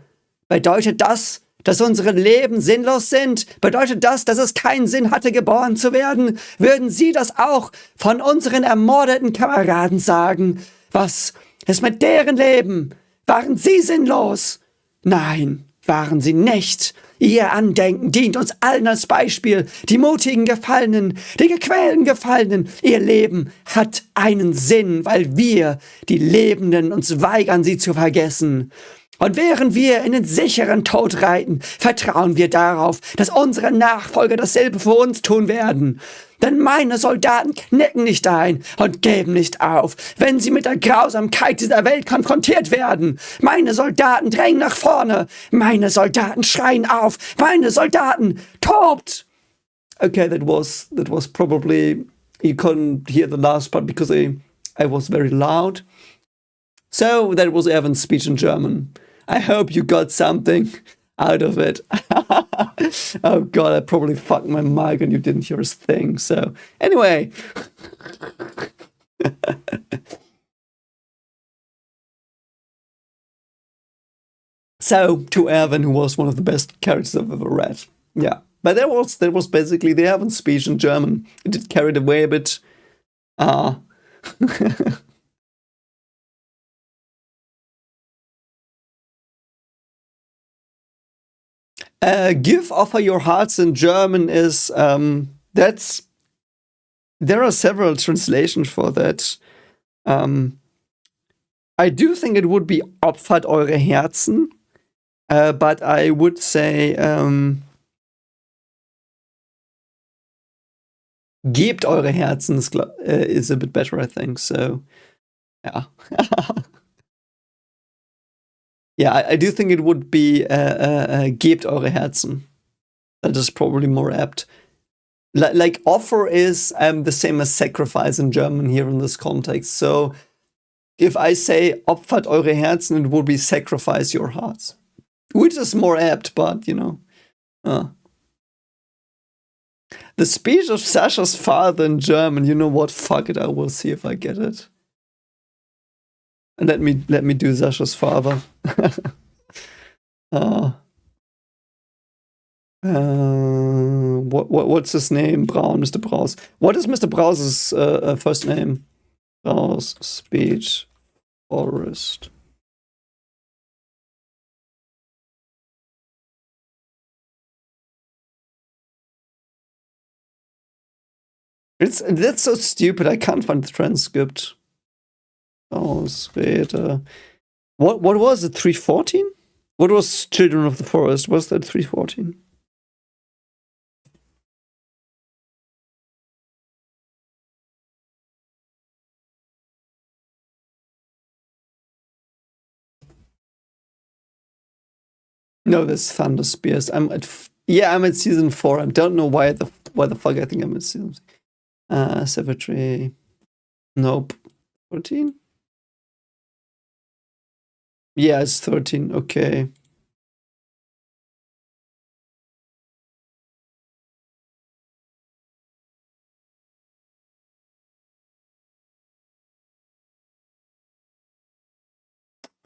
bedeutet das, dass unsere Leben sinnlos sind? Bedeutet das, dass es keinen Sinn hatte, geboren zu werden? Würden Sie das auch von unseren ermordeten Kameraden sagen? Was ist mit deren Leben? Waren sie sinnlos? Nein, waren sie nicht. Ihr Andenken dient uns allen als Beispiel. Die mutigen Gefallenen, die gequälten Gefallenen. Ihr Leben hat einen Sinn, weil wir, die Lebenden, uns weigern, sie zu vergessen. Und während wir in den sicheren Tod reiten, vertrauen wir darauf, dass unsere Nachfolger dasselbe für uns tun werden. Denn meine Soldaten knicken nicht ein und geben nicht auf, wenn sie mit der Grausamkeit dieser Welt konfrontiert werden. Meine Soldaten drängen nach vorne. Meine Soldaten schreien auf. Meine Soldaten tobt. Okay, that was probably, you couldn't hear the last part because I was very loud. So that was Evan's speech in German. I hope you got something out of it. Oh god, I probably fucked my mic and you didn't hear a thing. So anyway. So to Evan, who was one of the best characters I've ever read. Yeah. But that was basically the Evan speech in German. It did carry it away a bit. Give offer your hearts in German is that's there are several translations for that. I do think it would be opfert eure Herzen, but I would say gebt eure Herzen is a bit better, I think. So yeah. Yeah, I do think it would be gebt eure Herzen. That is probably more apt. Like offer is the same as sacrifice in German here in this context. So if I say opfert eure Herzen, it would be sacrifice your hearts, which is more apt, but you know. The speech of Sasha's father in German. You know what? Fuck it. I will see if I get it. And let me do Sasha's father. What's his name? Braun, Mr. Braus. What is Mr. Braus's first name? Braus speech Forest. That's so stupid. I can't find the transcript. Braus, Rede. What was it? 314? What was Children of the Forest? Was that 314? No, that's Thunder Spears. I'm at season 4. I don't know why the fuck I think I'm at season. Savagery. Nope. 14? Yeah, it's 13. Okay.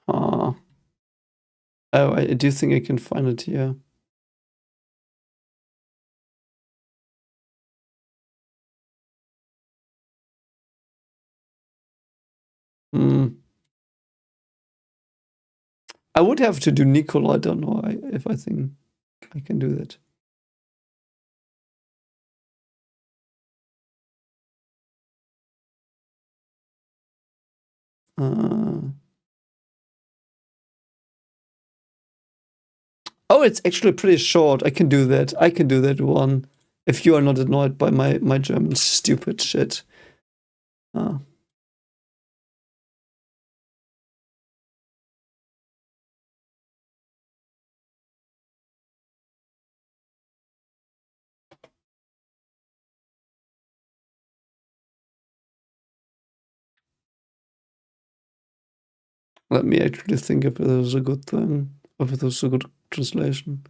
Oh, I do think I can find it here. I would have to do Nicola. I don't know if I think I can do that. Oh, it's actually pretty short. I can do that. I can do that one. If you are not annoyed by my German stupid shit. Let me actually think if it was a good thing, if it was a good translation.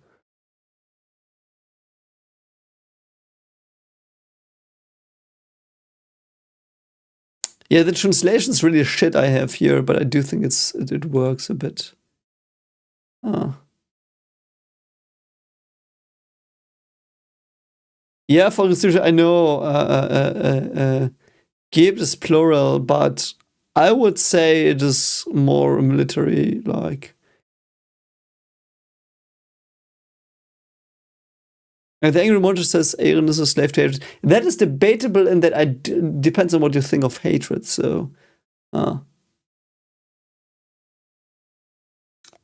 Yeah, the translation's really shit I have here, but I do think it works a bit. Yeah, for research, I know gibt is plural, but I would say it is more military like. And the Angry Monster says Eren is a slave to hatred. That is debatable in that depends on what you think of hatred. So,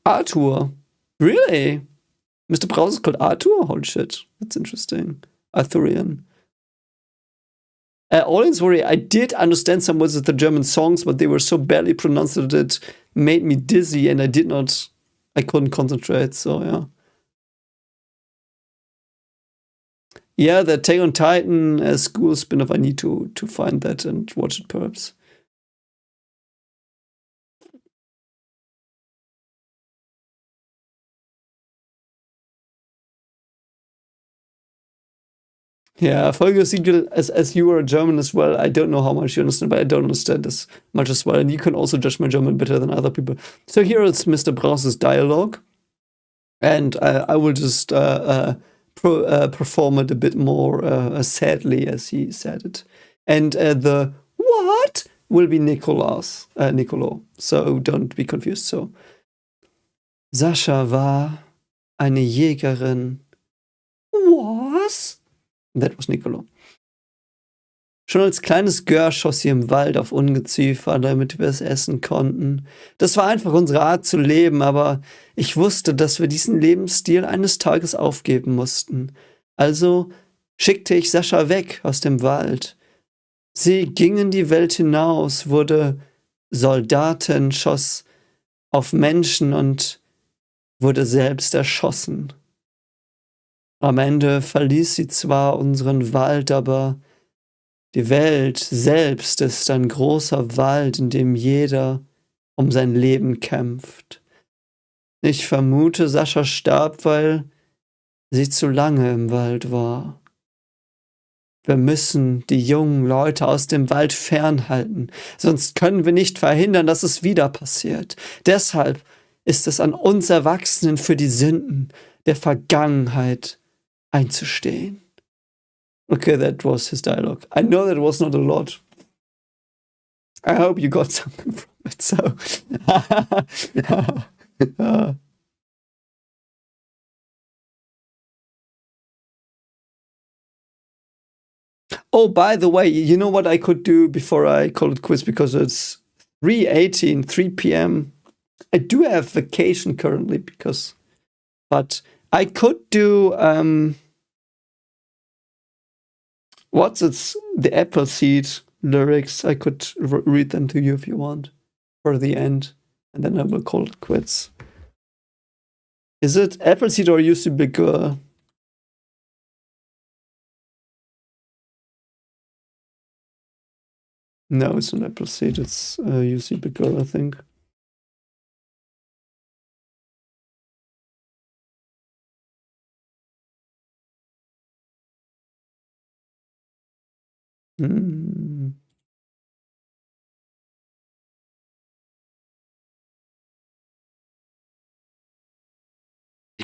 Arthur, really? Mr. Browse is called Arthur? Holy shit, that's interesting. Arthurian. All in worry, I did understand some words of the German songs, but they were so badly pronounced that it made me dizzy, and I couldn't concentrate. So yeah. Yeah, the Attack on Titan school spin-off. I need to find that and watch it perhaps. Yeah, Folge Siegel, as you are a German as well, I don't know how much you understand, but I don't understand as much as well. And you can also judge my German better than other people. So here is Mr. Browse's dialogue. And I will just perform it a bit more sadly as he said it. And the what will be Nicolo. So don't be confused. So, Sascha war eine Jägerin. Was? That was Nicolo. Schon als kleines Gör schoss sie im Wald auf Ungeziefer, damit wir es essen konnten. Das war einfach unsere Art zu leben, aber ich wusste, dass wir diesen Lebensstil eines Tages aufgeben mussten. Also schickte ich Sascha weg aus dem Wald. Sie ging in die Welt hinaus, wurde Soldatin, schoss auf Menschen und wurde selbst erschossen. Am Ende verließ sie zwar unseren Wald, aber die Welt selbst ist ein großer Wald, in dem jeder um sein Leben kämpft. Ich vermute, Sascha starb, weil sie zu lange im Wald war. Wir müssen die jungen Leute aus dem Wald fernhalten, sonst können wir nicht verhindern, dass es wieder passiert. Deshalb ist es an uns Erwachsenen für die Sünden der Vergangenheit einzustehen. Okay, that was his dialogue. I know that was not a lot. I hope you got something from it. So, oh, by the way, you know what I could do before I call it quits, because it's 3:18, 3 p.m. I do have vacation currently but I could do the Appleseed lyrics. I could read them to you if you want for the end, and then I will call it quits. Is it Appleseed or You See Big Girl? No, it's not Appleseed. It's You See Big Girl, I think.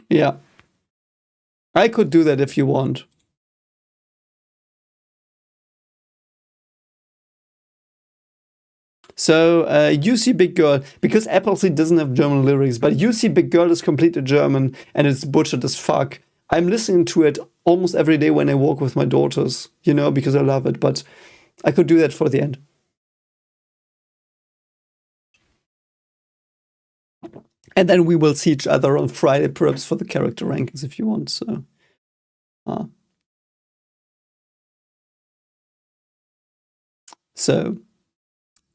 Yeah. I could do that if you want. So, You See Big Girl, because Appleseed doesn't have German lyrics, but You See Big Girl is completely German and it's butchered as fuck. I'm listening to it almost every day when I walk with my daughters, because I love it, but I could do that for the end. And then we will see each other on Friday, perhaps, for the character rankings if you want. So,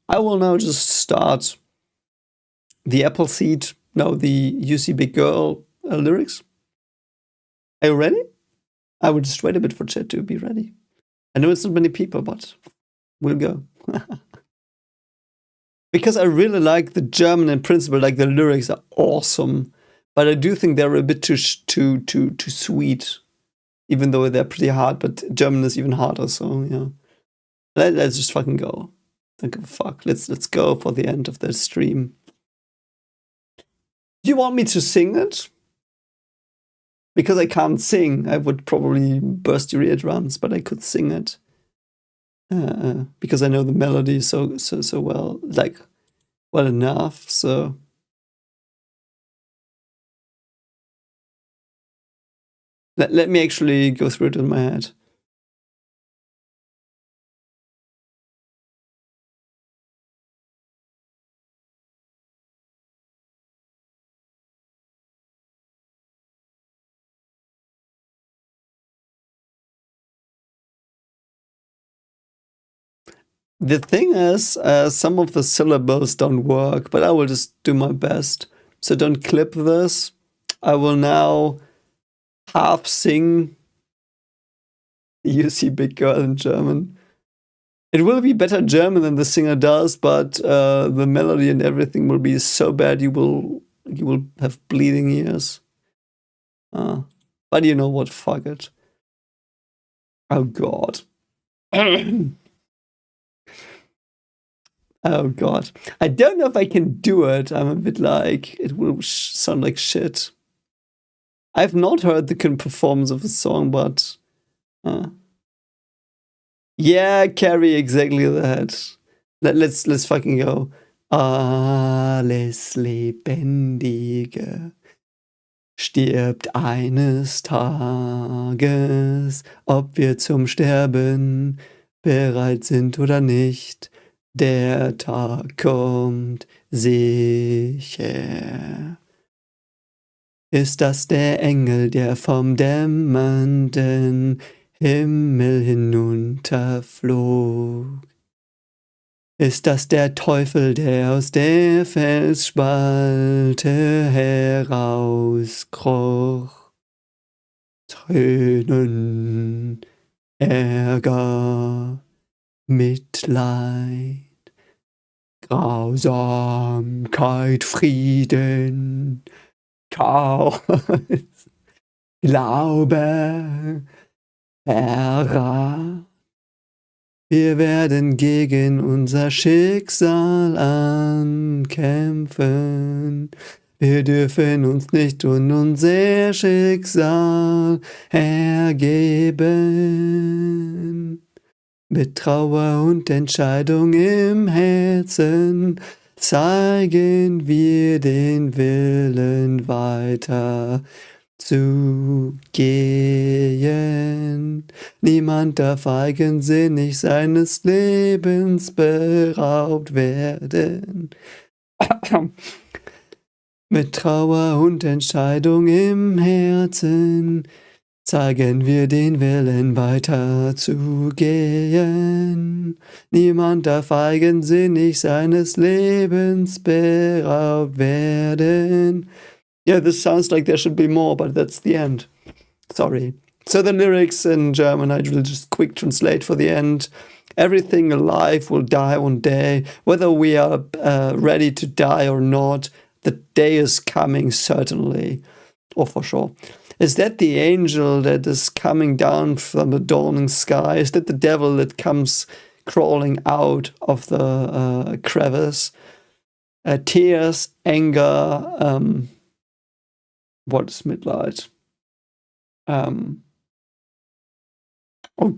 I will now just start the You See Big Girl lyrics. Are you ready? I will just wait a bit for chat to be ready. I know it's not many people, but we'll go. because I really like the German in principle. Like the lyrics are awesome, but I do think they're a bit too sweet, even though they're pretty hard. But German is even harder. So yeah, let's just fucking go. Don't give a fuck. Let's go for the end of the stream. Do you want me to sing it? Because I can't sing, I would probably burst your eardrums, but I could sing it. Because I know the melody so well, like well enough. So let me actually go through it in my head. The thing is, some of the syllables don't work, but I will just do my best. So don't clip this. I will now half sing You See Big Girl in German. It will be better German than the singer does, but the melody and everything will be so bad you will have bleeding ears. But you know what? Fuck it. Oh god. Oh god. I don't know if I can do it. I'm a bit like, it will sound like shit. I've not heard the performance of the song, but yeah, Carrie, exactly that. Let's fucking go. Alles Lebendige stirbt eines Tages, ob wir zum Sterben bereit sind oder nicht. Der Tag kommt sicher. Ist das der Engel, der vom dämmernden Himmel hinunterflog? Ist das der Teufel, der aus der Felsspalte herauskroch? Tränen, Ärger, Mitleid, Grausamkeit, Frieden, Chaos, Glaube, Verrat. Wir werden gegen unser Schicksal ankämpfen. Wir dürfen uns nicht unser Schicksal ergeben. Mit Trauer und Entscheidung im Herzen zeigen wir den Willen weiter zu gehen. Niemand darf eigensinnig seines Lebens beraubt werden. Mit Trauer und Entscheidung im Herzen zeigen wir den Willen weiter zu gehen. Niemand darf eigensinnig seines Lebens beraubt werden. Yeah, this sounds like there should be more, but that's the end. Sorry. So the lyrics in German, I will just quick translate for the end. Everything alive will die one day. Whether we are ready to die or not, the day is coming, certainly. Or for sure. Is that the angel that is coming down from the dawning sky? Is that the devil that comes crawling out of the crevice? Tears, anger, what is Mitleid? Oh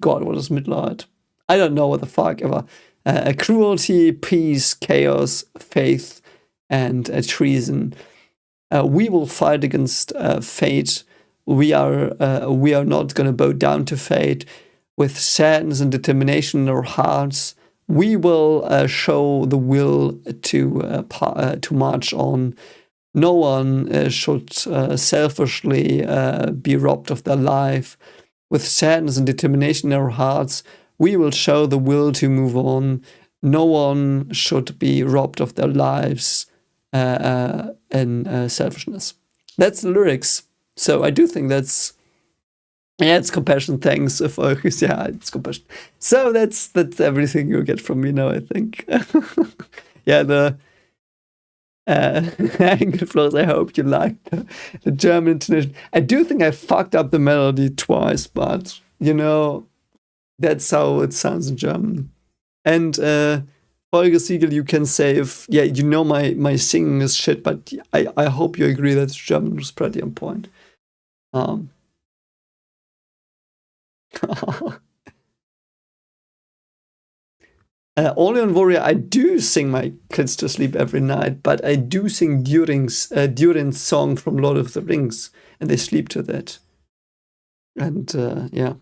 god, what is Mitleid? I don't know what the fuck ever. Cruelty, peace, chaos, faith, and treason. We will fight against fate. We are not going to bow down to fate. With sadness and determination in our hearts, we will show the will to march on. No one should selfishly be robbed of their life. With sadness and determination in our hearts, we will show the will to move on. No one should be robbed of their lives in selfishness. That's the lyrics. So I do think that's, yeah, it's compassion. Thanks, Focus. Yeah, it's compassion. So that's everything you get from me now, I think. Yeah, the Angel Flows, I hope you liked the German intonation. I do think I fucked up the melody twice, but that's how it sounds in German. And Holger Siegel, you can say if my singing is shit, but I hope you agree that German was pretty on point. Orlean Warrior, I do sing my kids to sleep every night, but I do sing Durin's song from Lord of the Rings, and they sleep to that. And yeah.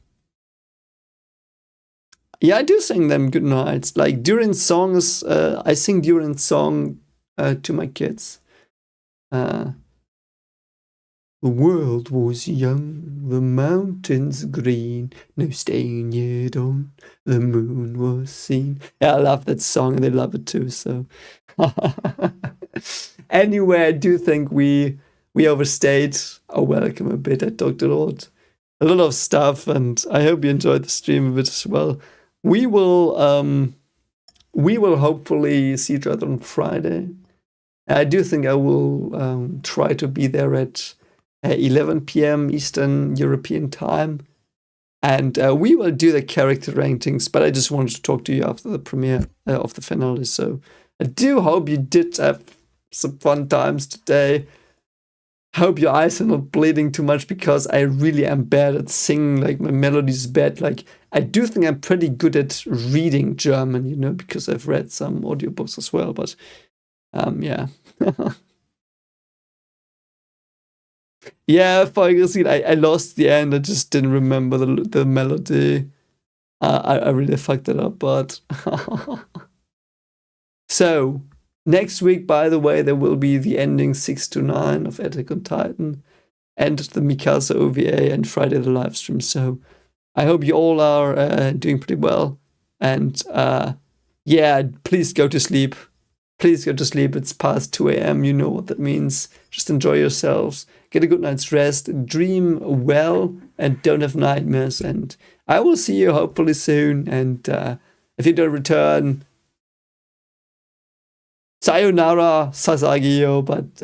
Yeah, I do sing them good nights. Like Durin's songs, I sing Durin's song to my kids. The world was young, the mountains green, no stain yet on, the moon was seen. Yeah, I love that song and they love it too, so. Anyway, I do think we overstayed our welcome a bit. I talked a lot of stuff, and I hope you enjoyed the stream a bit as well. We will hopefully see each other on Friday. I do think I will try to be there at 11 p.m. Eastern European time. And we will do the character rankings, but I just wanted to talk to you after the premiere of the finale. So I do hope you did have some fun times today. Hope your eyes are not bleeding too much, because I really am bad at singing. Like, my melody is bad. Like, I do think I'm pretty good at reading German, because I've read some audiobooks as well. But yeah. Yeah, Folgerseed, I lost the end. I just didn't remember the melody. I really fucked it up, but. So, next week, by the way, there will be the ending 6 to 9 of Attack on Titan and the Mikasa OVA and Friday the live stream. So, I hope you all are doing pretty well. And yeah, please go to sleep. Please go to sleep. It's past 2 a.m. You know what that means. Just enjoy yourselves. Get a good night's rest. Dream well and don't have nightmares. And I will see you hopefully soon. And if you don't return, sayonara, Sasagio. But